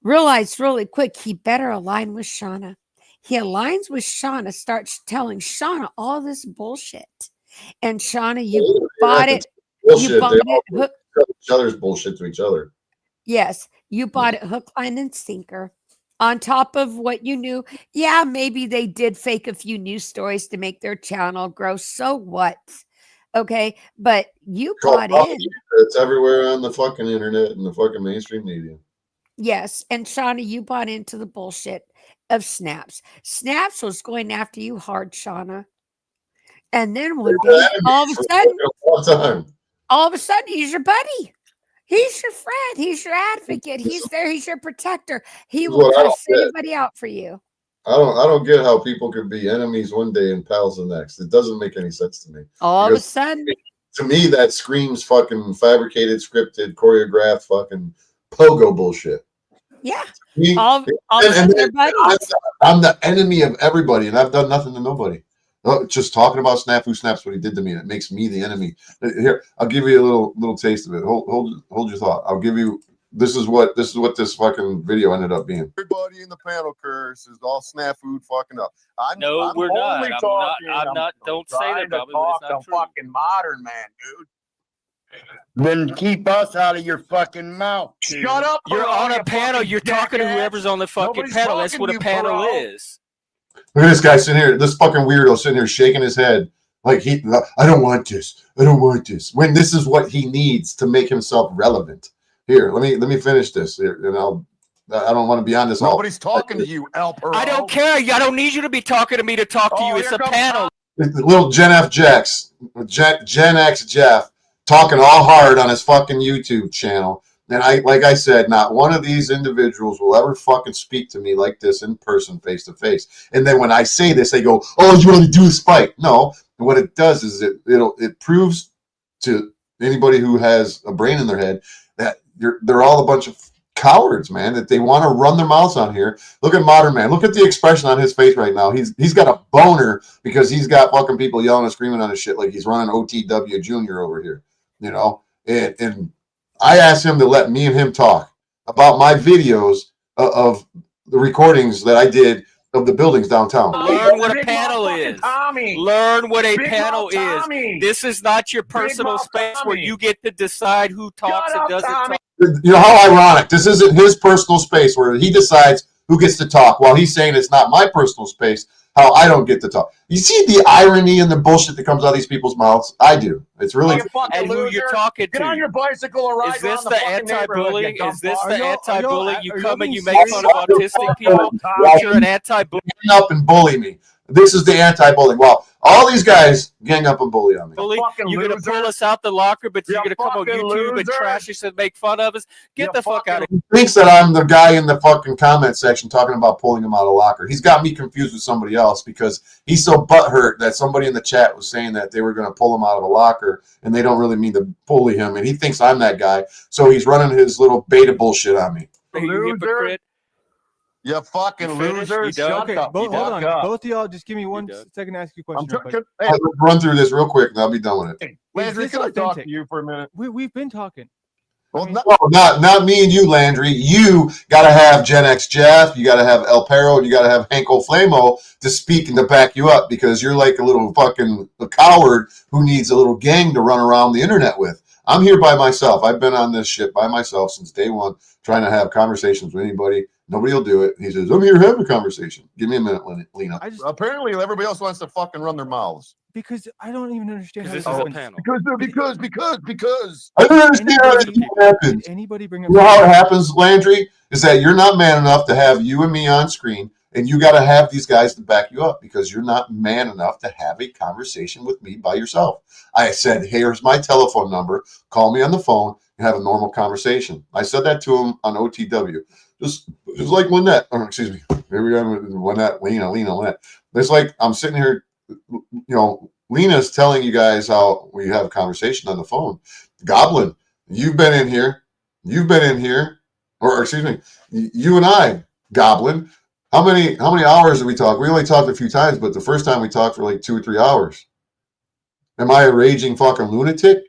Realized really quick he better align with Shauna. He aligns with Shauna, starts telling Shauna all this bullshit. And Shauna, you bought it. Bullshit. You bought it. Each other's bullshit to each other. Yes, you bought it hook, line, and sinker. On top of what you knew. Yeah, maybe they did fake a few news stories to make their channel grow. So what? Okay, but you bought in. It's everywhere on the fucking internet and the fucking mainstream media. Yes, and Shauna, you bought into the bullshit of Snaps. Snaps was going after you hard, Shauna. And then one day, all of a sudden, he's your buddy. He's your friend. He's your advocate. He's there. He's your protector. He will cuss anybody out for you. I don't get how people can be enemies one day and pals the next. It doesn't make any sense to me. All of a sudden, to me, that screams fucking fabricated, scripted, choreographed, fucking pogo bullshit. Yeah. I'm the enemy of everybody, and I've done nothing to nobody. Just talking about Snafu Snaps, what he did to me, and it makes me the enemy. Here, I'll give you a little taste of it. Hold your thought. I'll give you. This is what this fucking video ended up being. Everybody in the panel curse is all snafu fucking up. I'm we're not. I'm not. Don't say that, Bobby. But it's not true. Fucking modern man, dude. Then keep us out of your fucking mouth. Dude. Shut up! You're on a panel. You're talking to whoever's on the fucking panel. That's what a panel is. Look at this guy sitting here. This fucking weirdo sitting here shaking his head like I don't want this. I don't want this. When this is what he needs to make himself relevant. Here, let me finish this here, and I don't want to be on this. Nobody's talking to you, Alper. I don't care. I don't need you to be talking to me to talk to you. It's a panel. Little Gen X Jeff talking all hard on his fucking YouTube channel. And like I said, not one of these individuals will ever fucking speak to me like this in person, face to face. And then when I say this, they go, "Oh, you want to do a spike?" No. And what it does is it proves to anybody who has a brain in their head that they're all a bunch of cowards, man, that they want to run their mouths on here. Look at Modern Man. Look at the expression on his face right now. He's got a boner because he's got fucking people yelling and screaming on his shit like he's running OTW Junior over here, and I asked him to let me and him talk about my videos of the recordings that I did of the buildings downtown. Learn what a panel is. Learn what a panel is. This is not your personal space where you get to decide who talks and doesn't talk. You know how ironic. This isn't his personal space where he decides who gets to talk while he's saying it's not my personal space, how I don't get to talk. You see the irony and the bullshit that comes out of these people's mouths? I do. It's really... And who you're talking to. Get on your bicycle or ride Is this around the anti-bullying? Is this the anti-bullying? You come and you make fun Shut of autistic people? You're an anti-bully. Up and bully me. This is the anti-bullying. Well, All these guys gang up and bully on me. Bully, you're going to pull us out the locker, but you're going to come on YouTube and trash us and make fun of us? Get the fuck out of here. He thinks that I'm the guy in the fucking comment section talking about pulling him out of the locker. He's got me confused with somebody else because he's so butthurt that somebody in the chat was saying that they were going to pull him out of a locker and they don't really mean to bully him. And he thinks I'm that guy. So he's running his little beta bullshit on me. You hypocrite. You fucking losers. Hold on. Both of y'all, just give me 1 second to ask you a question. I'll run through this real quick and I'll be done with it. Hey, Landry, can I talk to you for a minute? We've been talking. Well, not me and you, Landry. You got to have Gen X Jeff, you got to have El Perro, and you got to have Hanko Flamo to speak and to back you up because you're like a little fucking coward who needs a little gang to run around the internet with. I'm here by myself. I've been on this shit by myself since day one, trying to have conversations with anybody. Nobody will do it. He says, I'm here having a conversation. Give me a minute, Lena. Apparently, everybody else wants to fucking run their mouths. Because I don't even understand how this this is a happens. panel. Because. I don't understand how this happens. Anybody bring up You know how it happens, Landry? Is that you're not man enough to have you and me on screen, and you got to have these guys to back you up because you're not man enough to have a conversation with me by yourself. I said, hey, here's my telephone number. Call me on the phone and have a normal conversation. I said that to him on OTW. Just like Lynette, or excuse me, here we go, Lynette, Lena. It's like I'm sitting here, Lena's telling you guys how we have a conversation on the phone. Goblin, you've been in here, or excuse me, you and I, Goblin. How many hours did we talk? We only talked a few times, but the first time we talked for like 2 or 3 hours. Am I a raging fucking lunatic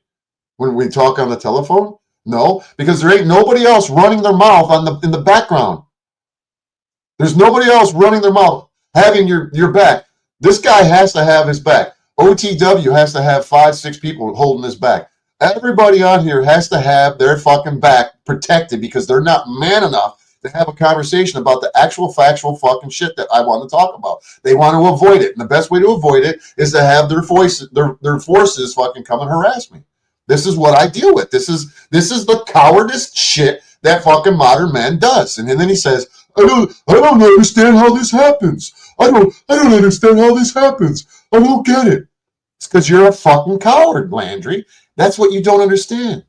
when we talk on the telephone? No, because there ain't nobody else running their mouth in the background. There's nobody else running their mouth, having your back. This guy has to have his back. OTW has to have 5-6 people holding his back. Everybody on here has to have their fucking back protected because they're not man enough to have a conversation about the actual factual fucking shit that I want to talk about. They want to avoid it. And the best way to avoid it is to have their forces fucking come and harass me. This is what I deal with. This is the cowardice shit that fucking modern man does. And then he says, I don't understand how this happens. I don't understand how this happens. I don't get it. It's because you're a fucking coward, Landry. That's what you don't understand.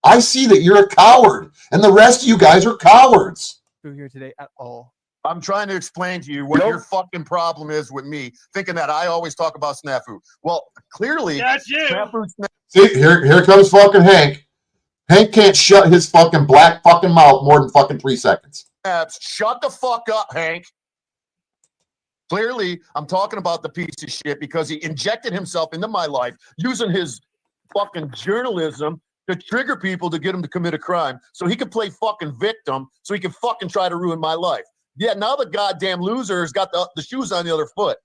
I see that you're a coward, and the rest of you guys are cowards. Through here today at all. I'm trying to explain to you what your fucking problem is with me, thinking that I always talk about snafu. Well, clearly, that's you. See, here comes fucking Hank. Hank can't shut his fucking black fucking mouth more than fucking 3 seconds. Shut the fuck up, Hank. Clearly, I'm talking about the piece of shit because he injected himself into my life using his fucking journalism to trigger people to get him to commit a crime so he could play fucking victim so he could fucking try to ruin my life. Yeah, now the goddamn loser has got the shoes on the other foot.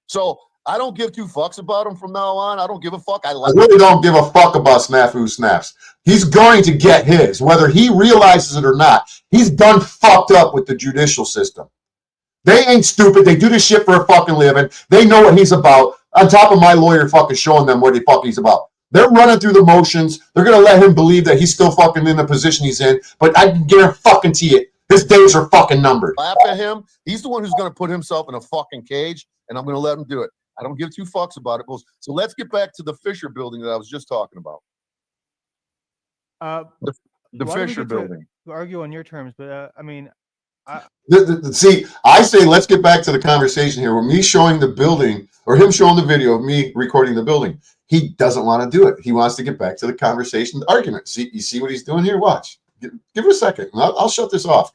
So I don't give 2 fucks about him from now on. I don't give a fuck. I really don't give a fuck about Snafu Snaps. He's going to get his, whether he realizes it or not. He's done fucked up with the judicial system. They ain't stupid. They do this shit for a fucking living. They know what he's about. On top of my lawyer fucking showing them what the fuck he's about. They're running through the motions. They're going to let him believe that he's still fucking in the position he's in. But I can guarantee it. His days are fucking numbered. Laugh at him. He's the one who's going to put himself in a fucking cage, and I'm going to let him do it. I don't give 2 fucks about it. So let's get back to the Fisher building that I was just talking about. The Fisher building. To argue on your terms, but I mean, see, I say let's get back to the conversation here. With me showing the building, or him showing the video of me recording the building, he doesn't want to do it. He wants to get back to the conversation, the argument. See, you see what he's doing here? Watch. Give it a second. I'll shut this off.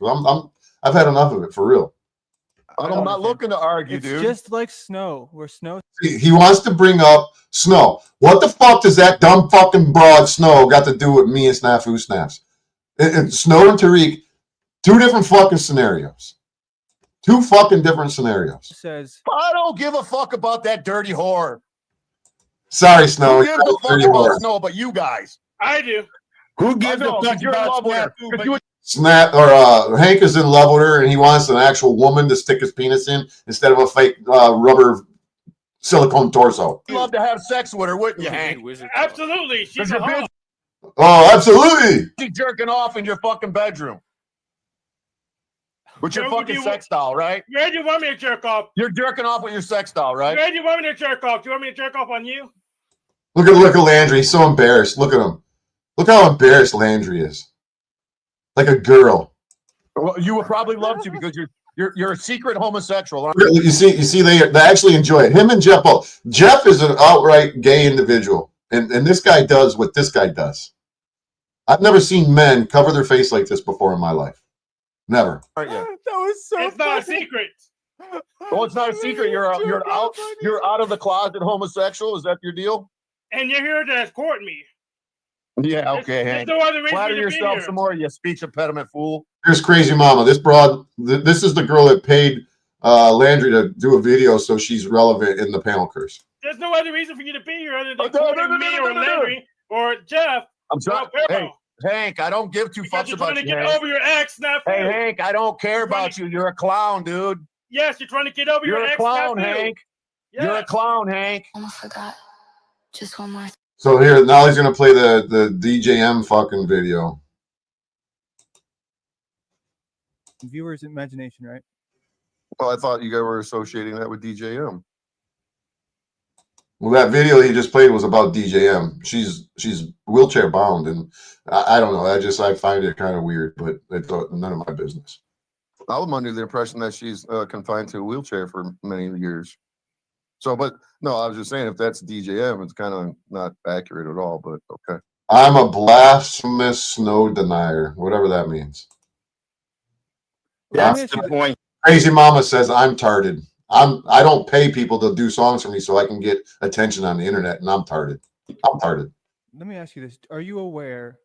I've had enough of it for real. I'm not looking to argue, it's dude. Just like snow, where snow. He wants to bring up Snow. What the fuck does that dumb fucking broad Snow got to do with me and Snafu Snaps? And Snow and Tariq, 2 different fucking scenarios. 2 fucking different scenarios. Says I don't give a fuck about that dirty whore. Sorry, Snow. Who gives a fuck about Snow but you guys? I do. Who gives a fuck about Snafu? Snap or Hank is in love with her, and he wants an actual woman to stick his penis in instead of a fake rubber silicone torso. You'd love to have sex with her, wouldn't you, Hank? Absolutely. She's a hot. Oh, absolutely. She's jerking off in your fucking bedroom. With your Where would fucking you- sex doll, right? Where do you want me to jerk off? You're jerking off with your sex doll, right? Where do you want me to jerk off? Do you want me to jerk off on you? Look at Landry. He's so embarrassed. Look at him. Look how embarrassed Landry is. Like a girl. Well, you would probably love to because you're a secret homosexual. Aren't You see, they actually enjoy it. Him and Jeff both. Jeff is an outright gay individual, and this guy does what this guy does. I've never seen men cover their face like this before in my life. Never. you? That was so. It's not a secret. Well, it's not a secret. You're out of the closet homosexual. Is that your deal? And you're here to escort me. Yeah. Okay. There's Hank. no other reason Flatter for you to be yourself here. some more, you speech impediment fool. Here's Crazy Mama. This broad. This is the girl that paid Landry to do a video so she's relevant in the panel curse. There's no other reason for you to be here other than escorting me or Landry or Jeff. I'm sorry. Hey, Hank, I don't give two Because fucks you're about trying to you. get Hank. over your ex, not Hey, Hank, I don't care about you. You're a clown, dude. Yes, you're trying to get over You're your a ex. clown, nephew. Hank. Yes. You're a clown, Hank. Almost forgot. Just one more. So here now he's gonna play the DJM fucking video. Viewers' imagination, right? Well, I thought you guys were associating that with DJM. Well, that video he just played was about DJM. She's wheelchair bound, and I don't know. I find it kind of weird, but it's none of my business. I'm under the impression that she's confined to a wheelchair for many years. So, but no, I was just saying if that's DJM, it's kind of not accurate at all. But okay. I'm a blasphemous snow denier, whatever that means. That's the point. Crazy Mama says I'm tarded. I don't pay people to do songs for me so I can get attention on the internet, and I'm tarded. I'm tarded. Let me ask you this: are you aware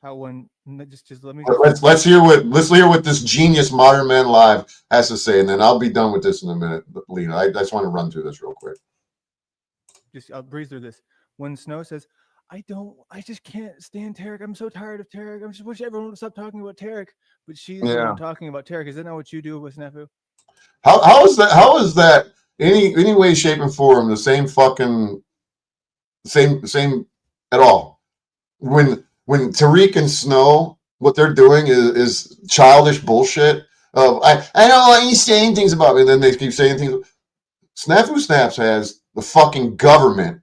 how when just let me Let's hear what this genius Modern Man Live has to say, and then I'll be done with this in a minute, Lena. I just want to run through this real quick. I'll breeze through this. When Snow says, I just can't stand Tarek. I'm so tired of Tarek. I just wish everyone would stop talking about Tarek. But she's the one talking about Tarek. Is that not what you do with Snafu? How is that any way, shape, and form the same fucking same at all? When Tariq and Snow, what they're doing is childish bullshit. I don't want you saying things about me, and then they keep saying things. Snafu Snaps has the fucking government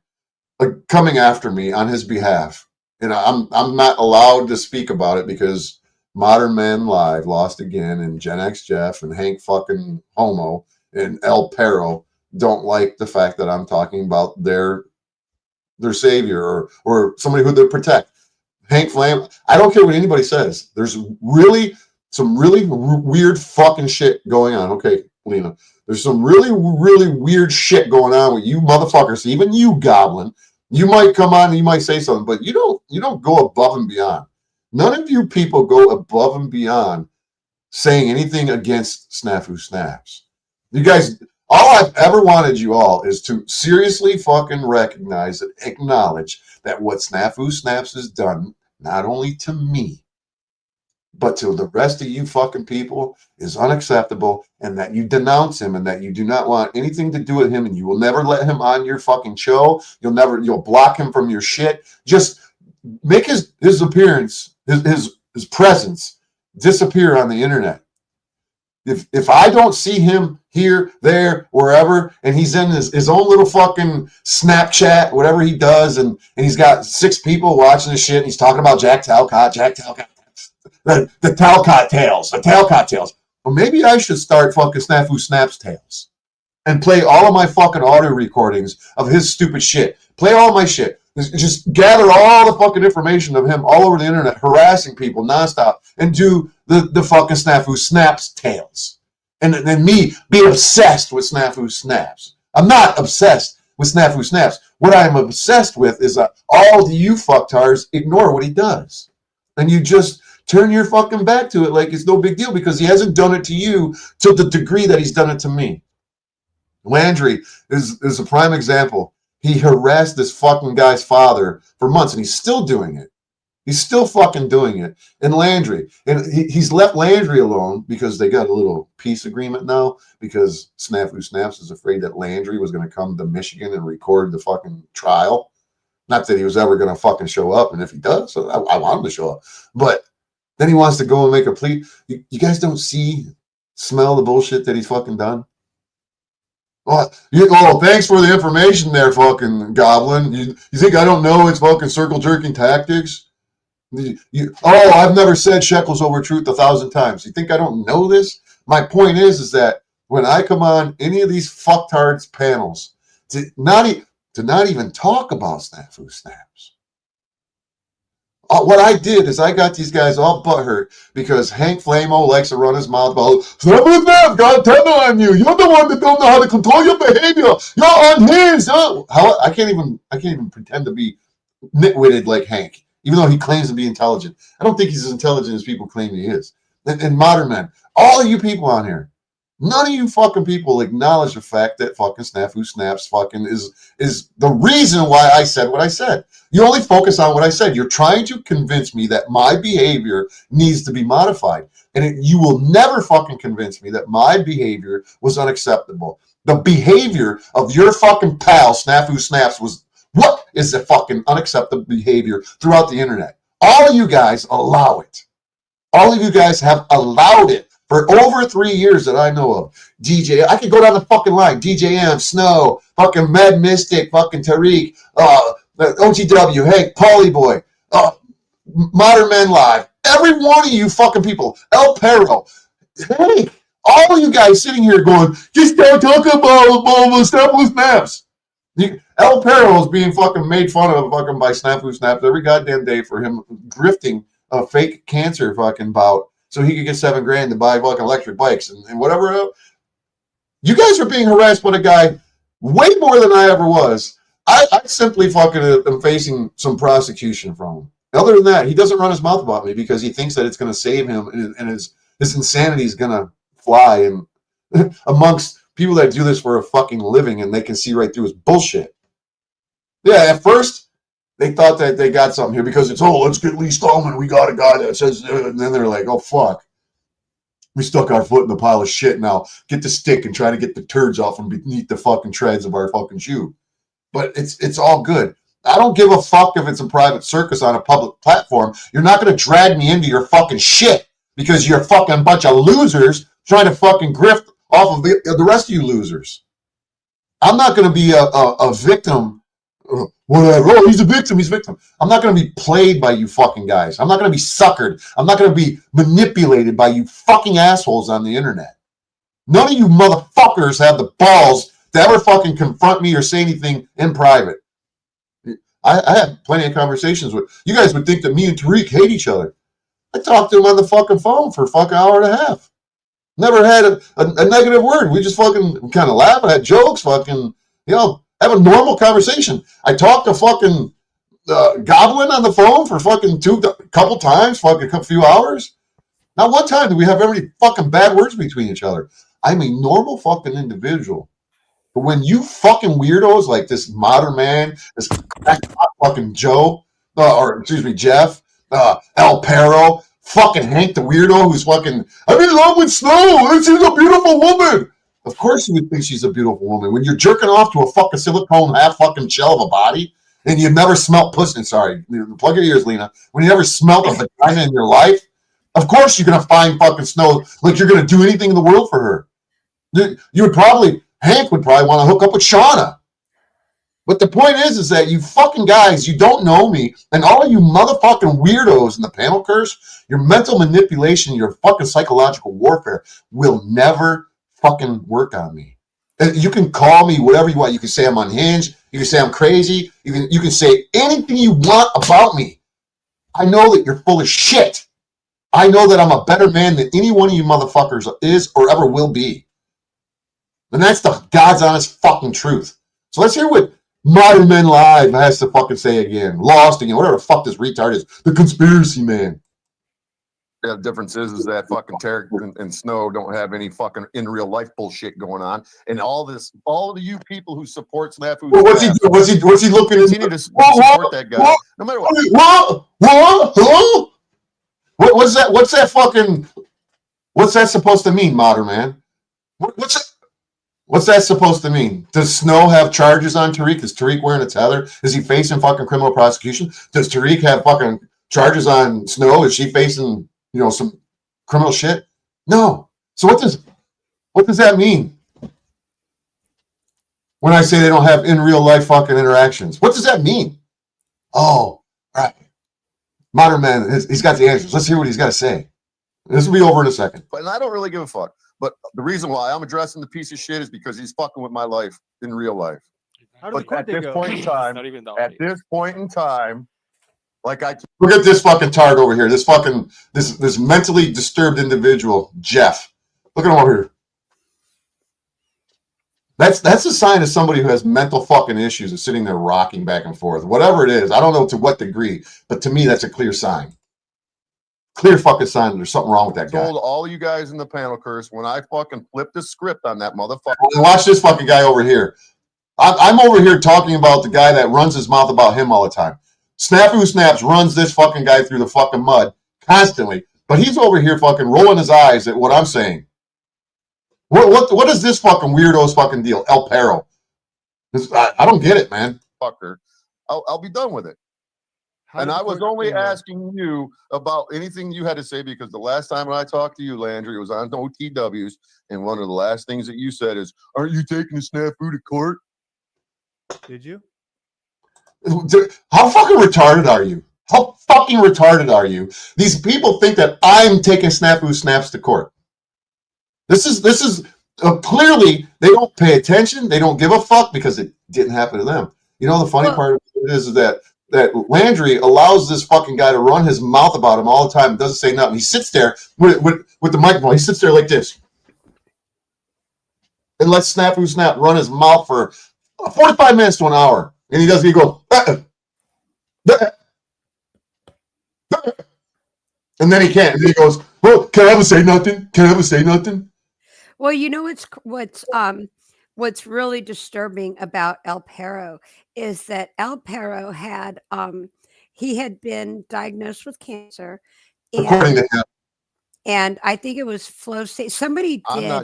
coming after me on his behalf, and I'm not allowed to speak about it because Modern Man Live lost again, and Gen X Jeff and Hank fucking Homo and El Perro don't like the fact that I'm talking about their savior or somebody who they protect. Hank Flam, I don't care what anybody says. There's some really weird fucking shit going on. Okay, Lena. There's some really, really weird shit going on with you motherfuckers. Even you, Goblin. You might come on and you might say something, but you don't go above and beyond. None of you people go above and beyond saying anything against Snafu Snaps. You guys, all I've ever wanted you all is to seriously fucking recognize and acknowledge that what Snafu Snaps has done, not only to me, but to the rest of you fucking people, is unacceptable, and that you denounce him and that you do not want anything to do with him, and you will never let him on your fucking show. You'll block him from your shit. Just make his appearance, his presence disappear on the internet. If I don't see him here, there, wherever, and he's in his own little fucking Snapchat, whatever he does, and he's got 6 people watching his shit, and he's talking about Jack Talcott, the Talcott tales. Well, maybe I should start fucking Snafu Snaps tales and play all of my fucking audio recordings of his stupid shit. Play all my shit. Just gather all the fucking information of him all over the internet, harassing people nonstop, and do the fucking Snafu Snaps tales. And then me be obsessed with Snafu Snaps. I'm not obsessed with Snafu Snaps. What I am obsessed with is all of you fucktards ignore what he does. And you just turn your fucking back to it like it's no big deal because he hasn't done it to you to the degree that he's done it to me. Landry is a prime example. He harassed this fucking guy's father for months, and he's still doing it. He's still fucking doing it. And Landry, and he's left Landry alone because they got a little peace agreement now because Snafu Snaps is afraid that Landry was going to come to Michigan and record the fucking trial. Not that he was ever going to fucking show up, and if he does, I want him to show up. But then he wants to go and make a plea. You guys don't see smell the bullshit that he's fucking done? Oh, thanks for the information there, fucking Goblin. You think I don't know it's fucking circle jerking tactics? I've never said shekels over truth 1,000 times. You think I don't know this? My point is that when I come on any of these fucktards panels, to not even talk about snafu snaps. What I did is I got these guys all butthurt because Hank Flamo likes to run his mouth about snafu snaps, God tell on you. You're the one that don't know how to control your behavior. You're unhinged. I can't even pretend to be nitwitted like Hank, even though he claims to be intelligent. I don't think he's as intelligent as people claim he is. And modern men, all of you people on here, none of you fucking people acknowledge the fact that fucking snafu snaps fucking is the reason why I said what I said. You only focus on what I said. You're trying to convince me that my behavior needs to be modified. And you will never fucking convince me that my behavior was unacceptable. The behavior of your fucking pal, Snafu Snaps, was what is the fucking unacceptable behavior throughout the internet. All of you guys allow it. All of you guys have allowed it for over 3 years that I know of. DJ, I could go down the fucking line. DJ M, Snow, fucking Med Mystic, fucking Tariq, OTW, hey, Pauly Boy, Modern Men Live, every one of you fucking people, El Perro, hey, all of you guys sitting here going, just don't talk about Snafu Snaps. El Perro is being fucking made fun of fucking by Snafu Snaps every goddamn day for him grifting a fake cancer fucking bout so he could get $7,000 to buy fucking electric bikes and whatever else. You guys are being harassed by a guy way more than I ever was. I simply fucking am facing some prosecution from him. Other than that, he doesn't run his mouth about me because he thinks that it's going to save him and his insanity is going to fly. And amongst people that do this for a fucking living and they can see right through his bullshit. Yeah, at first, they thought that they got something here because it's, let's get Lee Stallman. We got a guy that says, and then they're like, oh, fuck. We stuck our foot in the pile of shit now. Get the stick and try to get the turds off from beneath the fucking treads of our fucking shoe. But it's all good. I don't give a fuck if it's a private circus on a public platform. You're not going to drag me into your fucking shit because you're a fucking bunch of losers trying to fucking grift off of the rest of you losers. I'm not going to be a victim. Whatever. Oh, he's a victim. He's a victim. I'm not going to be played by you fucking guys. I'm not going to be suckered. I'm not going to be manipulated by you fucking assholes on the internet. None of you motherfuckers have the balls to ever fucking confront me or say anything in private. I have plenty of conversations with you guys. Would think that me and Tariq hate each other. I talked to him on the fucking phone for a fucking hour and a half. Never had a negative word. We just fucking kind of laugh and had jokes, fucking, have a normal conversation. I talked to fucking Goblin on the phone for fucking couple times, fucking a few hours. Not one time did we have any fucking bad words between each other. I'm a normal fucking individual. But when you fucking weirdos like this Modern Man, this fucking Joe, Jeff, El Perro, fucking Hank the weirdo who's fucking, I'm in love with Snow. She's a beautiful woman. Of course you would think she's a beautiful woman. When you're jerking off to a fucking silicone half fucking shell of a body and you've never smelt pussy, sorry, plug your ears, Lena. When you never smelt a vagina in your life, of course you're going to find fucking Snow like you're going to do anything in the world for her. Hank would probably want to hook up with Shauna. But the point is that you fucking guys, you don't know me, and all of you motherfucking weirdos in the panel curse, your mental manipulation, your fucking psychological warfare will never fucking work on me. You can call me whatever you want. You can say I'm unhinged. You can say I'm crazy. You can say anything you want about me. I know that you're full of shit. I know that I'm a better man than any one of you motherfuckers is or ever will be. And that's the God's honest fucking truth. So let's hear what Modern Men Live has to fucking say again. Lost again. Whatever the fuck this retard is. The conspiracy man. Yeah, the difference is that fucking Tarek and Snow don't have any fucking in real life bullshit going on. And all of you people who support Snafu. Well, what's he looking at? Continue to support that guy. No matter what. What's that fucking, what's that supposed to mean, Modern Man? What's that supposed to mean? Does Snow have charges on Tariq? Is Tariq wearing a tether? Is he facing fucking criminal prosecution? Does Tariq have fucking charges on Snow? Is she facing, some criminal shit? No. So what does What does that mean? When I say they don't have in real life fucking interactions, what does that mean? Oh, right. Modern man, he's got the answers. Let's hear what he's got to say. This will be over in a second. But I don't really give a fuck. But the reason why I'm addressing the piece of shit is because he's fucking with my life in real life. But at this point in time, like look at this fucking tard over here. This fucking this mentally disturbed individual, Jeff. Look at him over here. That's a sign of somebody who has mental fucking issues and sitting there rocking back and forth. Whatever it is, I don't know to what degree, but to me, that's a clear sign. Clear fucking sign there's something wrong with that guy. I told all you guys in the panel curse when I fucking flipped the script on that motherfucker. Watch this fucking guy over here. I'm over here talking about the guy that runs his mouth about him all the time. Snafu Snaps runs this fucking guy through the fucking mud constantly, but he's over here fucking rolling his eyes at what I'm saying. What is this fucking weirdo's fucking deal? El Perro. I don't get it, man. Fucker. I'll be done with it. And I was only asking you about anything you had to say because the last time when I talked to you, Landry, it was on OTWs, and one of the last things that you said is, "Aren't you taking the snafu to court?" Did you? How fucking retarded are you? How fucking retarded are you? These people think that I'm taking Snafu Snaps to court. This is clearly they don't pay attention. They don't give a fuck because it didn't happen to them. You know, the funny part of it is that Landry allows this fucking guy to run his mouth about him all the time and doesn't say nothing. He sits there with the microphone. He sits there like this and lets Snafu Snap run his mouth for 45 minutes to an hour. And he does, he goes, and then he can't. And then he goes, "Well, can I ever say nothing? Can I ever say nothing?" Well, you know what's really disturbing about El Perro is that El Perro had he had been diagnosed with cancer, According to him. And I think it was Flow State. Somebody did a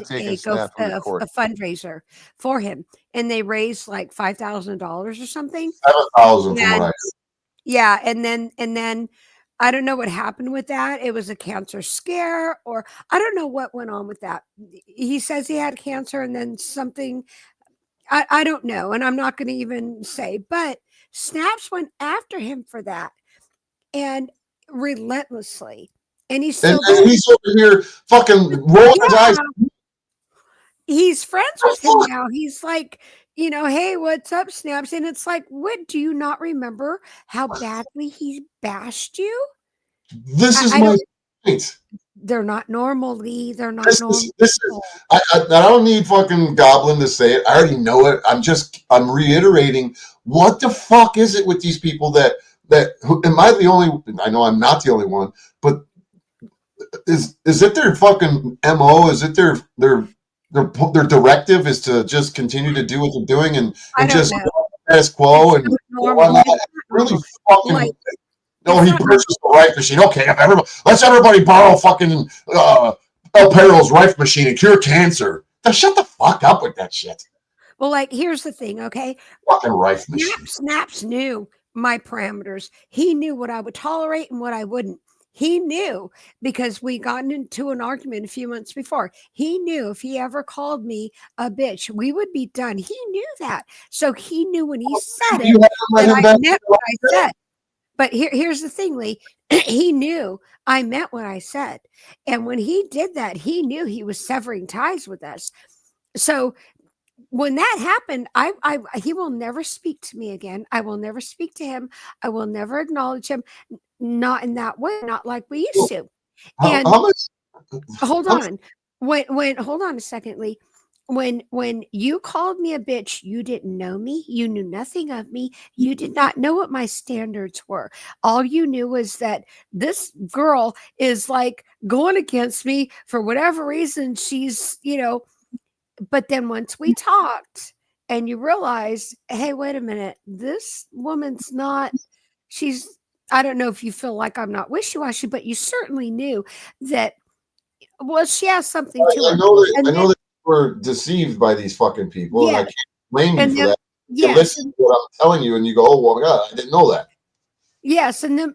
fundraiser for him, and they raised like $5,000 or something. 7,000 from what I heard. Yeah, and then I don't know what happened with that. It was a cancer scare, or I don't know what went on with that. He says he had cancer, and then something. I don't know, and I'm not going to even say. But Snaps went after him for that, and relentlessly. And he's still and he's over here fucking rolling his eyes. He's friends with him now. He's like, hey, what's up, Snaps? And it's like, what? Do you not remember how badly he bashed you? This is my point. They're not normal, Lee. They're not normal. I don't need fucking Goblin to say it. I already know it. I'm reiterating. What the fuck is it with these people that am I the only? I know I'm not the only one, but is it their fucking MO? Is it their directive is to just continue to do what they're doing and just status quo and really fucking. No, he purchased the Rife machine. Okay, let's everybody borrow fucking El Perro's Rife machine and cure cancer. Now shut the fuck up with that shit. Well, like, here's the thing, okay? Fucking Rife machine. Snaps knew my parameters. He knew what I would tolerate and what I wouldn't. He knew because we gotten into an argument a few months before. He knew if he ever called me a bitch, we would be done. He knew that. So he knew when he said it that I meant what I said. But here's the thing, Lee. He knew I meant what I said. And when he did that, he knew he was severing ties with us. So when that happened, he will never speak to me again. I will never speak to him. I will never acknowledge him. Not in that way, not like we used to. And hold on. Hold on a second, Lee. When you called me a bitch, you didn't know me. You knew nothing of me. You did not know what my standards were. All you knew was that this girl is like going against me for whatever reason. She's, but then once we talked and you realized, hey, wait a minute, this woman's not, I don't know if you feel like I'm not wishy-washy, but you certainly knew that, well, she has something to her. I know that we're deceived by these fucking people, and I can't blame you for that. You listen to what I'm telling you, and you go, "Oh, well, my God, I didn't know that." Yes, and then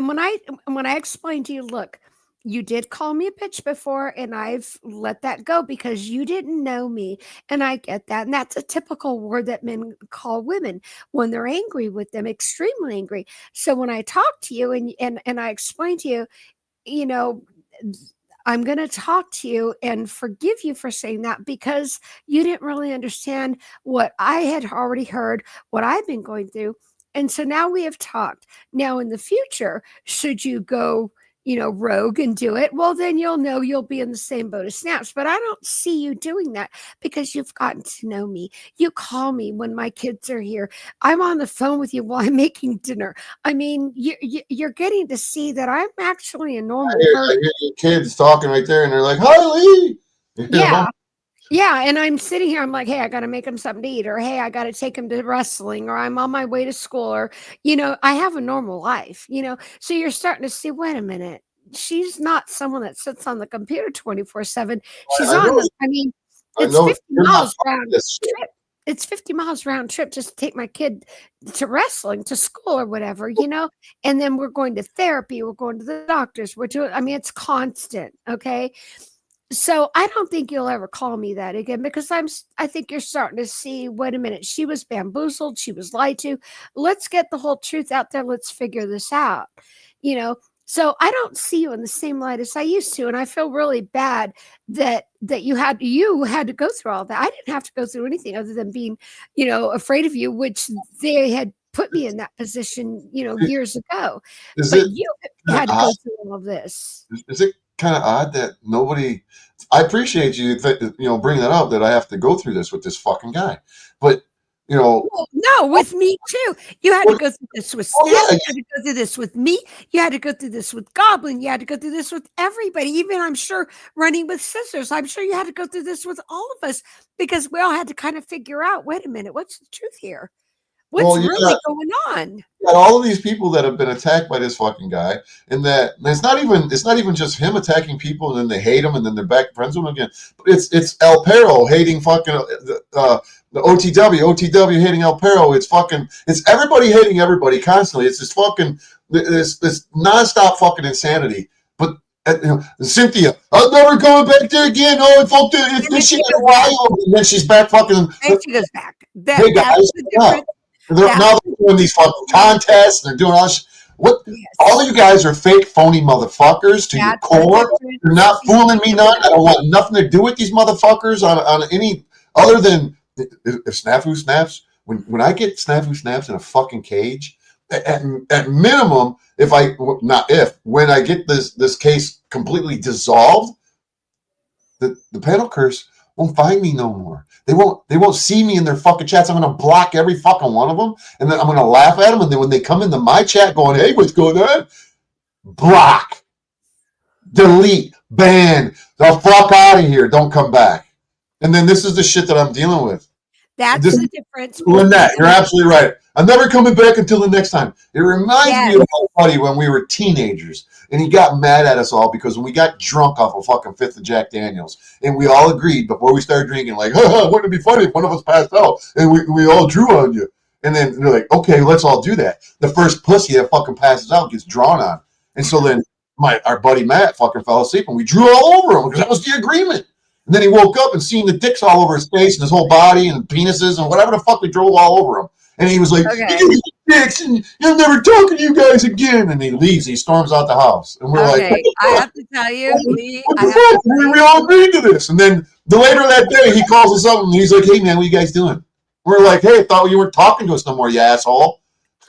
when I explained to you, look, you did call me a bitch before, and I've let that go because you didn't know me. And I get that. And that's a typical word that men call women when they're angry with them, extremely angry. So when I talk to you and I explain to you, you know, I'm going to talk to you and forgive you for saying that because you didn't really understand what I had already heard, what I've been going through. And so now we have talked. Now, in the future, should you go, rogue and do it, well, then you'll know you'll be in the same boat as Snaps. But I don't see you doing that because you've gotten to know me. You call me when my kids are here. I'm on the phone with you while I'm making dinner. I mean, you're getting to see that I'm actually a normal person. I hear your kids talking right there, and they're like, "Hi, Lee." Yeah. Yeah, and I'm sitting here, I'm like, hey, I got to make him something to eat, or hey, I got to take him to wrestling, or I'm on my way to school, or, I have a normal life, So you're starting to see, wait a minute, she's not someone that sits on the computer 24/7. She's it's 50 miles round trip. It's 50 miles round trip just to take my kid to wrestling, to school, or whatever, and then we're going to therapy, we're going to the doctors, we're doing, it's constant, okay? So I don't think you'll ever call me that again because I think you're starting to see, wait a minute, she was bamboozled, she was lied to. Let's get the whole truth out there. Let's figure this out. So I don't see you in the same light as I used to. And I feel really bad that you had to go through all that. I didn't have to go through anything other than being, afraid of you, which they had put me in that position, years ago. But you had to go through all of this. Is it kind of odd that nobody? I appreciate you, bringing that up, that I have to go through this with this fucking guy, but well, no, with me too. You had to go through this with Snap. You had to go through this with me. You had to go through this with Goblin. You had to go through this with everybody. Even I'm sure running with Scissors. I'm sure you had to go through this with all of us because we all had to kind of figure out. Wait a minute, what's the truth here? What's really going on? All of these people that have been attacked by this fucking guy, and that it's not even just him attacking people and then they hate him and then they're back friends with him again. But it's El Perro hating fucking the OTW hating El Perro. It's everybody hating everybody constantly. It's this nonstop fucking insanity. But Cynthia, I'm never going back there again. Oh, it's she got wild, and then she's back fucking. And she goes back. Hey guys, now they're doing these fucking contests and they're doing all this. What? Yes. All of you guys are fake, phony motherfuckers to your core. You're not fooling me none. I don't want nothing to do with these motherfuckers on any other than if Snafu Snaps. When I get Snafu Snaps in a fucking cage, at minimum, when I get this case completely dissolved, the panel curse won't find me no more. They won't see me in their fucking chats. I'm gonna block every fucking one of them, and then I'm gonna laugh at them. And then when they come into my chat, going, "Hey, what's going on?" Block, delete, ban, the fuck out of here. Don't come back. And then this is the shit that I'm dealing with. That's the difference. Lynette, you're absolutely right. I'm never coming back until the next time. It reminds me of my buddy when we were teenagers, and he got mad at us all because when we got drunk off a fucking fifth of Jack Daniels, and we all agreed before we started drinking, like, wouldn't it be funny if one of us passed out and we all drew on you? And then they're like, okay, let's all do that. The first pussy that fucking passes out gets drawn on. And so then our buddy Matt fucking fell asleep, and we drew all over him because that was the agreement. And then he woke up and seen the dicks all over his face and his whole body and penises and whatever the fuck we drove all over him. And he was like, "You dicks, and I'm never talking to you guys again." And he leaves. He storms out the house. And we're like, I have to tell you, Lee. What the fuck? We all agreed to this. And then later that day, he calls us up and he's like, "Hey, man, what you guys doing?" We're like, "Hey, I thought you weren't talking to us no more, you asshole."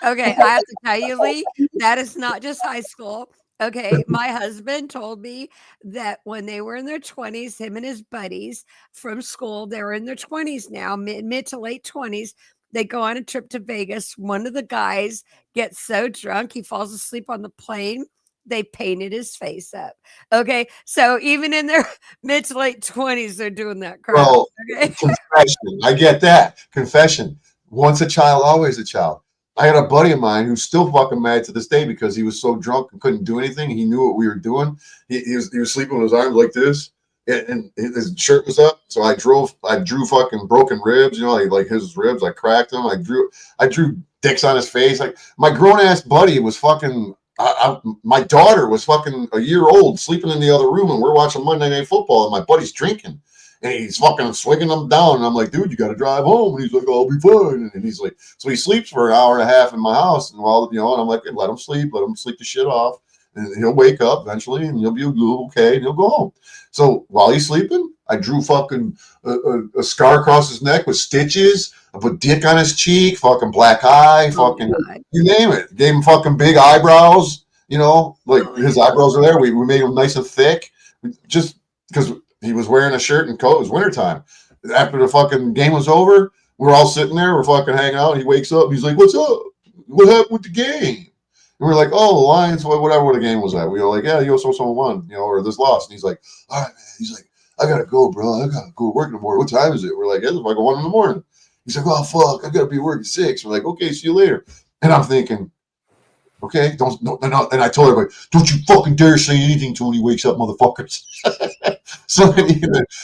Okay, I have to tell you, Lee, that is not just high school. Okay, my husband told me that when they were in their 20s, him and his buddies from school, they're in their 20s now, mid to late 20s. They go on a trip to Vegas. One of the guys gets so drunk, he falls asleep on the plane. They painted his face up. Okay, so even in their mid to late 20s, they're doing that crap. Well, okay? Confession. I get that. Confession. Once a child, always a child. I had a buddy of mine who's still fucking mad to this day because he was so drunk and couldn't do anything. He knew what we were doing. He was sleeping with his arms like this, and his shirt was up. So I drew fucking broken ribs, like his ribs. I cracked them. I drew dicks on his face. Like my grown ass buddy was fucking my daughter was fucking a year old, sleeping in the other room, and we're watching Monday Night Football, and my buddy's drinking, and he's fucking swinging them down, and I'm like, dude, you got to drive home, and he's like, I'll be fine, and he's like, so he sleeps for an hour and a half in my house, and while and I'm like, let him sleep the shit off, and he'll wake up eventually, and he'll be okay, and he'll go home. So while he's sleeping, I drew fucking a scar across his neck with stitches. I put dick on his cheek, fucking black eye, fucking you name it. Gave him fucking big eyebrows, like his eyebrows are there. We made them nice and thick, just because he was wearing a shirt and coat. It was wintertime. After the fucking game was over, we're all sitting there, we're fucking hanging out. And he wakes up, and he's like, "What's up? What happened with the game?" And we're like, "Oh, the Lions, whatever the game was at." We were like, "Yeah, someone won, or this lost." And he's like, "All right, man." He's like, "I gotta go, bro. I gotta go to work in the morning. What time is it?" We're like, "It's like 1 a.m. He's like, "Oh fuck, I gotta be working 6." We're like, "Okay, see you later." And I'm thinking, okay, no. And I told everybody, "Don't you fucking dare say anything to him when he wakes up, motherfuckers."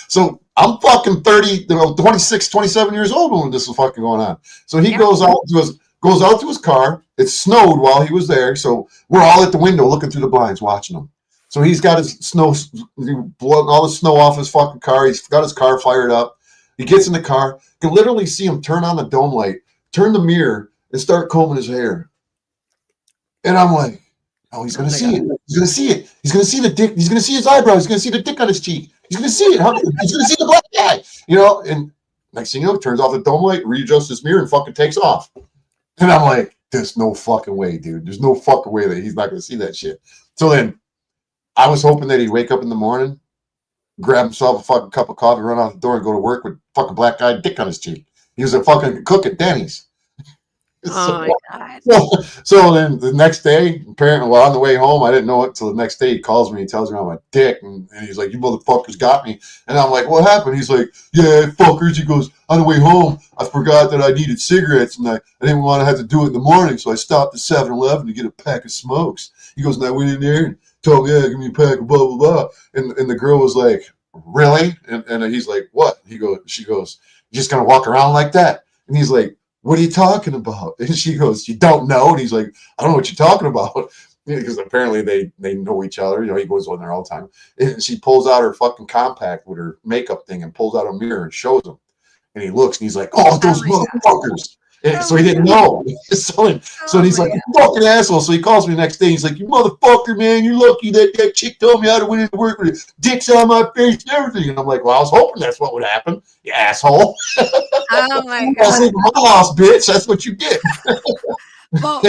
so I'm fucking 30, 26, 27 years old when this is fucking going on. So he goes out to his car. It snowed while he was there, so we're all at the window looking through the blinds watching him. So he's got his blowing all the snow off his fucking car. He's got his car fired up. He gets in the car. You can literally see him turn on the dome light, turn the mirror, and start combing his hair. And I'm like, oh, he's going to see it. He's going to see it. He's going to see the dick. He's going to see his eyebrows. He's going to see the dick on his cheek. He's going to see it. He's going to see the black guy. And next thing you know, turns off the dome light, readjusts his mirror, and fucking takes off. And I'm like, there's no fucking way, dude. There's no fucking way that he's not going to see that shit. So then I was hoping that he'd wake up in the morning, grab himself a fucking cup of coffee, run out the door, and go to work with fucking black guy dick on his cheek. He was a fucking cook at Denny's. Oh my God. So then the next day, apparently, on the way home, I didn't know it till the next day. He calls me, he tells me I'm a dick, and he's like, "You motherfuckers got me." And I'm like, "What happened?" He's like, "Yeah, fuckers." He goes, "On the way home, I forgot that I needed cigarettes, and I didn't want to have to do it in the morning, so I stopped at 7-Eleven to get a pack of smokes." He goes, and I went in there and told me, "Yeah, give me a pack of blah, blah, blah." And the girl was like, "Really?" And he's like, "What?" She goes, "You're just going to walk around like that?" And he's like, "What are you talking about?" And she goes, "You don't know?" And he's like, "I don't know what you're talking about." Because apparently they know each other. He goes on there all the time. And she pulls out her fucking compact with her makeup thing and pulls out a mirror and shows him. And he looks and he's like, "Oh, those motherfuckers." And so he didn't know. So he's like, "You fucking asshole." So he calls me the next day. He's like, "You motherfucker, man. You're lucky that chick told me how to win into work with it. Dicks on my face and everything." And I'm like, "Well, I was hoping that's what would happen, you asshole." Oh my God. In my house, bitch. That's what you get. Well,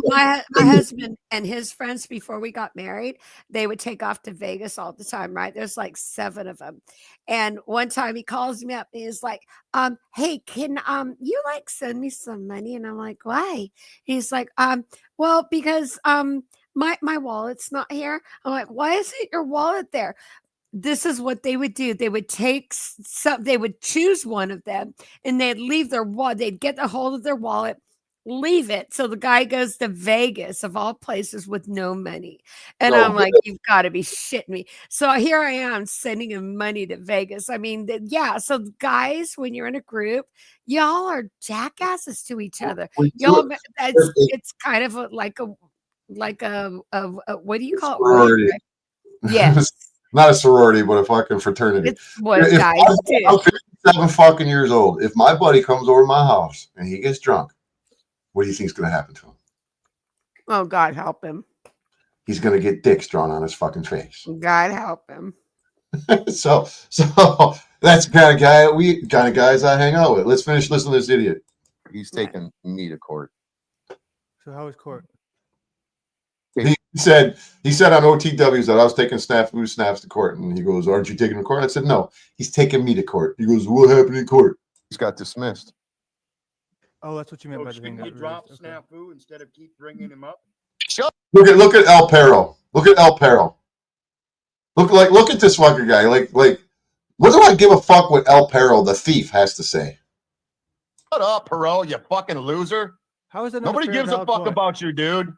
my husband and his friends, before we got married, they would take off to Vegas all the time, right? There's like 7 of them. And one time he calls me up and he's like, "Hey, can you like send me some money?" And I'm like, "Why?" He's like, "Well, because my wallet's not here." I'm like, "Why isn't your wallet there?" This is what they would do. They would take they would choose one of them and they'd leave their wallet. They'd get a hold of their wallet, leave it. So the guy goes to Vegas of all places with no money. And I'm like, "You've got to be shitting me." So here I am sending him money to Vegas. I mean, so guys, when you're in a group, y'all are jackasses to each other. Y'all, it's kind of like a what do you call sorority. it? Yes. Not a sorority, but a fucking fraternity. It's what guys do. I'm 57 fucking years old. If my buddy comes over to my house and he gets drunk, what do you think is going to happen to him? Oh, God help him. He's going to get dicks drawn on his fucking face. God help him. So that's the kind of guys I hang out with. Let's finish listening to this idiot. He's taking me to court. So how is court? He said on OTWs that I was taking snaps to court, and he goes, "Aren't you taking him to court?" I said, "No, he's taking me to court." He goes, "What happened in court?" He's got dismissed. Oh, that's what you meant by the thing. He dropped snafu instead of keep bringing him up. Look at El Perro. Look at El Perro. Look at this fucker guy. Like, what do I give a fuck what El Perro, the thief, has to say? Shut up, Perot, you fucking loser. How is that? Nobody gives a fuck about you, dude.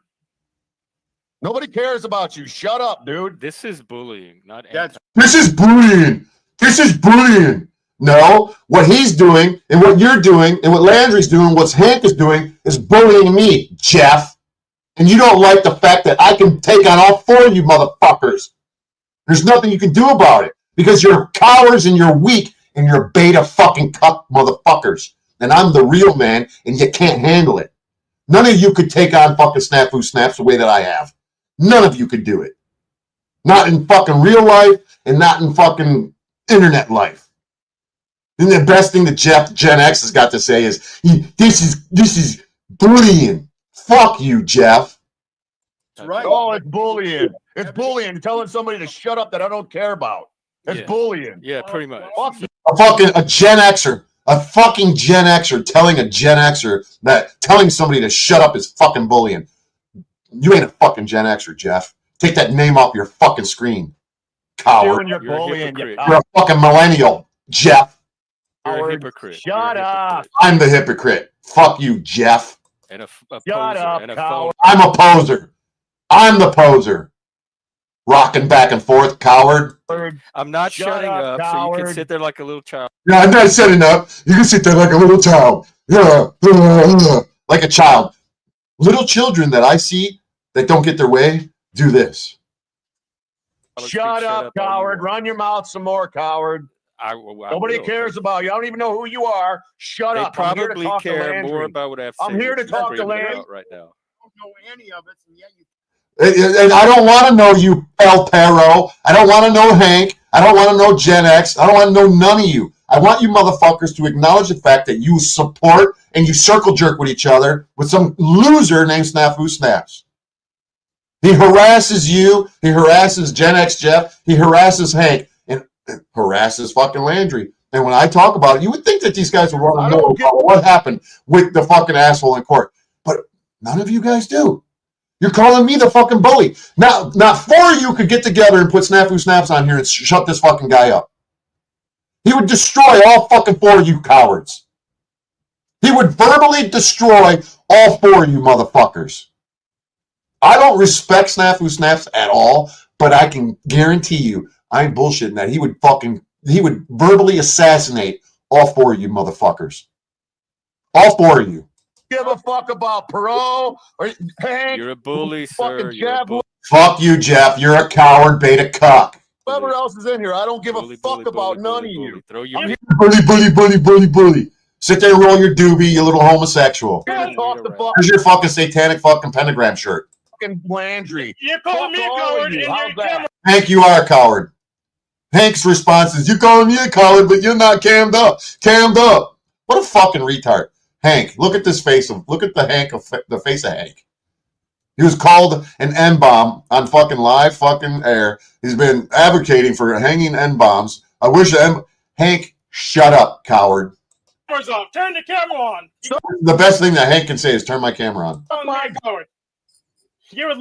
Nobody cares about you. Shut up, dude. This is bullying, not This is bullying. This is bullying. No, what he's doing and what you're doing and what Landry's doing, what Hank is doing is bullying me, Jeff. And you don't like the fact that I can take on all 4 of you motherfuckers. There's nothing you can do about it because you're cowards and you're weak and you're beta fucking cuck motherfuckers. And I'm the real man and you can't handle it. None of you could take on fucking Snafu Snaps the way that I have. None of you could do it. Not in fucking real life and not in fucking internet life. And the best thing that Gen X has got to say is, this is bullying. Fuck you, Jeff. That's right. Oh, it's bullying. It's bullying. Telling somebody to shut up that I don't care about. It's bullying. Yeah, pretty much. A fucking Gen Xer. A fucking Gen Xer telling a Gen Xer that telling somebody to shut up is fucking bullying. You ain't a fucking Gen Xer, Jeff. Take that name off your fucking screen. Coward. You're bullying. You're a fucking millennial, Jeff. You're a hypocrite. Shut up. I'm the hypocrite. Fuck you, Jeff. And a Shut poser. up, And a coward. I'm a poser. I'm the poser. Rocking back and forth, coward. I'm not Shut shutting up, up, so you can coward. sit there like a little child. No, I'm not setting up. You can sit there like a little child. Like a child. Little children that I see that don't get their way do this. Shut up, coward. Run your mouth some more, coward. Nobody will. cares about you. I don't even know who you are. Shut They up. I'm here to probably talk to care Landry. more about what I have to say. I'm here to than you're talk to screaming Landry. about right now. I don't know any of it, and yet you. And I don't want to know you, El Perro. I don't want to know Hank. I don't want to know Gen X. I don't want to know none of you. I want you motherfuckers to acknowledge the fact that you support and you circle jerk with each other with some loser named Snafu Snaps. He harasses you. He harasses Gen X Jeff. He harasses Hank and harasses fucking Landry. And when I talk about it, you would think that these guys would want to know what happened with the fucking asshole in court. But none of you guys do. You're calling me the fucking bully. Now, not 4 of you could get together and put Snafu Snaps on here and shut this fucking guy up. He would destroy all fucking 4 of you cowards. He would verbally destroy all 4 of you motherfuckers. I don't respect Snafu Snaps at all, but I can guarantee you, I ain't bullshitting that he would verbally assassinate all 4 of you motherfuckers. All 4 of you. Give a fuck about Perot or Hank. You're a bully, sir. Fucking Jeff. Fuck you, Jeff. You're a coward, beta cuck. Whoever else is in here, I don't give a fuck about none of you. Throw your Bully. Sit there and roll your doobie, you little homosexual. You're gonna talk the fuck. Here's your fucking satanic fucking pentagram shirt. Fucking Landry. You call me a coward, and you're camera. Hank, you are a coward. Hank's response is, you calling me a coward, but you're not cammed up. Cammed up. What a fucking retard. Hank, look at this face. Look at the face of Hank. He was called an N-bomb on fucking live fucking air. He's been advocating for hanging N-bombs. I wish Hank, shut up, coward. Cameras off. Turn the camera on. The best thing that Hank can say is turn my camera on. Oh my God. You would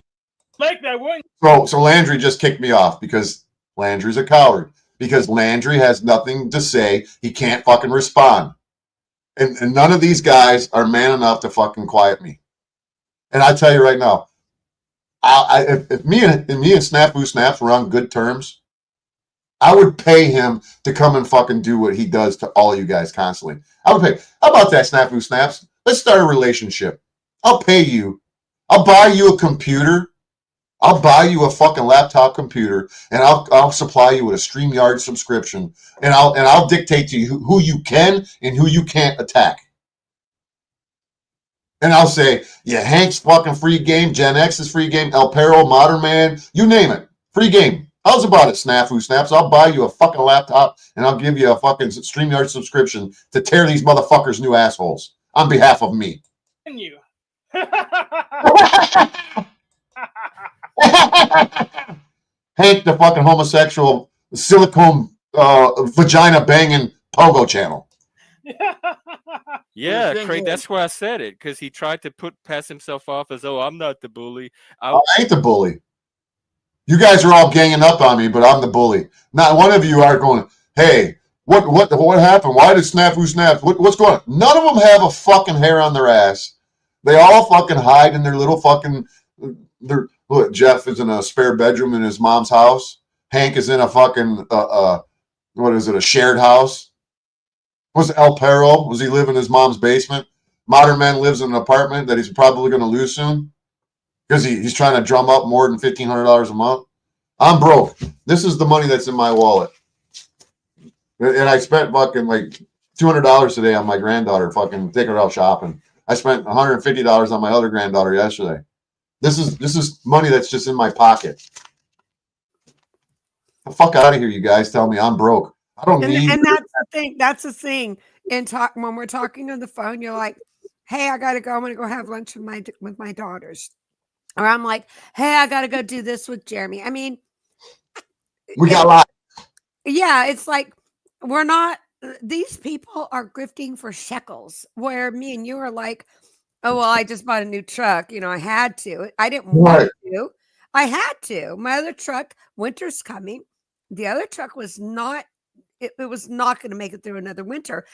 like that, wouldn't you? So Landry just kicked me off because Landry's a coward. Because Landry has nothing to say. He can't fucking respond. And none of these guys are man enough to fucking quiet me. And I tell you right now, if me and Snafu Snaps were on good terms, I would pay him to come and fucking do what he does to all you guys constantly. I would pay. How about that, Snafu Snaps? Let's start a relationship. I'll pay you. I'll buy you a computer. I'll buy you a fucking laptop computer, and I'll supply you with a StreamYard subscription, and I'll dictate to you who you can and who you can't attack. And I'll say, yeah, Hank's fucking free game, Gen X is free game, El Perro, Modern Man, you name it, free game. How's about it, Snafu Snaps? I'll buy you a fucking laptop, and I'll give you a fucking StreamYard subscription to tear these motherfuckers new assholes on behalf of me. And you. Hank, the fucking homosexual silicone vagina banging pogo channel. Yeah, Craig, that's why I said it, because he tried to pass himself off as, I'm not the bully. I ain't the bully. You guys are all ganging up on me, but I'm the bully. Not one of you are going, hey, what happened? Why did Snafu Snaps? What's going on? None of them have a fucking hair on their ass. They all fucking hide in their little fucking... Look, Jeff is in a spare bedroom in his mom's house. Hank is in a fucking, what is it, a shared house? Was El Perro? Was he live in his mom's basement? Modern Man lives in an apartment that he's probably going to lose soon because he's trying to drum up more than $1,500 a month. I'm broke. This is the money that's in my wallet. And I spent fucking like $200 today on my granddaughter, fucking taking her out shopping. I spent $150 on my other granddaughter yesterday. This is money that's just in my pocket. The fuck out of here, you guys. Tell me I'm broke. I don't need. And that's the thing. That's the thing. When we're talking on the phone, you're like, "Hey, I gotta go. I'm gonna go have lunch with my daughters," or I'm like, "Hey, I gotta go do this with Jeremy." I mean, we got a lot. Yeah, it's like we're not. These people are grifting for shekels. Where me and you are like, "Oh well, I just bought a new truck. I had to. I didn't want to. I had to. My other truck, winter's coming. The other truck was not. It was not going to make it through another winter."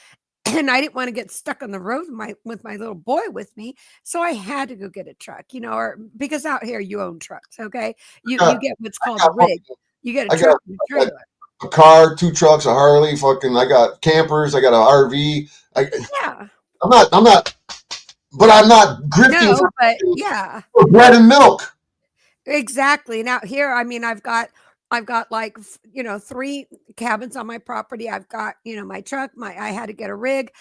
And I didn't want to get stuck on the road with my little boy with me, so I had to go get a truck, or because out here you own trucks, okay? You get what's called a rig. You get a truck and a trailer. A car, 2 trucks, a Harley, fucking. I got campers. I got an RV. Yeah. I'm not, but I'm not grifting for bread and milk. Exactly. Now here, I mean, I've got like 3 cabins on my property. I've got my truck. I had to get a rig,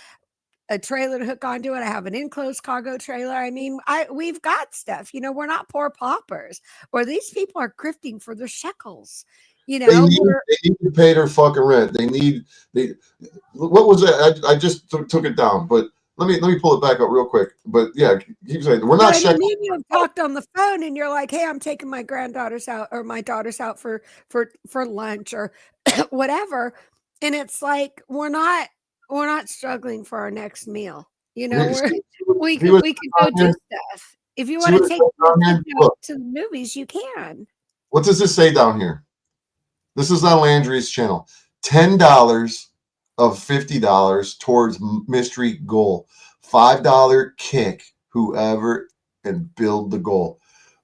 a trailer to hook onto it. I have an enclosed cargo trailer. I mean, we've got stuff. We're not poor paupers. Or these people are grifting for their shekels. They need to pay their fucking rent. What was it? I just took it down, but let me pull it back up real quick. But yeah, keep saying we're not. You have talked on the phone, and you're like, "Hey, I'm taking my granddaughters out, or my daughters out for lunch, or whatever," and it's like we're not struggling for our next meal. We can go do stuff. If you want to take them to the movies, you can. What does this say down here? This is on Landry's channel. $10 of $50 towards mystery goal. $5 kick whoever and build the goal.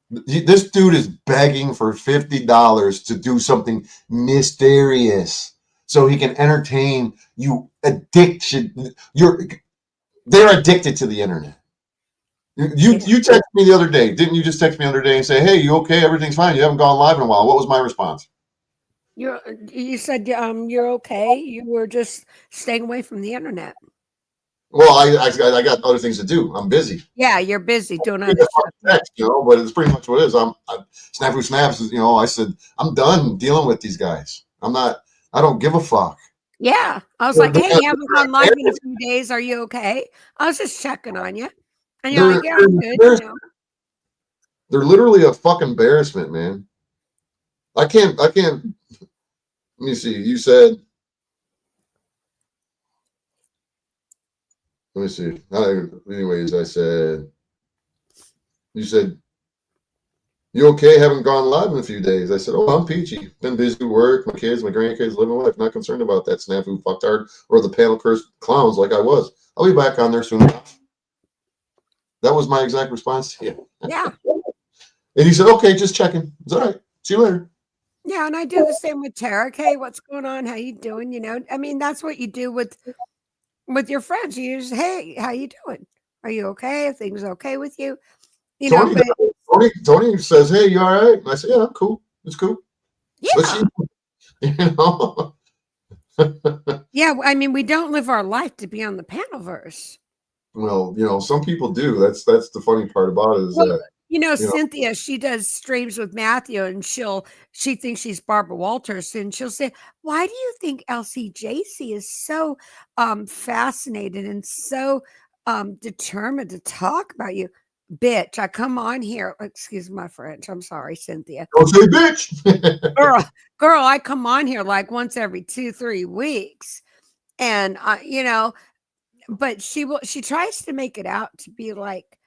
This dude is begging for $50 to do something mysterious so he can entertain you. Addiction. They're addicted to the internet. You texted me the other day. Didn't you just text me the other day and say, "Hey, you okay? Everything's fine. You haven't gone live in a while." What was my response? You said you're okay. You were just staying away from the internet. Well, I got other things to do. I'm busy. Yeah, you're busy doing other stuff. Text, but it's pretty much what it is. Snafu Snaps. I said I'm done dealing with these guys. I don't give a fuck. Yeah, I was like, "Hey, you haven't gone live in a few days. Are you okay?" I was just checking on you, and you're like, "Yeah, I'm good." They're literally a fucking embarrassment, man. I can't. Let me see. You said. Let me see. Anyways, I said. You said. You okay? Haven't gone live in a few days. I said, "Oh, I'm peachy. Been busy with work, my kids, my grandkids, living life. Not concerned about that snafu fucktard or the panel cursed clowns like I was. I'll be back on there soon enough." That was my exact response to you. Yeah. And he said, "Okay, just checking. It's all right. See you later." Yeah, and I do the same with Tarek. "Hey, what's going on? How you doing?" I mean, that's what you do with your friends. You just, "Hey, how you doing? Are you okay? Are things okay with you?" Tony says, "Hey, you all right?" And I said, "Yeah, I'm cool. It's cool." Yeah. Yeah, I mean, we don't live our life to be on the Panelverse. Well, some people do. That's the funny part about it is that. Cynthia, she does streams with Matthew, and she thinks she's Barbara Walters, and she'll say, "Why do you think LCJC is so fascinated and so determined to talk about you?" Bitch, I come on here. Excuse my French. I'm sorry, Cynthia. Don't say bitch. girl, I come on here like once every 2-3 weeks, and but she tries to make it out to be like,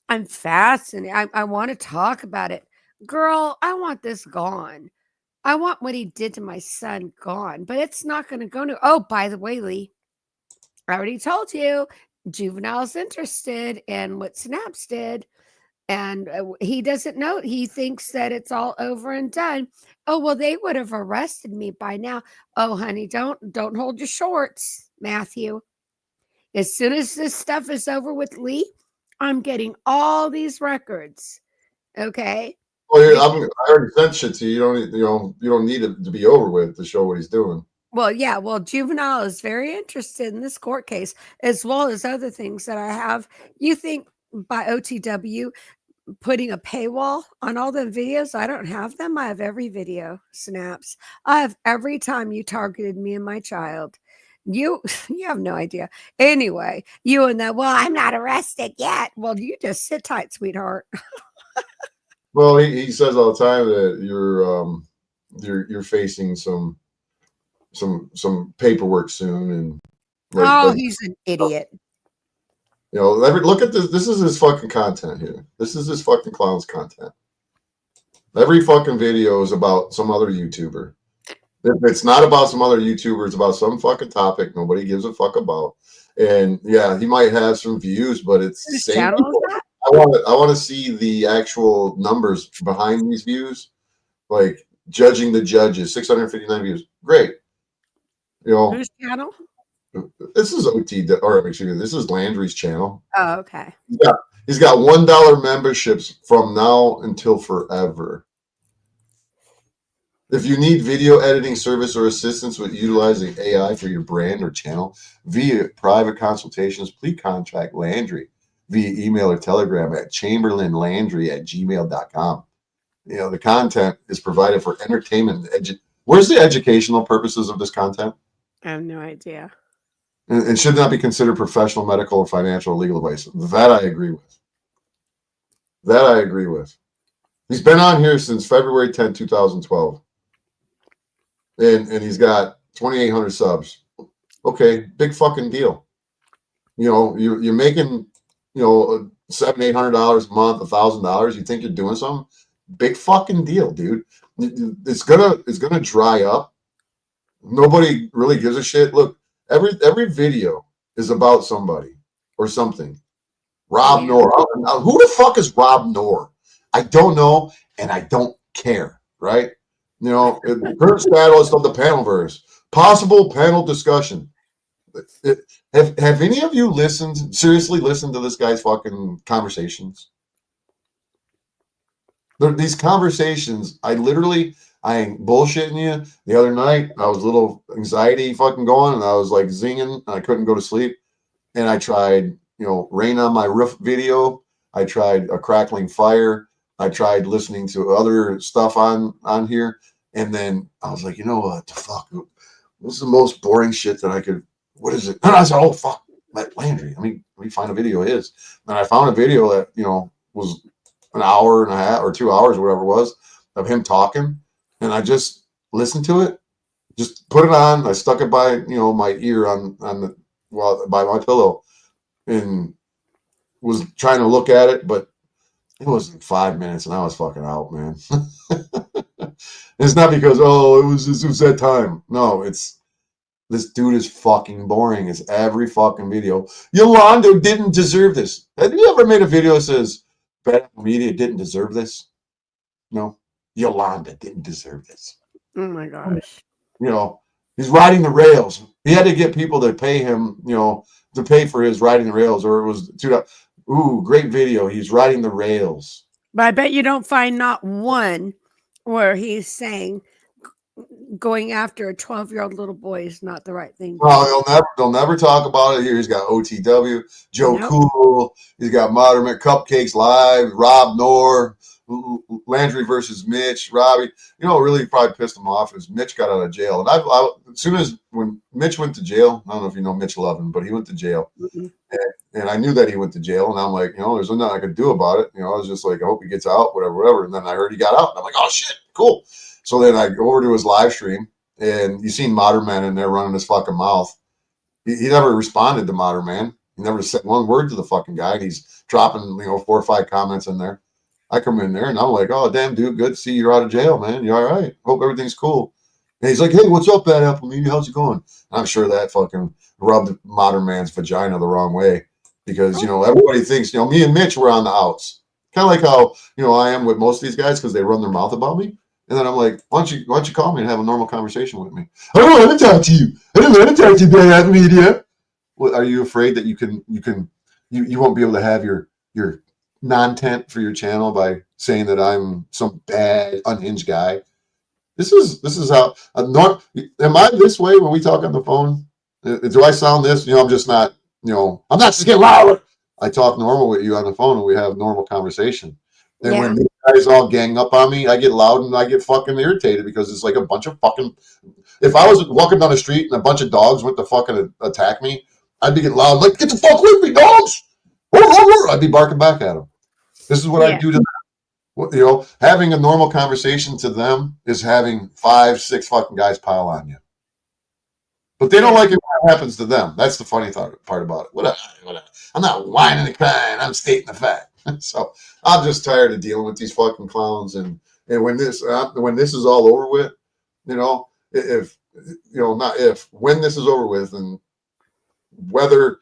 I'm fascinated. I want to talk about it. Girl, I want this gone. I want what he did to my son gone, but it's not going to go to. Oh, by the way, Lee, I already told you, Juvenile's interested in what Snaps did, and he doesn't know. He thinks that it's all over and done. Oh, well, they would have arrested me by now. Oh, honey, don't hold your shorts, Matthew. As soon as this stuff is over with Lee, I'm getting all these records. Okay. Well, I already sent shit to you. You don't need it to be over with to show what he's doing. Well, yeah. Well, Juvenile is very interested in this court case as well as other things that I have. You think by OTW putting a paywall on all the videos? I don't have them. I have every video snaps. I have every time you targeted me and my child. You have no idea. Anyway, you and that, well, I'm not arrested yet. Well, you just sit tight, sweetheart. Well, he says all the time that you're facing some paperwork soon, and He's an idiot. Look at this. This is his fucking content here. This is his fucking clown's content. Every fucking video is about some other YouTuber. If it's not about some other YouTuber, it's about some fucking topic nobody gives a fuck about. And yeah, he might have some views, but it's the same people. I want to see the actual numbers behind these views, like judging the judges. 659 views, great. Whose channel? This is this is Landry's channel. Oh, okay. He's got $1 memberships from now until forever. If you need video editing service or assistance with utilizing AI for your brand or channel via private consultations, please contact Landry via email or telegram at chamberlainlandry@gmail.com. The content is provided for entertainment. Where's the educational purposes of this content? I have no idea. And should not be considered professional, medical, or financial or legal advice. That I agree with. He's been on here since February 10, 2012. And he's got 2,800 subs. Okay, big fucking deal. You're making, $700, $800 a month, $1,000. You think you're doing something? Big fucking deal, dude. It's gonna dry up. Nobody really gives a shit. Look, every video is about somebody or something. Rob Noor. Who the fuck is Rob Noor? I don't know, and I don't care. Right? Kurt Status of the Panelverse. Possible panel discussion. Have any of you seriously listened to this guy's fucking conversations? These conversations, I ain't bullshitting you. The other night, I was a little anxiety fucking going, and I was like zinging, and I couldn't go to sleep. And I tried, rain on my roof video. I tried a crackling fire. I tried listening to other stuff on here. And then I was like, what the fuck? This is the most boring shit that I could. What is it? And I said, oh, fuck, Landry. Let me find a video of his. And I found a video that, was an hour and a half or 2 hours, or whatever it was, of him talking. And I just listened to it, just put it on. I stuck it by, my ear by my pillow, and was trying to look at it, but it was 5 minutes and I was fucking out, man. It's not because, it was that time. No, it's this dude is fucking boring. It's every fucking video. Yolanda didn't deserve this. Have you ever made a video that says Bad Media didn't deserve this? No. Yolanda didn't deserve this. Oh my gosh. He's riding the rails. He had to get people to pay him, to pay for his riding the rails, or it was $2. Ooh, great video. He's riding the rails. But I bet you don't find not one where he's saying going after a 12-year-old little boy is not the right thing. No, they'll never talk about it here. He's got OTW, Joe Cool. He's got Modern Cupcakes Live, Rob Noor, Landry versus Mitch, Robbie. Really probably pissed him off is Mitch got out of jail. And as soon as when Mitch went to jail, I don't know if you know Mitch Lovin, but he went to jail. Mm-hmm. And I knew that he went to jail, and I'm like, there's nothing I could do about it. I was just like, I hope he gets out, whatever. And then I heard he got out, and I'm like, oh shit, cool. So then I go over to his live stream, and you seen Modern Man in there running his fucking mouth. He never responded to Modern Man. He never said one word to the fucking guy. And he's dropping, 4 or 5 comments in there. I come in there, and I'm like, oh, damn, dude, good to see you're out of jail, man. You all right? Hope everything's cool. And he's like, hey, what's up, Bad Apple Media? How's it going? And I'm sure that fucking rubbed Modern Man's vagina the wrong way. Because, everybody thinks, me and Mitch were on the outs. Kind of like how, I am with most of these guys because they run their mouth about me. And then I'm like, why don't you call me and have a normal conversation with me? I don't want to talk to you. I don't want to talk to you, Bad Media. Well, are you afraid that you won't be able to have your your content for your channel by saying that I'm some bad, unhinged guy. This is how. Am I this way when we talk on the phone? Do I sound this? I'm just not. I'm not just getting louder. I talk normal with you on the phone, and we have normal conversation. And when these guys all gang up on me, I get loud and I get fucking irritated because it's like a bunch of fucking. If I was walking down the street and a bunch of dogs went to fucking attack me, I'd be getting loud, like, get the fuck with me, dogs! I'd be barking back at them. This is what I do to them. Having a normal conversation to them is having 5, 6 fucking guys pile on you. But they don't like it when it happens to them. That's the funny part about it. Whatever. I'm not whining and crying. I'm stating the fact. So I'm just tired of dealing with these fucking clowns. And when this is all over with, when this is over with, and whether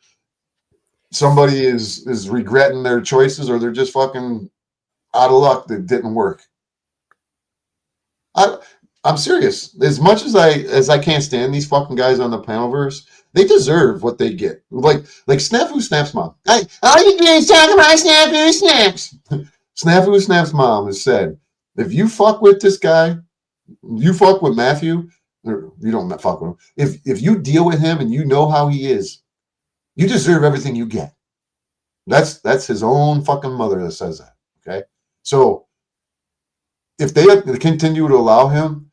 somebody is regretting their choices or they're just fucking out of luck that didn't work. I'm serious. As much as I can't stand these fucking guys on the Panelverse, they deserve what they get. Like Snafu Snap's mom. All you do is talk about Snafu Snaps. Snafu Snap's mom has said, if you fuck with this guy, you fuck with Matthew, or you don't fuck with him. If you deal with him and you know how he is, you deserve everything you get. That's his own fucking mother that says that. Okay, so if they continue to allow him,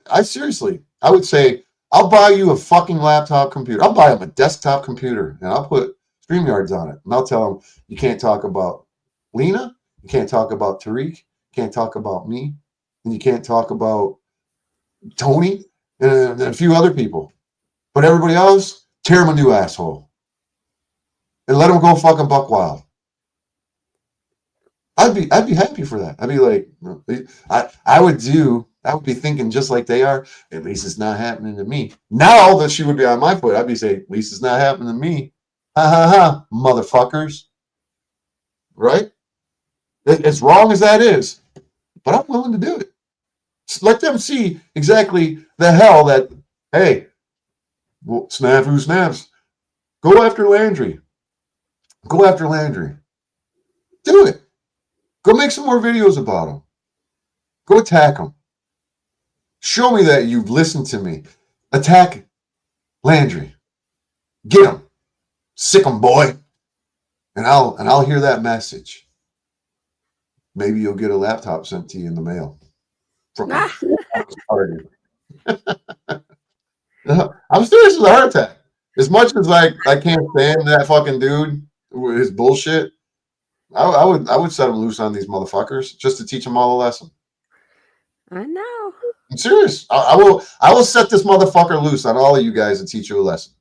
I seriously, I would say, I'll buy you a fucking laptop computer. I'll buy him a desktop computer, and I'll put StreamYards on it, and I'll tell him, you can't talk about Lena, you can't talk about Tariq, you can't talk about me, and you can't talk about Tony and a few other people. But everybody else, tear him a new asshole. And let him go fucking buck wild. I'd be happy for that. I'd be like, I would be thinking just like they are. At least it's not happening to me. Now that she would be on my foot, I'd be saying, at least it's not happening to me. Ha ha ha, motherfuckers. Right? As wrong as that is, but I'm willing to do it. Just let them see exactly the hell that, hey, well, Snafu Snaps, go after Landry. Go after Landry. Do it. Go make some more videos about him. Go attack him. Show me that you've listened to me. Attack Landry. Get him. Sick him, boy. And I'll hear that message. Maybe you'll get a laptop sent to you in the mail. From party. I'm serious with a heart attack. As much as I can't stand that fucking dude with his bullshit, I would set him loose on these motherfuckers just to teach them all a lesson. I know. I'm serious. I will set this motherfucker loose on all of you guys and teach you a lesson.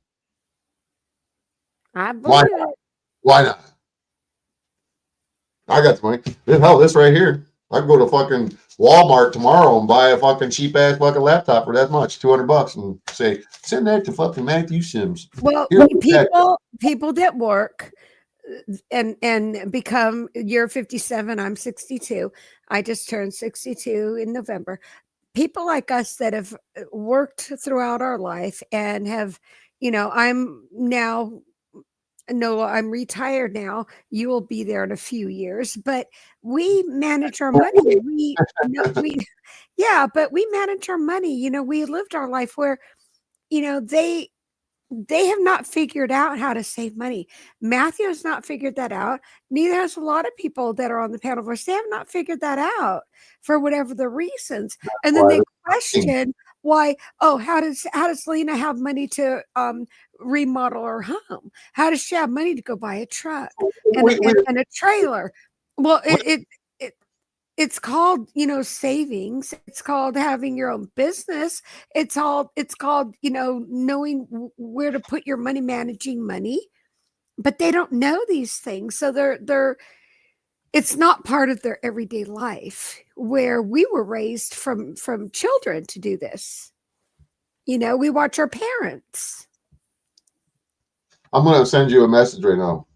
I believe it. Why not? I got the money. Hell, this right here. I can go to fucking Walmart tomorrow and buy a fucking cheap ass fucking laptop for that much, $200, and say, send that to fucking Matthew Sims. Well, people that work and become, you're 57, I'm 62. I just turned 62 in November. People like us that have worked throughout our life and have, I'm retired now. You will be there in a few years, but we manage our money. But we manage our money. We lived our life where, they have not figured out how to save money. Matthew has not figured that out. Neither has a lot of people that are on the panel. They have not figured that out for whatever the reasons. And then they question why, how does Lena have money to remodel her home? How does she have money to go buy a truck and a trailer? Well, it's called, savings. It's called having your own business. It's called, knowing where to put your money, managing money. But they don't know these things. So it's not part of their everyday life, where we were raised from children to do this. We watch our parents. I'm going to send you a message right now.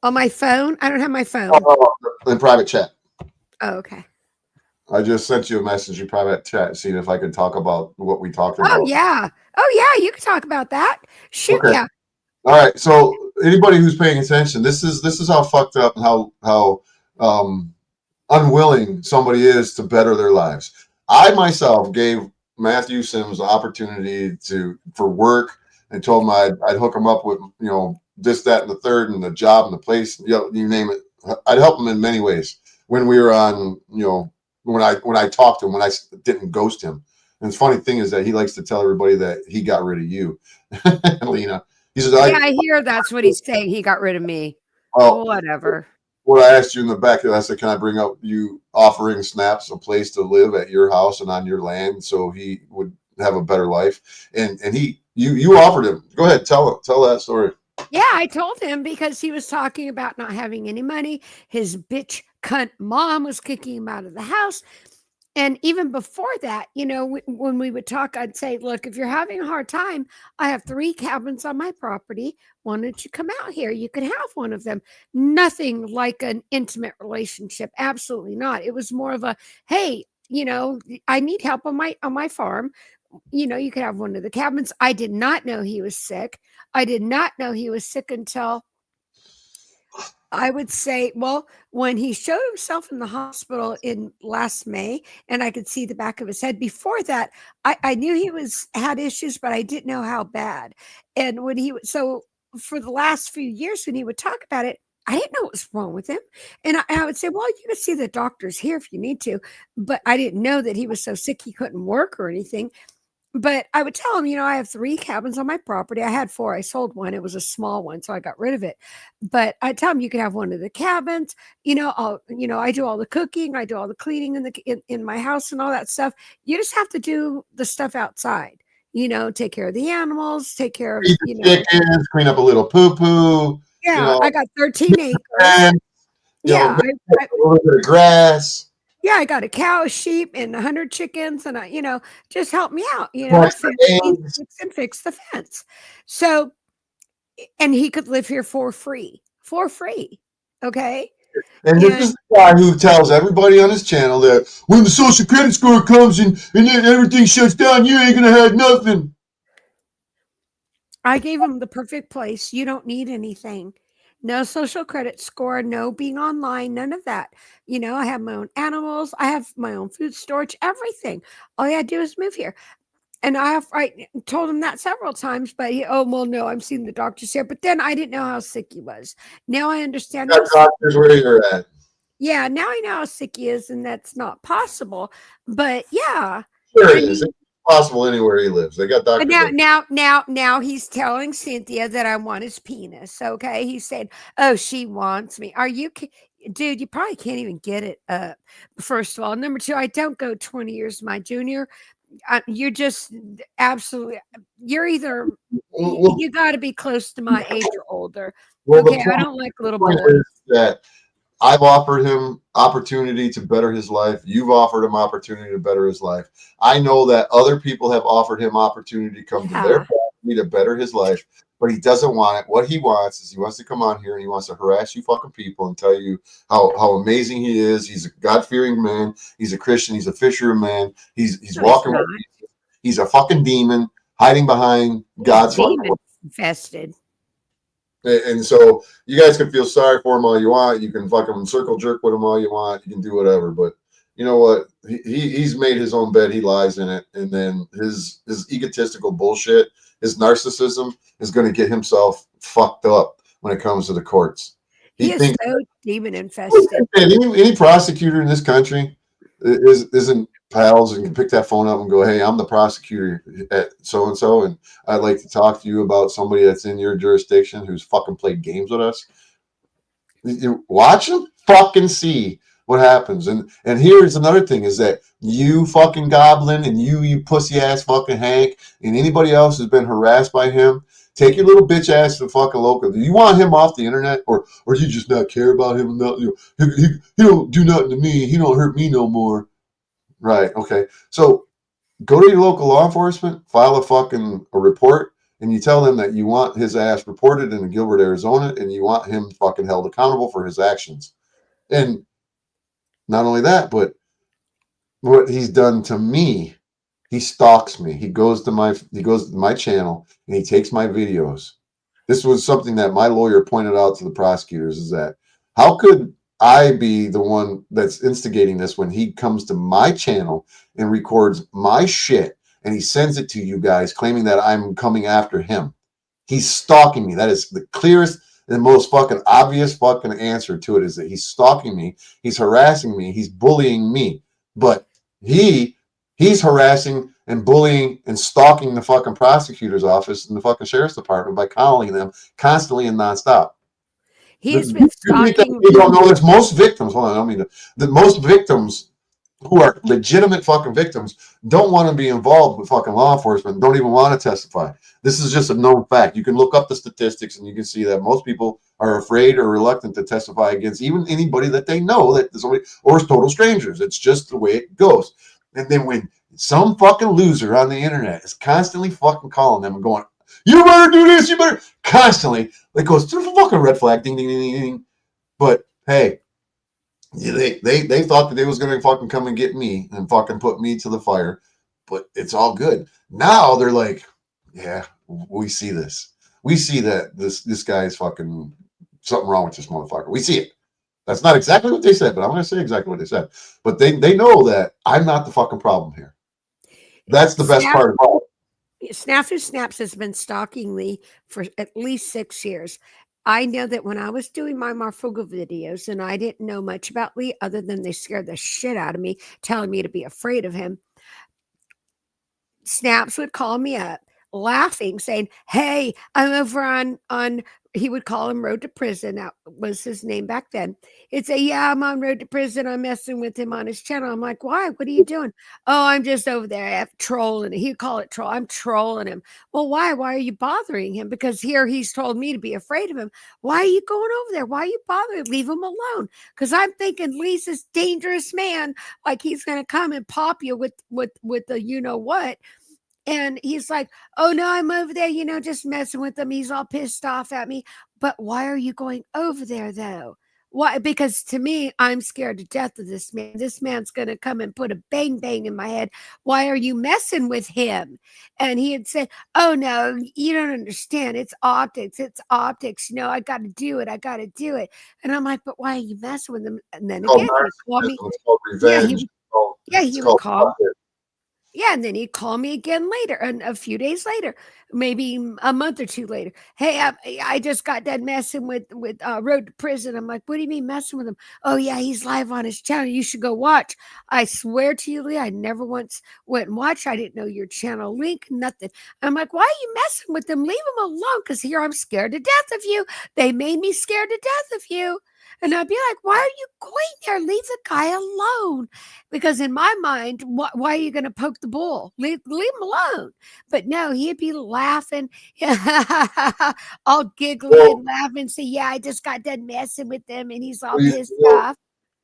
On my phone? I don't have my phone. In private chat. Oh, okay. I just sent you a message in private chat, seeing if I could talk about what we talked about. Oh, yeah. You can talk about that. Shoot, okay. yeah. All right. So anybody who's paying attention, this is how fucked up and how unwilling somebody is to better their lives. I myself gave Matthew Sims the opportunity for work and told him I'd hook him up with this, that, and the third, and the job and the place, you name it. I'd help him in many ways when we were on, when I talked to him, when I didn't ghost him. And the funny thing is that he likes to tell everybody that he got rid of you, Lena. He says, Yeah, I hear that's what he's saying. He got rid of me. well, Whatever. what I asked you in the back, I said, can I bring up you offering Snaps a place to live at your house and on your land so he would have a better life? And you offered him. Go ahead, tell that story. Yeah, I told him because he was talking about not having any money. His bitch cunt mom was kicking him out of the house. And even before that, when we would talk, I'd say, look, if you're having a hard time, I have 3 cabins on my property. Why don't you come out here? You could have one of them. Nothing like an intimate relationship. Absolutely not. It was more of a, hey, I need help on my farm. You could have one of the cabins. I did not know he was sick. I did not know he was sick until I would say, well, when he showed himself in the hospital in last May, and I could see the back of his head. Before that, I knew he had issues, but I didn't know how bad. And so for the last few years, when he would talk about it, I didn't know what was wrong with him. And I would say, well, you can see the doctors here if you need to. But I didn't know that he was so sick he couldn't work or anything. But I would tell him, I have 3 cabins on my property. I had 4. I sold one. It was a small one, so I got rid of it. But I tell him you can have one of the cabins. I do all the cooking. I do all the cleaning in my house and all that stuff. You just have to do the stuff outside. Take care of the animals, take care of chickens, clean up a little poo-poo. Yeah, I got 13 acres. Yeah, a little bit of grass. Yeah, I got a cow, a sheep, and 100 chickens, and just help me out, fix the fence. So, and he could live here for free, okay? And this is the guy who tells everybody on his channel that when the social credit score comes and then everything shuts down, you ain't gonna have nothing. I gave him the perfect place. You don't need anything. No social credit score, no being online, none of that. I have my own animals. I have my own food storage, everything. All you gotta do is move here. And I told him that several times, but no, I'm seeing the doctors here. But then I didn't know how sick he was. Now I understand. Doctors where you're at. Yeah, now I know how sick he is, and that's not possible. But yeah. Sure it is. It's possible anywhere he lives. They got doctors. Now he's telling Cynthia that I want his penis. Okay, he said, "Oh, she wants me." Are you, dude? You probably can't even get it up. First of all, number 2, I don't go 20 years my junior. You're just absolutely. You're either you got to be close to my age or older. Okay, I don't like little boys. That I've offered him opportunity to better his life. You've offered him opportunity to better his life. I know that other people have offered him opportunity to come to their property to better his life, but he doesn't want it. What he wants is he wants to come on here and he wants to harass you fucking people and tell you how amazing he is. He's a God-fearing man. He's a Christian. He's a fisherman. He's walking with Jesus. He's a fucking demon hiding behind God's demon infested. And so you guys can feel sorry for him all you want. You can fucking circle jerk with him all you want. You can do whatever. But you know what? He's made his own bed. He lies in it. And then his egotistical bullshit, his narcissism is going to get himself fucked up when it comes to the courts. He is so demon infested. Any prosecutor in this country isn't pals and can pick that phone up and go, hey, I'm the prosecutor at so-and-so, and I'd like to talk to you about somebody that's in your jurisdiction who's fucking played games with us. You watch them fucking see what happens. And here's another thing is that you fucking Goblin and you pussy ass fucking Hank and anybody else who's been harassed by him, take your little bitch ass to the fucking local. Do you want him off the internet or you just not care about him? He don't do nothing to me. He don't hurt me no more. Right. Okay. So go to your local law enforcement, file a report, and you tell them that you want his ass reported in Gilbert, Arizona, and you want him fucking held accountable for his actions. And not only that, but what he's done to me, he stalks me. He goes to my channel and he takes my videos this was something that my lawyer pointed out to the prosecutors, is that how could I be the one that's instigating this when he comes to my channel and records my shit and he sends it to you guys claiming that I'm coming after him? He's stalking me. That is the clearest and most fucking obvious fucking answer to it, is that he's stalking me. He's harassing me. He's bullying me. But he's harassing and bullying and stalking the fucking prosecutor's office and the fucking sheriff's department by calling them constantly and nonstop. He's been stalking. You don't know there's most victims. Hold on, I don't mean the most victims who are legitimate fucking victims don't want to be involved with fucking law enforcement, don't even want to testify. This is just a known fact. You can look up the statistics and you can see that most people are afraid or reluctant to testify against even anybody that they know that somebody, or total strangers. It's just the way it goes. And then when some fucking loser on the internet is constantly fucking calling them and going, you better do this, you better, constantly, it goes to the fucking red flag, ding, ding, ding, ding, ding. But hey, they thought that they was gonna fucking come and get me and fucking put me to the fire, but it's all good. Now they're like, yeah, we see this. We see that this guy is fucking something wrong with this motherfucker. We see it. That's not exactly what they said, but I'm gonna say exactly what they said. But they know that I'm not the fucking problem here. That's the best part of all. Snafu Snaps has been stalking me for at least 6 years. I know that when I was doing my Marfuga videos and I didn't know much about Lee other than they scared the shit out of me, telling me to be afraid of him, Snaps would call me up laughing, saying, hey, I'm over on he would call him Road to Prison. That was his name back then. He'd say, yeah, I'm on Road to Prison. I'm messing with him on his channel. I'm like, why? What are you doing? Oh, I'm just over there trolling. He'd call it troll. I'm trolling him. Well, why? Why are you bothering him? Because here he's told me to be afraid of him. Why are you going over there? Why are you bothering? Leave him alone. Because I'm thinking Lee's this dangerous man. Like he's going to come and pop you with the you know what. And he's like, oh, no, I'm over there, just messing with him. He's all pissed off at me. But why are you going over there, though? Why? Because to me, I'm scared to death of this man. This man's going to come and put a bang bang in my head. Why are you messing with him? And he'd say, oh, no, you don't understand. It's optics. It's optics. I got to do it. I got to do it. And I'm like, but why are you messing with him? And then again, he called me. It's called revenge. He would call. Yeah, and then he'd call me again later, and a few days later, maybe a month or two later. Hey, I just got done messing with Road to Prison. I'm like, what do you mean messing with him? Oh yeah, he's live on his channel. You should go watch. I swear to you, Lee, I never once went and watched. I didn't know your channel link, nothing. I'm like, why are you messing with him? Leave him alone, because here I'm scared to death of you. They made me scared to death of you. And I'd be like, why are you going there? Leave the guy alone. Because in my mind, why are you going to poke the bull? Leave him alone. But no, he'd be laughing, all giggly and laughing. Say, yeah, I just got done messing with him. And he's all pissed off.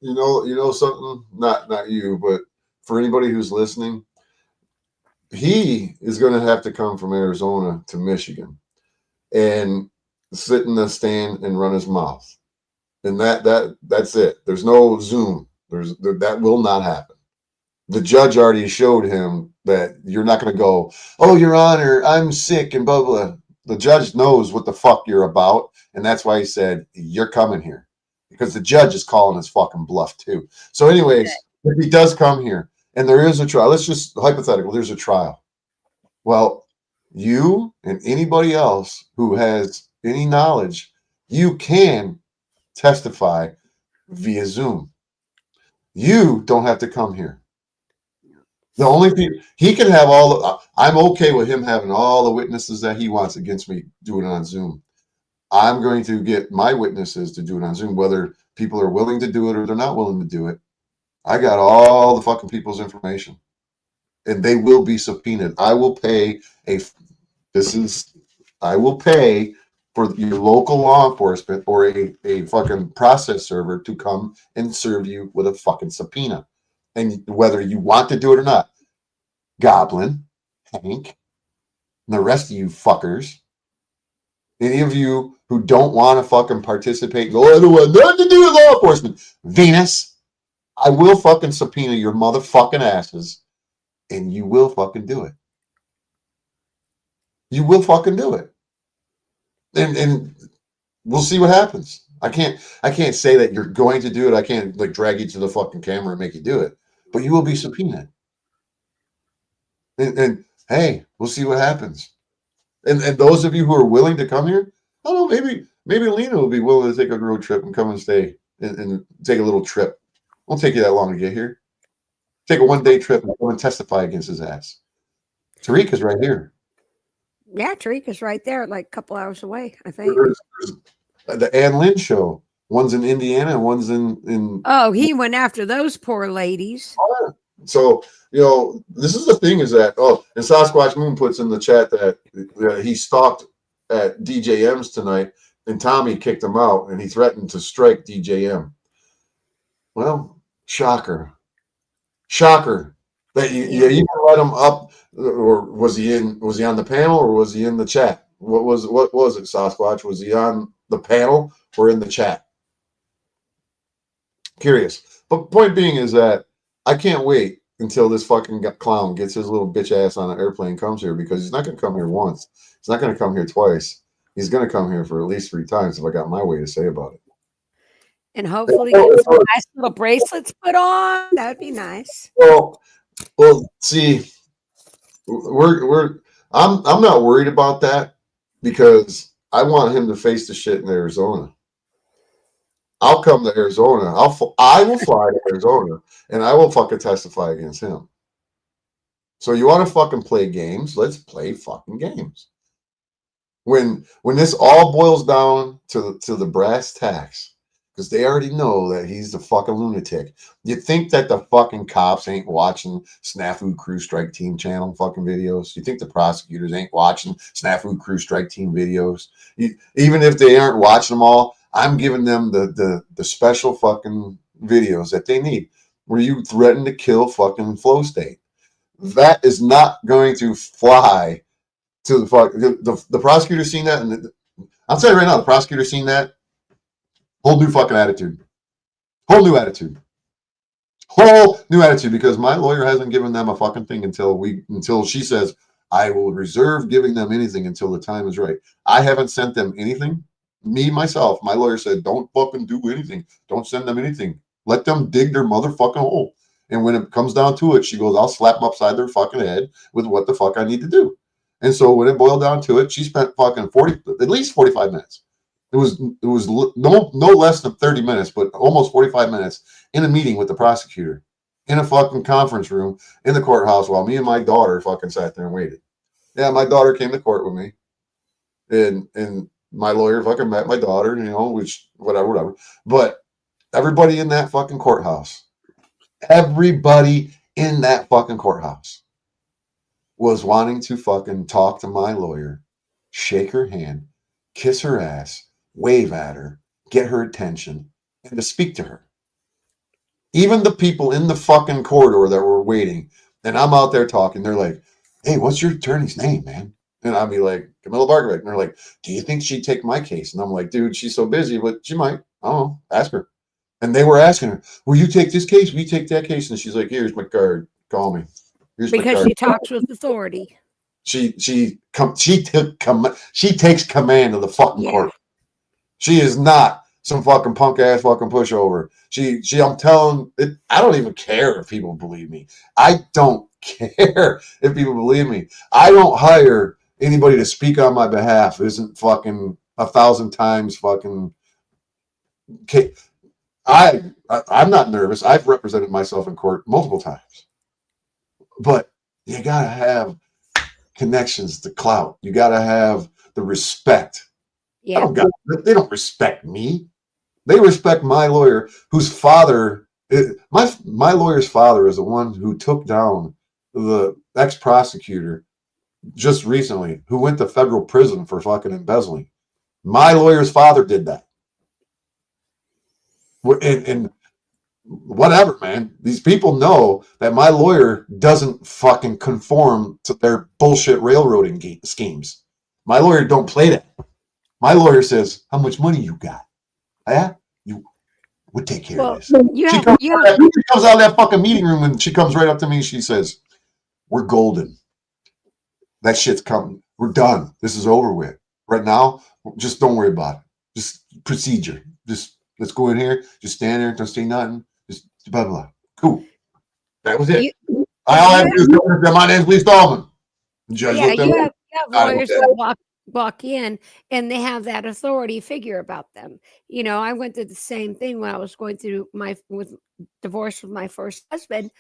You know something? Not you, but for anybody who's listening, he is going to have to come from Arizona to Michigan and sit in the stand and run his mouth. And that's it. There's no Zoom. That will not happen. The judge already showed him that you're not going to go, oh, Your Honor, I'm sick and blah, blah. The judge knows what the fuck you're about. And that's why he said, you're coming here. Because the judge is calling his fucking bluff too. So anyways, if he does come here and there is a trial, let's just hypothetical, there's a trial. Well, you and anybody else who has any knowledge, you can testify via Zoom. You don't have to come here. The only people he can have I'm okay with him having all the witnesses that he wants against me doing it on Zoom. I'm going to get my witnesses to do it on Zoom, whether people are willing to do it or they're not willing to do it. I got all the fucking people's information, and they will be subpoenaed. I will pay for your local law enforcement or a fucking process server to come and serve you with a fucking subpoena. And whether you want to do it or not, Goblin, Hank, and the rest of you fuckers, any of you who don't want to fucking participate, go, I don't want nothing to do with law enforcement. Venus, I will fucking subpoena your motherfucking asses, and you will fucking do it. You will fucking do it. and we'll see what happens. I can't say that you're going to do it. I can't like drag you to the fucking camera and make you do it, but you will be subpoenaed. And hey, we'll see what happens. And those of you who are willing to come here, I don't know, maybe Lena will be willing to take a road trip and come and stay and take a little trip. Won't take you that long to get here. Take a 1-day trip and go and testify against his ass. Tariq is right here. Yeah, Tariq is right there, like a couple hours away, I think. There's the Ann Lynn show. One's in Indiana and one's in. Oh, he went after those poor ladies. So, this is the thing is that, and Sasquatch Moon puts in the chat that he stalked at DJM's tonight and Tommy kicked him out and he threatened to strike DJM. Well, shocker. That you even let him up, or was he on the panel or was he in the chat? What was it, Sasquatch? Was he on the panel or in the chat? Curious. But point being is that I can't wait until this fucking clown gets his little bitch ass on an airplane, comes here, because he's not going to come here once. He's not going to come here twice. He's going to come here for at least 3 times if I got my way to say about it. And hopefully get some nice little bracelets put on. That would be nice. Well, see, I'm not worried about that because I want him to face the shit in Arizona. I'll come to Arizona. I will fly to Arizona and I will fucking testify against him. So you want to fucking play games? Let's play fucking games. When this all boils down to the brass tacks, because they already know that he's the fucking lunatic. You think that the fucking cops ain't watching Snafu Crew Strike Team channel fucking videos? You think the prosecutors ain't watching Snafu Crew Strike Team videos? Even if they aren't watching them all, I'm giving them the special fucking videos that they need, where you threaten to kill fucking Flow State. That is not going to fly to the fuck. The prosecutor seen that, and I'll tell you right now, the prosecutor seen that. Whole new fucking attitude. Whole new attitude. Because my lawyer hasn't given them a fucking thing until she says, I will reserve giving them anything until the time is right. I haven't sent them anything. Me, myself, my lawyer said, don't fucking do anything. Don't send them anything. Let them dig their motherfucking hole. And when it comes down to it, she goes, I'll slap them upside their fucking head with what the fuck I need to do. And so when it boiled down to it, she spent fucking at least 45 minutes. It was no less than 30 minutes, but almost 45 minutes in a meeting with the prosecutor in a fucking conference room in the courthouse while me and my daughter fucking sat there and waited. Yeah, my daughter came to court with me, and my lawyer fucking met my daughter, which whatever. But everybody in that fucking courthouse, was wanting to fucking talk to my lawyer, shake her hand, kiss her ass, wave at her, get her attention, and to speak to her. Even the people in the fucking corridor that were waiting, and I'm out there talking, they're like, hey, what's your attorney's name, man? And I'll be like, Camilla Barkovic. And they're like, do you think she'd take my case? And I'm like, dude, she's so busy, but she might. I don't know. Ask her. And they were asking her, will you take this case? Will you take that case? And she's like, here's my card. Call me. Because she talks with authority. She takes command of the fucking court. She is not some fucking punk ass fucking pushover. I'm telling it, I don't even care if people believe me. I don't care if people believe me. I don't hire anybody to speak on my behalf. Isn't fucking 1,000 times fucking. I'm not nervous. I've represented myself in court multiple times. But you gotta have connections to clout. You gotta have the respect. Yeah. They don't respect me. They respect my lawyer, whose father, my lawyer's father is the one who took down the ex-prosecutor just recently, who went to federal prison for fucking embezzling. My lawyer's father did that. And whatever, man. These people know that my lawyer doesn't fucking conform to their bullshit railroading schemes. My lawyer don't play that. My lawyer says, how much money you got? Yeah? We'll take care of this. She comes out of that fucking meeting room and she comes right up to me and she says, we're golden. That shit's coming. We're done. This is over with. Right now, Just don't worry about it. Just procedure. Just let's go in here. Just stand there. Don't say nothing. Just blah, blah. Cool. That was it. All I have to do is my name's Lee Stallman. The judge looked at me. You have lawyers that walk in and they have that authority figure about them. You know, I went through the same thing when I was going through with divorce with my first husband.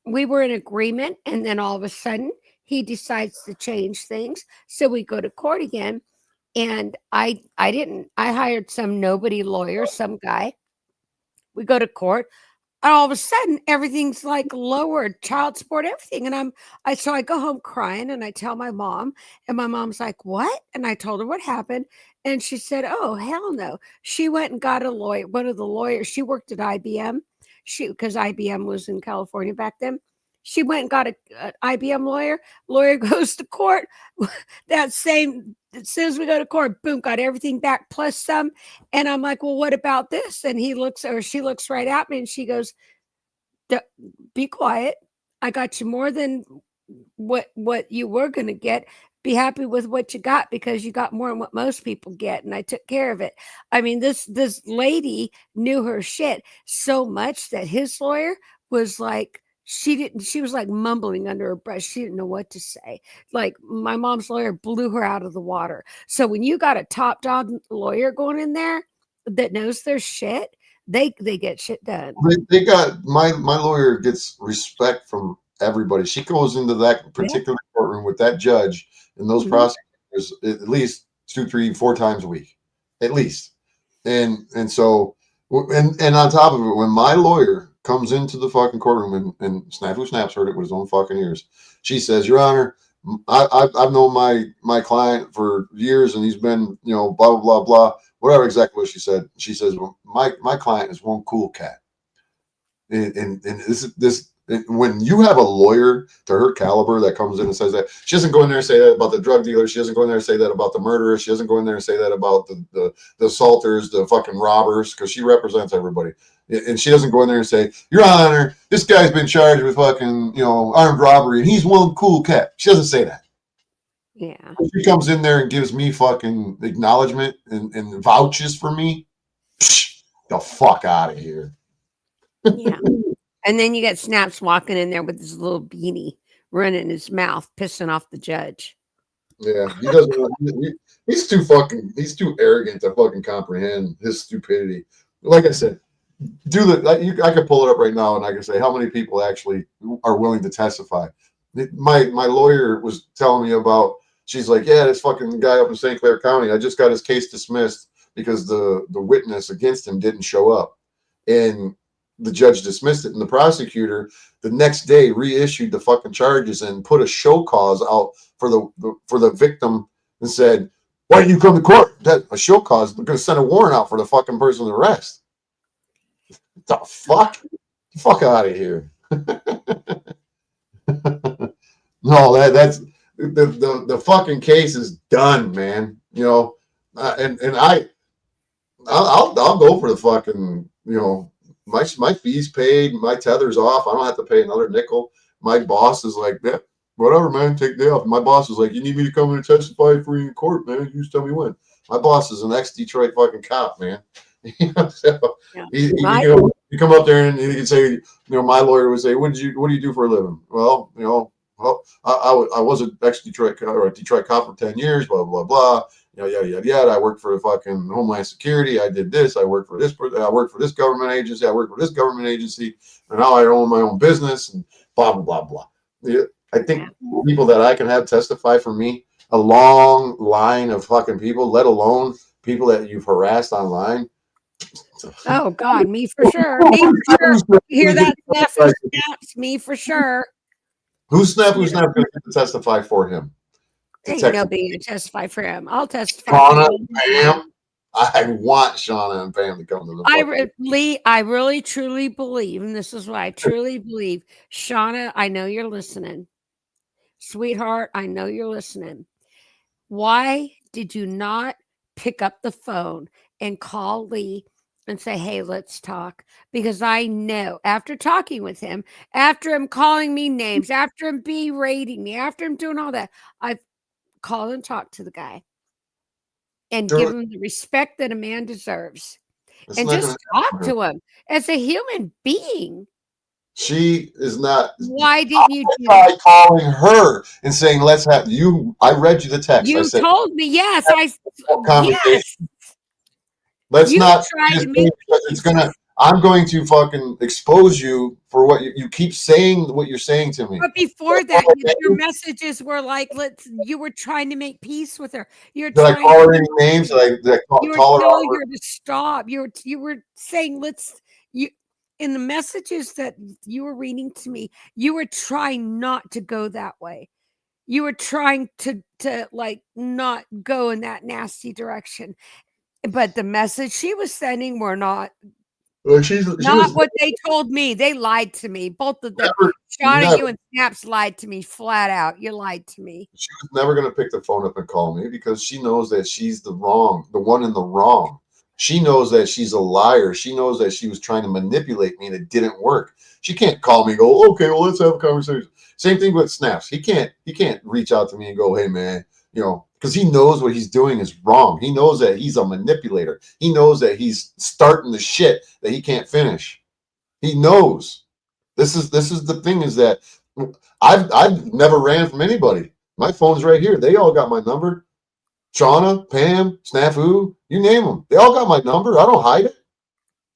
We were in agreement, and then all of a sudden he decides to change things. So we go to court again, and I hired some nobody lawyer, some guy. We go to court. And all of a sudden, everything's like lowered, child support, everything. And so I go home crying and I tell my mom, and my mom's like, what? And I told her what happened. And she said, oh, hell no. She went and got a lawyer, one of the lawyers. She worked at IBM. Because IBM was in California back then. She went and got an IBM lawyer. Lawyer goes to court. As soon as we go to court, boom, got everything back plus some. And I'm like, well, what about this? And she looks right at me and she goes, be quiet. I got you more than what you were going to get. Be happy with what you got because you got more than what most people get. And I took care of it. I mean, this lady knew her shit so much that his lawyer was like, she was like mumbling under her breath. She didn't know what to say. Like my mom's lawyer blew her out of the water. So when you got a top dog lawyer going in there that knows their shit, they get shit done. They got my lawyer gets respect from everybody. She goes into that particular courtroom with that judge and those prosecutors at least 2, 3, 4 times a week, at least. And so and on top of it, when my lawyer comes into the fucking courtroom and Snafu Snaps heard it with his own fucking ears, she says, Your Honor, I've known my client for years and he's been, blah, blah, blah, blah. Whatever exactly what she said. She says, well, my client is one cool cat. And this when you have a lawyer to her caliber that comes in and says that, she doesn't go in there and say that about the drug dealer. She doesn't go in there and say that about the murderer. She doesn't go in there and say that about the assaulters, the fucking robbers, because she represents everybody. And she doesn't go in there and say, Your Honor, this guy's been charged with fucking, armed robbery and he's one cool cat. She doesn't say that. Yeah. She comes in there and gives me fucking acknowledgement and vouches for me. Psh, the fuck out of here. Yeah. And then you get Snaps walking in there with his little beanie running his mouth, pissing off the judge. Yeah, he doesn't. He's too arrogant to fucking comprehend his stupidity. Like I said, I could pull it up right now and I can say how many people actually are willing to testify. My lawyer was telling me about. She's like, yeah, this fucking guy up in St. Clair County, I just got his case dismissed because the witness against him didn't show up. And the judge dismissed it. And the prosecutor the next day reissued the fucking charges and put a show cause out for the victim and said, why didn't you come to court? That a show cause. They're going to send a warrant out for the fucking person to arrest. The fuck? The fuck out of here. No, that's the fucking case is done, man. And I'll go for the fucking, my fees paid, my tether's off. I don't have to pay another nickel. My boss is like, yeah, whatever, man, take the day off. My boss is like, you need me to come in and testify for you in court, man. You just tell me when. My boss is an ex-Detroit fucking cop, man. So you come up there and you can say, my lawyer would say, what do you do for a living? Well, I was an ex-Detroit or a Detroit cop for 10 years, blah, blah, blah. Yada, yada, yada. I worked for the fucking Homeland Security. I did this. I worked for this government agency. I worked for this government agency. And now I own my own business and blah, blah, blah, blah. I think people that I can have testify for me, a long line of fucking people, let alone people that you've harassed online. Oh God, me for sure. Me for sure. You hear that? Snaps, me for sure. Who's not going to testify for him? Ain't nobody to testify for him. I'll testify. Shauna and Pam. I want Shauna and Pam to come to the I really truly believe, and this is what I truly believe. Shauna, I know you're listening. Sweetheart, I know you're listening. Why did you not pick up the phone and call Lee and say, hey, let's talk? Because I know after talking with him, after him calling me names, after him berating me, after him doing all that, I've called and talked to the guy. and give him the respect that a man deserves. And just talk to him as a human being. She is not. Why didn't you try calling her and saying, let's have you? I read you the text. I You said, told me, yes. Conversation. Yes. Let's You not. tried to make It's gonna. I'm going to fucking expose you for what you keep saying. What you're saying to me. But before that, your messages were like, you were trying to make peace with her. You're Did I trying call to her any names? Did I you were call her telling out? her to stop. You were saying, you in the messages that you were reading to me, you were trying not to go that way. You were trying to like not go in that nasty direction. But the message she was sending were not not what they told me. They lied to me. Both of them. Shauna, you and Snaps lied to me flat out. You lied to me. She was never going to pick the phone up and call me because she knows that she's the one in the wrong. She knows that she's a liar. She knows that she was trying to manipulate me and it didn't work. She can't call me and go, okay, well, let's have a conversation. Same thing with Snaps. He can't reach out to me and go, hey, man, because he knows what he's doing is wrong. He knows that he's a manipulator. He knows that he's starting the shit that he can't finish. He knows. This is the thing is that I've never ran from anybody. My phone's right here. They all got my number. Shauna, Pam, Snafu, you name them. They all got my number. I don't hide it.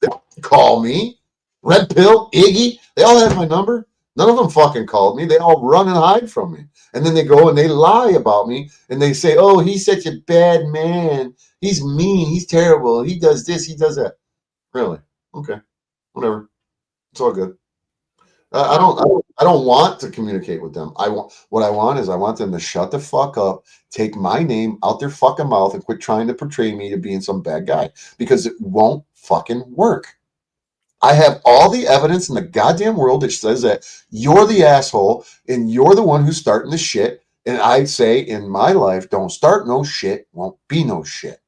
They call me. Red Pill, Iggy, they all have my number. None of them fucking called me. They all run and hide from me. And then they go and they lie about me and they say, oh, he's such a bad man. He's mean. He's terrible. He does this. He does that. Really? Okay. Whatever. It's all good. I don't want to communicate with them. I want them to shut the fuck up, take my name out their fucking mouth, and quit trying to portray me to being some bad guy because it won't fucking work. I have all the evidence in the goddamn world that says that you're the asshole and you're the one who's starting the shit. And I say in my life, don't start no shit, won't be no shit.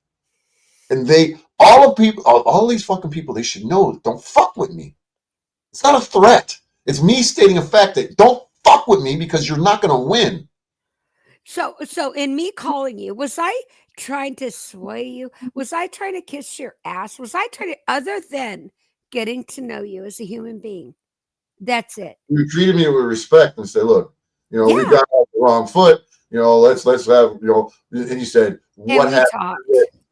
And all these fucking people, they should know, don't fuck with me. It's not a threat. It's me stating a fact that don't fuck with me because you're not going to win. So in me calling you, was I trying to sway you? Was I trying to kiss your ass? Was I trying to, other than getting to know you as a human being? That's it. You treated me with respect and said, look, we got off the wrong foot. Let's have, and you said, what happened?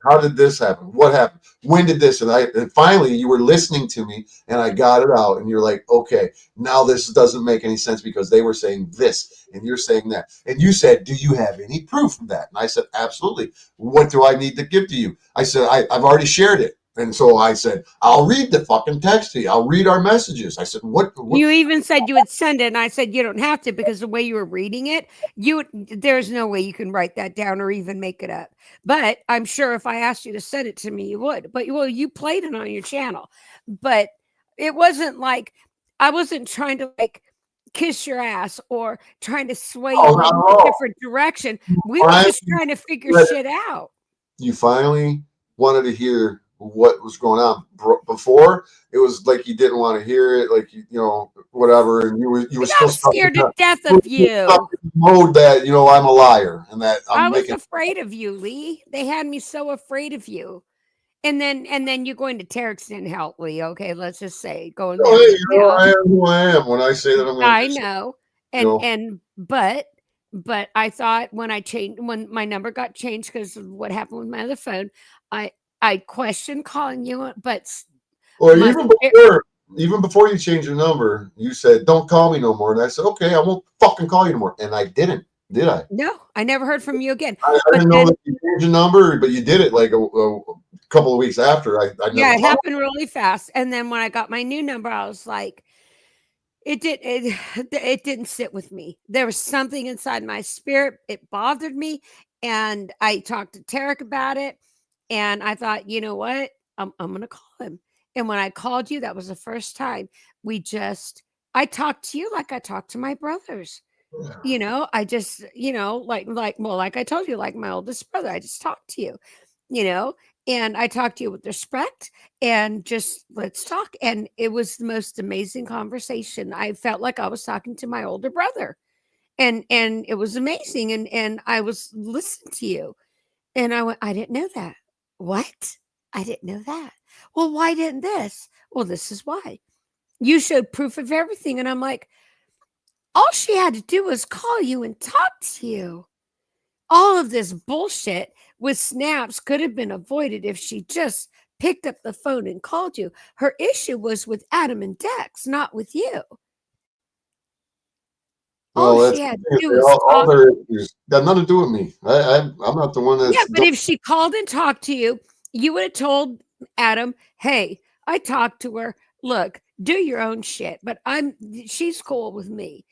How did this happen? What happened? When did this? And finally you were listening to me and I got it out and you're like, okay, now this doesn't make any sense because they were saying this and you're saying that. And you said, do you have any proof of that? And I said, absolutely. What do I need to give to you? I said, I've already shared it. And so I said, I'll read the fucking text to you. I'll read our messages. I said, what? You even said you would send it. And I said, you don't have to because the way you were reading it, there's no way you can write that down or even make it up. But I'm sure if I asked you to send it to me, you would. But you played it on your channel. But it wasn't like, I wasn't trying to like kiss your ass or trying to sway you in a different direction. We were just trying to figure shit out. You finally wanted to hear what was going on. Before it was like you didn't want to hear it, like whatever, and you were still scared to death of you. Mode that I'm a liar and that I was afraid of you, Lee. They had me so afraid of you. And then you're going to Tarek's didn't help, Lee. Okay, let's just say going. I am who I am. When I say that I'm going I know. But I thought when my number got changed because of what happened with my other phone, I questioned calling you, but even before you changed your number, you said, don't call me no more. And I said, okay, I won't fucking call you no more. And I didn't, did I? No, I never heard from you again. I didn't know that you changed your number, but you did it like a couple of weeks after. It happened really fast. And then when I got my new number, I was like, it didn't sit with me. There was something inside my spirit. It bothered me. And I talked to Tarek about it. And I thought, you know what? I'm going to call him. And when I called you, that was the first time I talked to you like I talked to my brothers. I just, like I told you, like my oldest brother, I just talked to you, and I talked to you with respect and just let's talk. And it was the most amazing conversation. I felt like I was talking to my older brother and it was amazing. And I was listening to you. And I went, I didn't know that. What? I didn't know that. Well, why didn't this? Well, this is why. You showed proof of everything. And I'm like, all she had to do was call you and talk to you. All of this bullshit with snaps could have been avoided if she just picked up the phone and called you. Her issue was with Adam and Dex, not with you. Well, All that's she had to do was all talk. their issues got nothing to do with me. I'm not the one Yeah, that's but if she called and talked to you, you would have told Adam, "Hey, I talked to her. Look, do your own shit, but she's cool with me."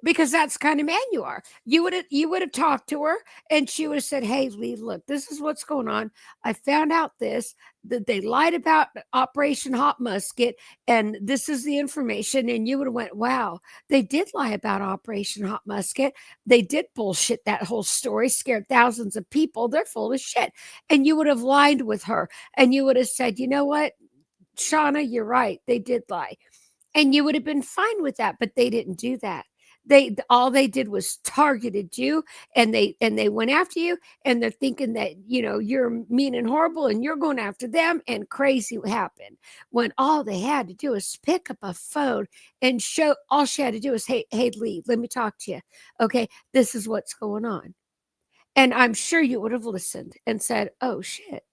Because that's kind of man you are. You would have talked to her and she would have said, "Hey, Lee, look, this is what's going on. I found out this that they lied about Operation Hot Musket, and this is the information." And you would have went, "Wow, they did lie about Operation Hot Musket. They did bullshit that whole story, scared thousands of people. They're full of shit." And you would have lied with her, and you would have said, "You know what, Shauna, you're right. They did lie." And you would have been fine with that, but they didn't do that. All they did was targeted you, and they went after you, and they're thinking that you're mean and horrible, and you're going after them, and crazy happened when all they had to do was pick up a phone and show. All she had to do was, hey Lee, let me talk to you. Okay, this is what's going on. And I'm sure you would have listened and said, "Oh shit."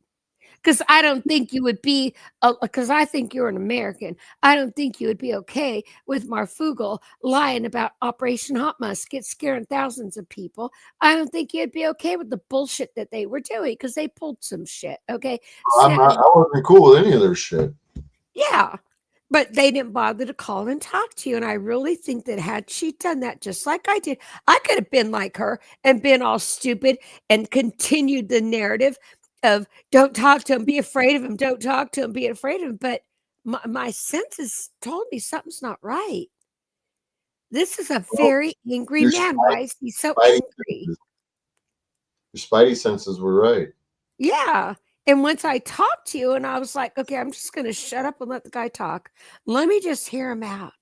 Because I don't think you would be, because I think you're an American. I don't think you would be okay with Marfugel lying about Operation Hot Musket, scaring thousands of people. I don't think you'd be okay with the bullshit that they were doing because they pulled some shit. Okay. I wasn't cool with any of their shit. Yeah. But they didn't bother to call and talk to you. And I really think that had she done that just like I did, I could have been like her and been all stupid and continued the narrative of don't talk to him, be afraid of him, don't talk to him, be afraid of him. But my senses told me something's not right. This is a Well, very angry your man. Why is he so spidey angry? senses, your spidey senses were right. Yeah. And once I talked to you and I was like, okay, I'm just going to shut up and let the guy talk. Let me just hear him out.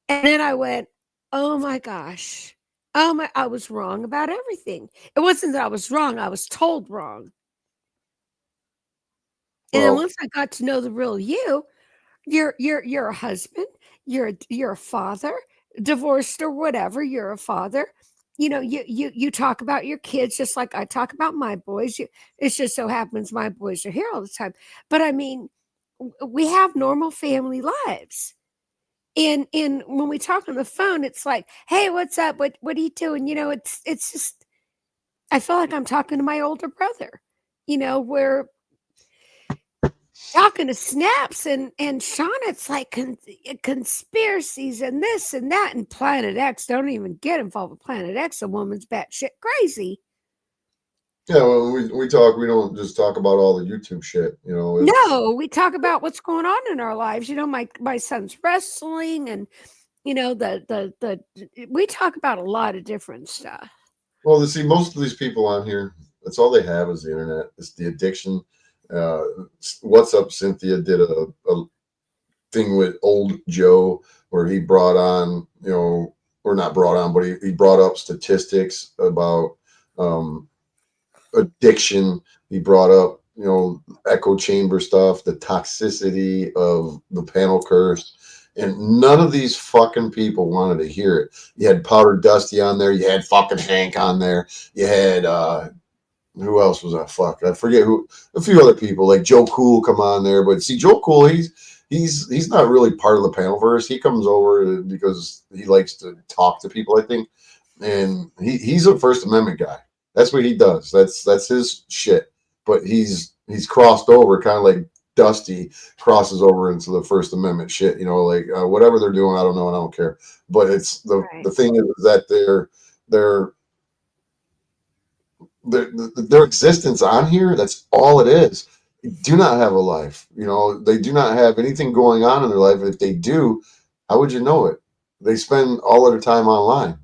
And then I went, oh my gosh. I was wrong about everything. It wasn't that I was wrong. I was told wrong. And then Well, once I got to know the real you, you're a husband, you're a father, divorced or whatever, you're a father. You talk about your kids just like I talk about my boys. It just so happens my boys are here all the time. But I mean, we have normal family lives. And when we talk on the phone, it's like, "Hey, what's up? What are you doing?" It's just I feel like I'm talking to my older brother. We're talking to Snaps and Shauna. It's like conspiracies and this and that and Planet X. Don't even get involved with Planet X. A woman's batshit crazy. yeah, well, we talk. We don't just talk about all the YouTube shit. No, we talk about what's going on in our lives. My son's wrestling, and the we talk about a lot of different stuff. Well, to see most of these people on here, that's all they have is the internet. It's the addiction. What's Up Cynthia did a thing with old Joe where he brought on, or not brought on, but he brought up statistics about addiction. He brought up, echo chamber stuff, the toxicity of the panel curse. And none of these fucking people wanted to hear it. You had Powder Dusty on there. You had fucking Hank on there. You had, who else was that? Fuck, I forget who. A few other people like Joe Cool come on there. But see, Joe Cool, he's not really part of the panelverse. He comes over because he likes to talk to people, I think. And he's a First Amendment guy. That's what he does. That's his shit. But he's crossed over, kind of like Dusty crosses over into the First Amendment shit. Whatever they're doing, I don't know, and I don't care. But it's the thing is that their existence on here. That's all it is. They do not have a life. They do not have anything going on in their life. If they do, how would you know it? They spend all of their time online.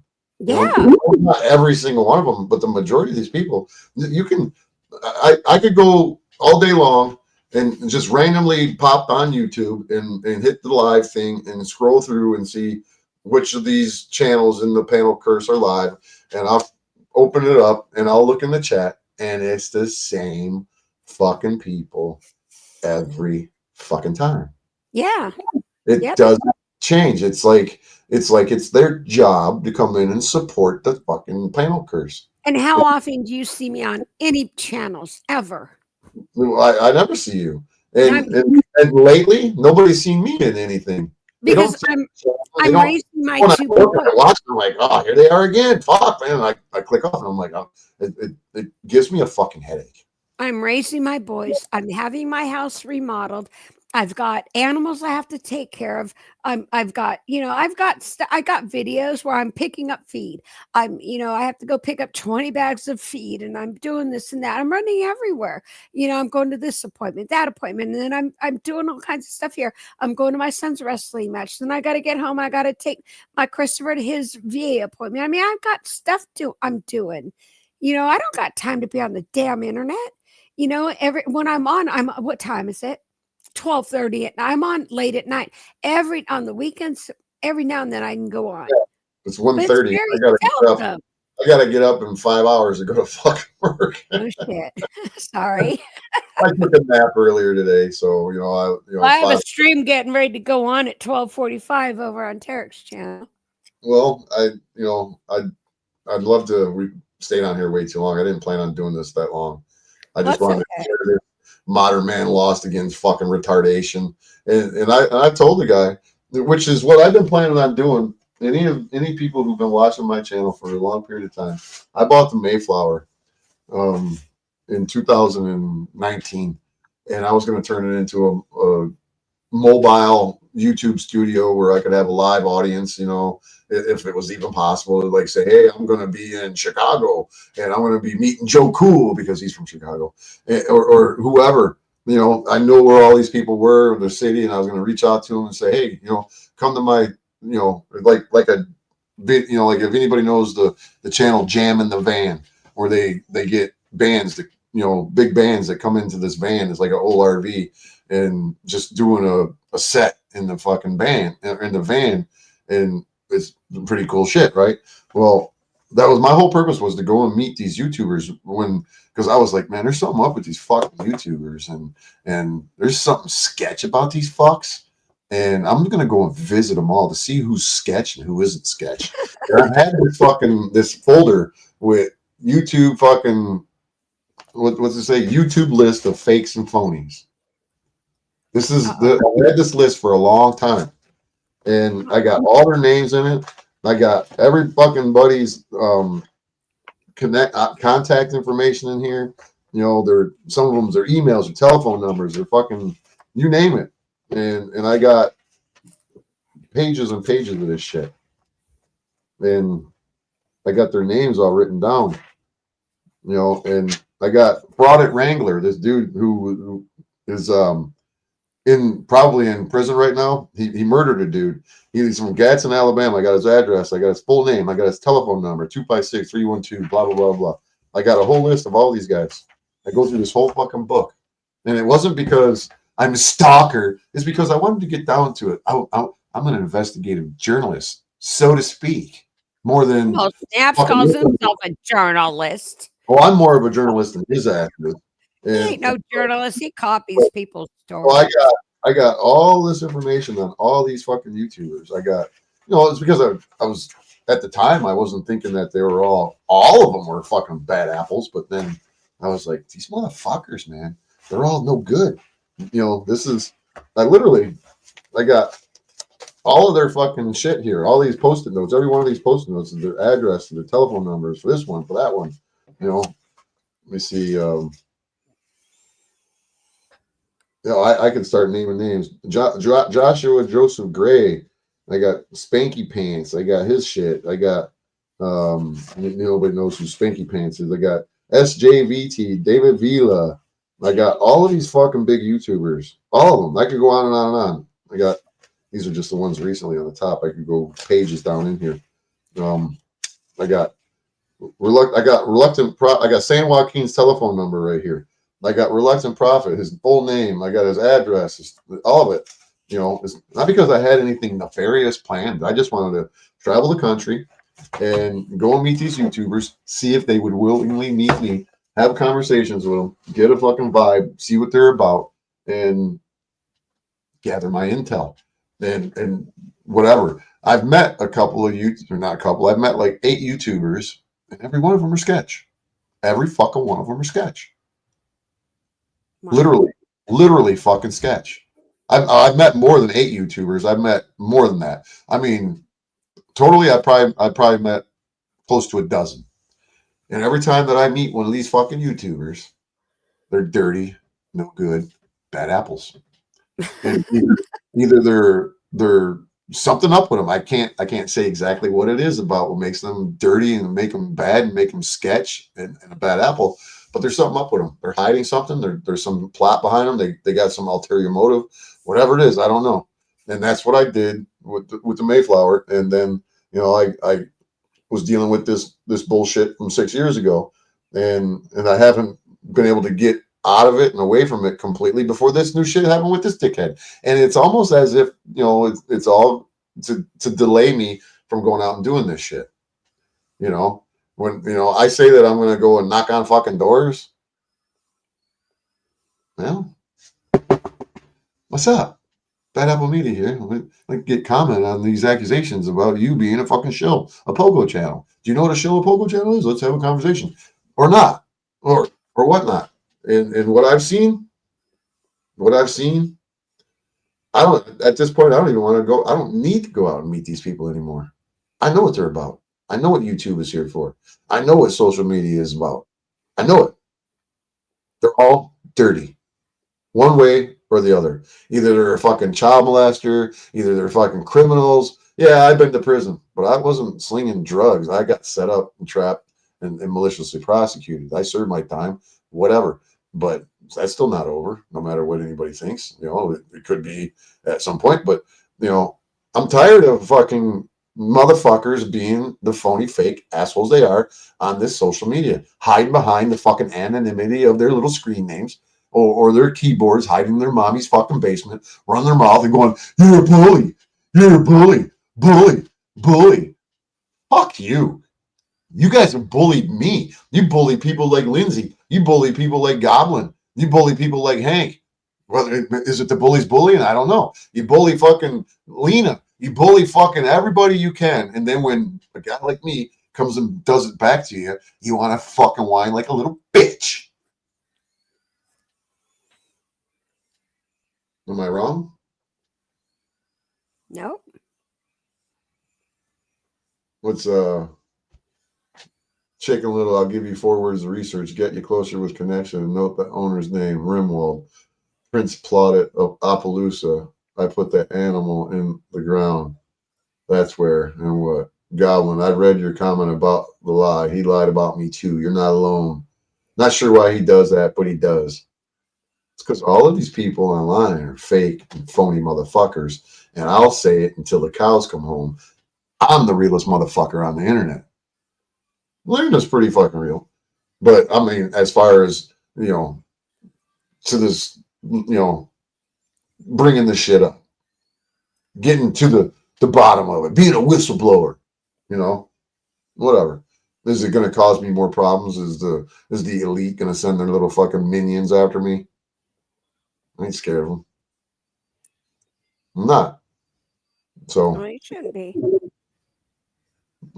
Yeah. Not every single one of them, but the majority of these people, you can. I could go all day long and just randomly pop on YouTube and hit the live thing and scroll through and see which of these channels in the panel curse are live, and I'll open it up and I'll look in the chat, and it's the same fucking people every fucking time. Yeah. It doesn't change. It's like it's their job to come in and support the fucking panel curse. And how often do you see me on any channels ever? I never see you. And lately, nobody's seen me in anything. Because I'm raising my 2 boys. I'm like, oh, here they are again. Fuck, man. I click off and I'm like, oh, it gives me a fucking headache. I'm raising my boys. I'm having my house remodeled. I've got animals I have to take care of. I've got videos where I'm picking up feed. I have to go pick up 20 bags of feed, and I'm doing this and that. I'm running everywhere. I'm going to this appointment, that appointment, and then I'm doing all kinds of stuff here. I'm going to my son's wrestling match. Then I got to get home. I got to take my Christopher to his VA appointment. I mean, I've got stuff I'm doing. I don't got time to be on the damn internet. When I'm on, what time is it? 12:30 at night. I'm on late at night. On the weekends, every now and then I can go on. Yeah, it's 1:30. I gotta get up in 5 hours to go to fucking work. Oh shit! Sorry. I took a nap earlier today, so I have a stream getting ready to go on at 12:45 over on Tarek's channel. Well, I'd love to. We stayed on here way too long. I didn't plan on doing this that long. I just wanted to share this. Modern man lost against fucking retardation, and I told the guy, which is what I've been planning on doing. Any people who've been watching my channel for a long period of time, I bought the Mayflower in 2019, and I was going to turn it into a mobile YouTube studio where I could have a live audience, if it was even possible, to like say, hey, I'm going to be in Chicago and I'm going to be meeting Joe Cool because he's from Chicago, or whoever, I know where all these people were in the city, and I was going to reach out to them and say, hey, come to my, like a bit, like if anybody knows the channel Jam in the Van, where they get bands that, big bands that come into this van. It's like an old RV and just doing a set in the fucking band in the van. And it's pretty cool shit, right? Well, that was my whole purpose, was to go and meet these YouTubers because I was like, man, there's something up with these fucking YouTubers, and there's something sketch about these fucks, and I'm gonna go and visit them all to see who's sketch and who isn't sketch. And I had this folder with YouTube fucking what's it say? YouTube list of fakes and phonies. I had this list for a long time. And I got all their names in it. I got every fucking buddy's contact information in here. Some of them, their emails, their telephone numbers, their fucking, you name it. And I got pages and pages of this shit. And I got their names all written down. And I got Fraud at Wrangler, this dude who is probably in prison right now. He murdered a dude. He's from Gadsden, Alabama. I got his address. I got his full name. I got his telephone number, 256-312, blah, blah, blah, blah. I got a whole list of all these guys. I go through this whole fucking book. And it wasn't because I'm a stalker. It's because I wanted to get down to it. I'm an investigative journalist, so to speak, more than... Well, Snaps calls himself a journalist. Well, I'm more of a journalist than his ass is. He ain't no journalist. He copies people's stories. Well, I got all this information on all these fucking YouTubers. I got, it's because I was at the time, I wasn't thinking that they were all of them were fucking bad apples. But then I was like, these motherfuckers, man, they're all no good. I got all of their fucking shit here. All these Post-it notes, every one of these Post-it notes is their address and their telephone numbers for this one, for that one. Let me see. I can start naming names. Joshua Joseph Gray. I got Spanky Pants. I got his shit. I got nobody knows who Spanky Pants is. I got SJVT, David Vila. I got all of these fucking big YouTubers. All of them. I could go on and on and on. I got, these are just the ones recently on the top. I could go pages down in here. I got San Joaquin's telephone number right here. I got Reluctant Prophet, his full name. I got his address, all of it. It's not because I had anything nefarious planned. I just wanted to travel the country and go and meet these YouTubers, see if they would willingly meet me have conversations with them, get a fucking vibe, see what they're about, and gather my intel and whatever. I've met a couple of or not a couple. I've met like 8 YouTubers, and every one of them are sketch. Every fucking one of them are sketch. Wow. Literally fucking sketch. I've met more than 8 YouTubers. I've met more than that. I mean, totally. I probably met close to a dozen. And every time that I meet one of these fucking YouTubers, they're dirty, no good, bad apples. And either they're something up with them. I can't say exactly what it is about what makes them dirty and make them bad and make them sketch and a bad apple. But there's something up with them. They're hiding something. There's some plot behind them. They got some ulterior motive, whatever it is. I don't know. And that's what I did with the Mayflower. And then I was dealing with this bullshit from 6 years ago, and I haven't been able to get out of it and away from it completely before this new shit happened with this dickhead. And it's almost as if it's all to delay me from going out and doing this shit. When I say that I'm going to go and knock on fucking doors. Well, what's up? Bad Apple Media here. Like get comment on these accusations about you being a fucking shill, a pogo channel. Do you know what a shill, a pogo channel is? Let's have a conversation, or not, or whatnot. And what I've seen, I don't. At this point, I don't even want to go. I don't need to go out and meet these people anymore. I know what they're about. I know what YouTube is here for. I know what social media is about. I know it. They're all dirty, one way or the other. Either they're a fucking child molester, either they're fucking criminals. Yeah, I've been to prison, but I wasn't slinging drugs. I got set up and trapped and maliciously prosecuted. I served my time, whatever. But that's still not over, no matter what anybody thinks. It could be at some point, but I'm tired of fucking motherfuckers being the phony, fake assholes they are on this social media, hiding behind the fucking anonymity of their little screen names or their keyboards, hiding in their mommy's fucking basement, running their mouth and going, "You're a bully, you're a bully, bully, bully." Fuck you. You guys have bullied me. You bully people like Lindsay. You bully people like Goblin. You bully people like Hank. Whether is it the bullies bullying? I don't know. You bully fucking Lena. You bully fucking everybody you can. And then when a guy like me comes and does it back to you, you want to fucking whine like a little bitch. Am I wrong? Nope. Let's check a little. I'll give you 4 words of research. Get you closer with connection and note the owner's name, Rimwald. Prince Plaudit of Appaloosa. I put that animal in the ground. That's where and what. Goblin, I've read your comment about the lie. He lied about me too. You're not alone. Not sure why he does that, but he does. It's because all of these people online are fake and phony motherfuckers. And I'll say it until the cows come home. I'm the realest motherfucker on the internet. Lena's pretty fucking real. But I mean, as far as, to this, bringing this shit up, getting to the bottom of it, being a whistleblower, whatever. Is it going to cause me more problems? Is the elite going to send their little fucking minions after me? I ain't scared of them. I'm not. So. No, you shouldn't be.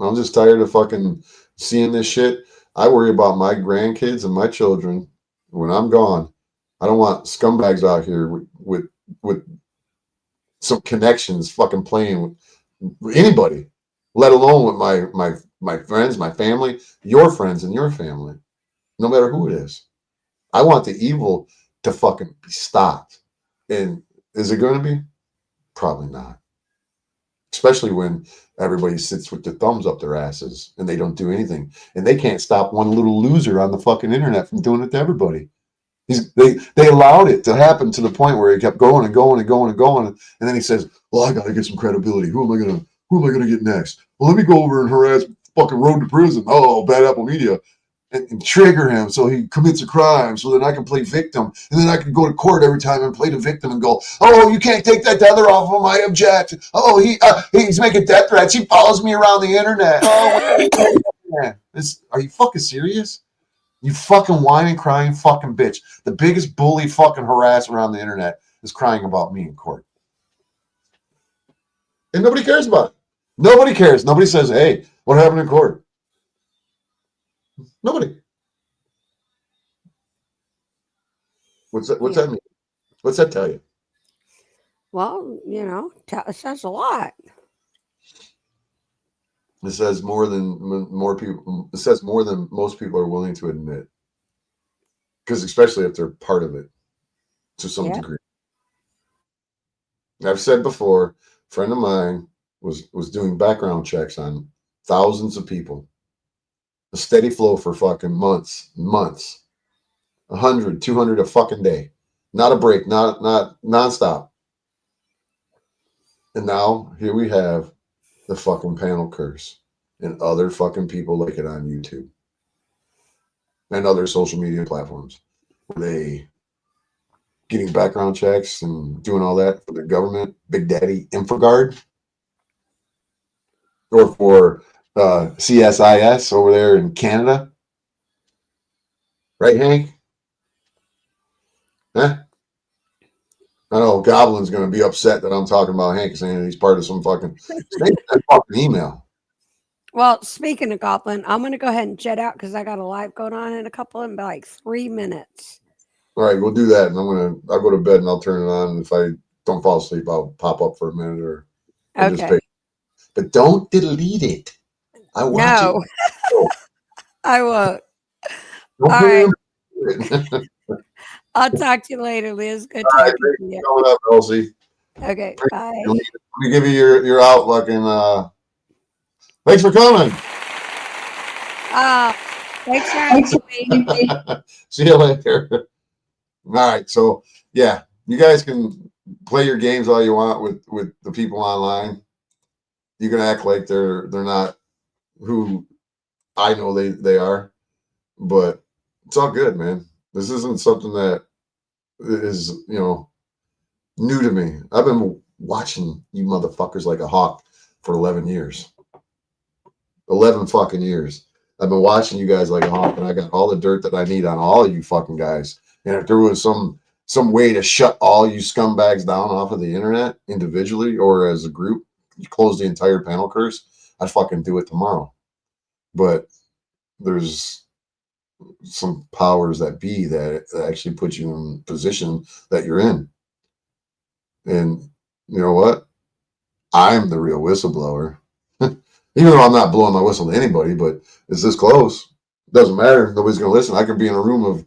I'm just tired of fucking seeing this shit. I worry about my grandkids and my children when I'm gone. I don't want scumbags out here with some connections fucking playing with anybody, let alone with my friends, my family, your friends and your family, no matter who it is. I want the evil to fucking be stopped. And is it going to be? Probably not. Especially when everybody sits with their thumbs up their asses and they don't do anything. And they can't stop one little loser on the fucking internet from doing it to everybody. They allowed it to happen to the point where he kept going and going and going and going. And then he says, well, I got to get some credibility. Who am I going to get next? Well, let me go over and harass fucking Road to Prison. Oh, Bad Apple Media. And trigger him so he commits a crime so then I can play victim. And then I can go to court every time and play the victim and go, oh, you can't take that tether off of him. I object. Oh, he's making death threats. He follows me around the internet. Oh, are you fucking serious? You fucking whining, crying fucking bitch. The biggest bully fucking harasser around the internet is crying about me in court. And nobody cares about it. Nobody cares. Nobody says, hey, what happened in court? Nobody. What's that mean? What's that tell you? Well, it says a lot. It says more than most people are willing to admit. Because especially if they're part of it to some degree. I've said before, a friend of mine was doing background checks on thousands of people. A steady flow for fucking months. 100, 200 a fucking day. Not a break, not nonstop. And now here we have the fucking panel curse and other fucking people like it on YouTube and other social media platforms. They getting background checks and doing all that for the government, Big Daddy InfoGuard, or for CSIS over there in Canada. Right, Hank? Huh? I know Goblin's going to be upset that I'm talking about Hank saying he's part of some fucking email. Well, speaking of Goblin, I'm going to go ahead and jet out because I got a live going on in like 3 minutes. All right, we'll do that, and I'll go to bed and I'll turn it on. And if I don't fall asleep, I'll pop up for a minute or just pay. But don't delete it. I watch it. I won't. All right. I'll talk to you later, Liz. Good talking to you. Coming up, Elsie. Okay, bye. Let me give you your outlook, and thanks for coming. Thanks for having me. See you later. All right, so yeah, you guys can play your games all you want with the people online. You can act like they're not who I know they are, but it's all good, man. This isn't something that is, new to me. I've been watching you motherfuckers like a hawk for 11 years. 11 fucking years. I've been watching you guys like a hawk, and I got all the dirt that I need on all of you fucking guys. And if there was some way to shut all you scumbags down off of the internet individually or as a group, you close the entire panel curse, I'd fucking do it tomorrow. But there's some powers that be that actually put you in position that you're in. And you know what? I'm the real whistleblower. Even though I'm not blowing my whistle to anybody, but it's this close. Doesn't matter. Nobody's going to listen. I could be in a room of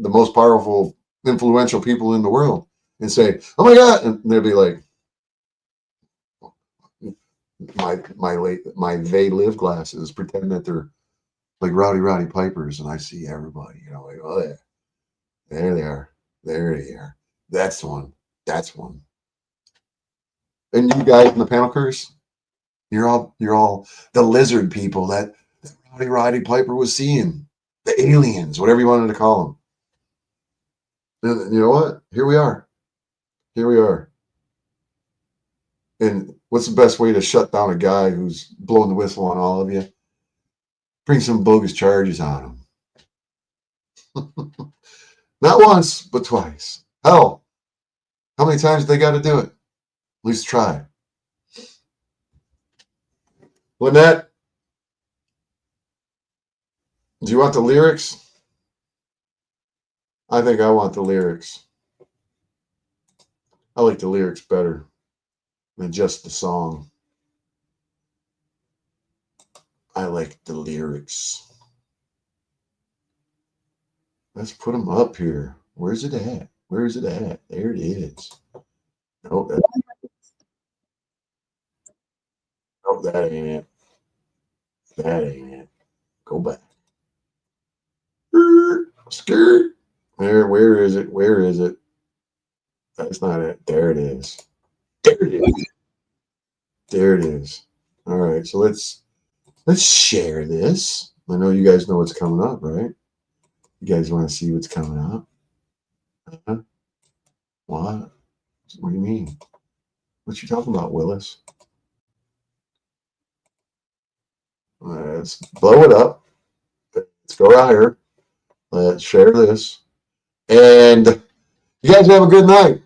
the most powerful, influential people in the world and say, "Oh my God," and they'll be like, "My they live glasses," pretend that they're like Rowdy Pipers, and I see everybody. Like, oh yeah, there they are. There they are. That's one. That's one. And you guys in the panel curse, you're all the lizard people that Rowdy Piper was seeing, the aliens, whatever you wanted to call them. And you know what? Here we are. Here we are. And what's the best way to shut down a guy who's blowing the whistle on all of you? Bring some bogus charges on him. Not once, but twice. Hell, how many times they got to do it? At least try. Lynette, do you want the lyrics? I think I want the lyrics. I like the lyrics better than just the song. I like the lyrics. Let's put them up here. Where's it at? Where is it at? There it is. Nope, that ain't it. That ain't it. Go back. Skirt. Where is it? Where is it? That's not it. There it is. There it is. There it is. All right. So let's share this. I know you guys know what's coming up, right? You guys want to see what's coming up? Huh? What? What do you mean? What you talking about, Willis? Let's blow it up. Let's go higher. Let's share this. And you guys have a good night.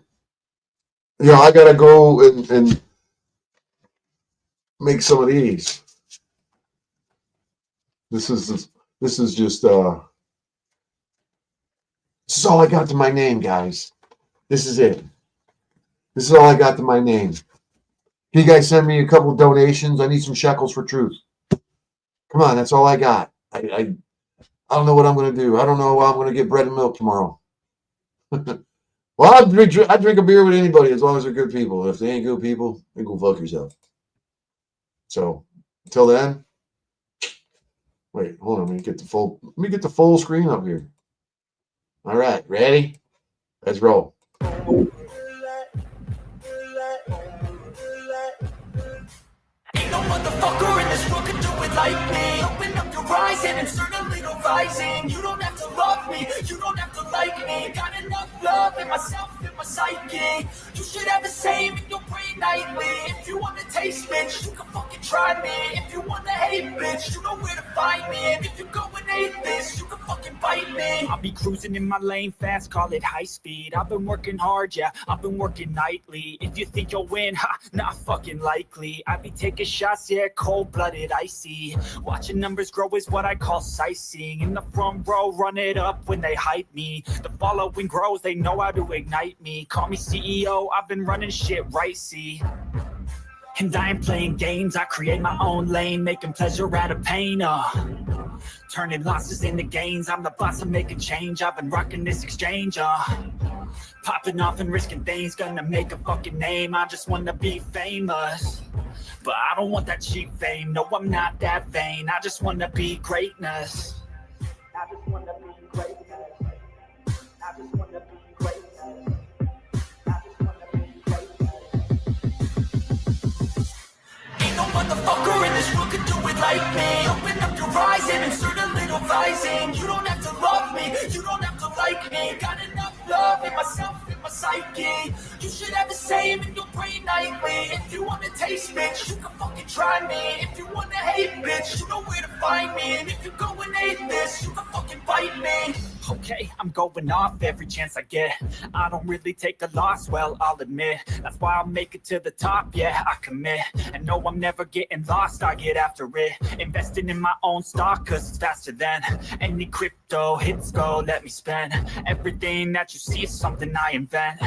You know, I gotta go and make some of these. This is just this is all I got to my name, guys. This is it. This is all I got to my name. Can you guys send me a couple of donations? I need some shekels for truth. Come on, that's all I got. I don't know what I'm gonna do. I don't know how I'm gonna get bread and milk tomorrow. Well, I drink a beer with anybody as long as they're good people. If they ain't good people, then go fuck yourself. So until then, wait, hold on. Let me get the full screen up here. All right, ready? Let's roll. Ain't no motherfucker in this world can do it like me. Open up your eyes and insert a little rising. You don't have to love me, you don't have to like me. Got enough love in myself, in my psyche. You should have the same in your brain nightly. If you wanna taste, bitch, you can fucking try me. If you wanna hate, bitch, you know where to find me. And if you go and hate this, you can fucking bite me. I'll be cruising in my lane fast, call it high speed. I've been working hard, yeah, I've been working nightly. If you think you'll win, ha, not fucking likely. I be taking shots, yeah, cold-blooded, icy. Watching numbers grow is what I call sightseeing. In the front row, run it up when they hype me. The following grows, they know how to ignite me. Call me CEO, I've been running shit right, see. And I ain't playing games, I create my own lane, making pleasure out of pain, turning losses into gains, I'm the boss, I'm making change, I've been rocking this exchange, popping off and risking things, gonna make a fucking name, I just wanna be famous. But I don't want that cheap fame, no I'm not that vain, I just wanna be greatness. I just wanna be greatness. I just wanna be greatness. I just wanna be greatness. Ain't no motherfucker in this world can do it like me. Open up your eyes and insert a little rising. You don't have to love me, you don't have to like me. Got enough love in myself, in my psyche. You should have the same in your brain nightly. If you wanna taste, bitch, you can fucking try me. If you wanna hate, bitch, you know where to find me. And if you go and hate this, you can fucking bite me. Okay, I'm going off every chance I get. I don't really take a loss, well, I'll admit. That's why I'll make it to the top, yeah, I commit. And no, I'm never getting lost, I get after it. Investing in my own stock, cause it's faster than any crypto hits go, let me spend. Everything that you see is something I invent.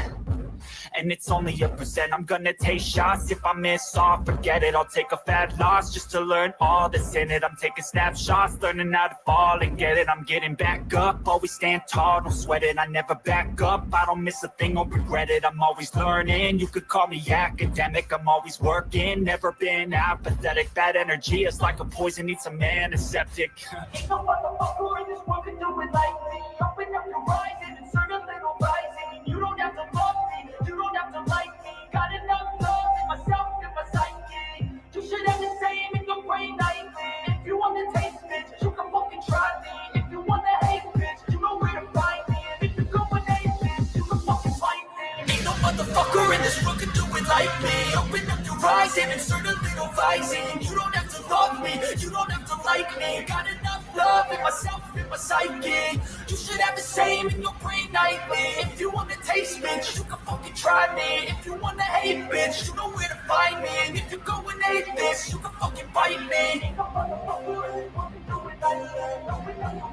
And it's only a percent. I'm gonna take shots. If I miss off, forget it. I'll take a fat loss just to learn all that's in it. I'm taking snapshots, learning how to fall and get it. I'm getting back up, always stand tall, don't sweat it. I never back up, I don't miss a thing or regret it. I'm always learning, you could call me academic. I'm always working, never been apathetic. Bad energy is like a poison, needs some antiseptic. Ain't no motherfucker in this world can do it like me. Open up your eyes and insert a little rising. You don't have to love me, you don't have to like me. Got enough love in myself, in my psyche. You should have the same in your brain nightly. If you want to taste, bitch, you can fucking try me. If you want to hate, bitch, you know where to find me. And if you go and hate, bitch, you can fucking fight me. Ain't no motherfucker in this world can do it like me. Open up your eyes and insert a little rising. You don't have to love me, you don't have to like me. Got enough love in myself, in my psyche. You should have the same in your brain nightly. If you want to taste, bitch, you can fucking try me. If you want to hate, bitch, you know where to find me. And if you go and hate this, you can fucking bite me. Ain't no motherfucker in this world can do it like me. Open up your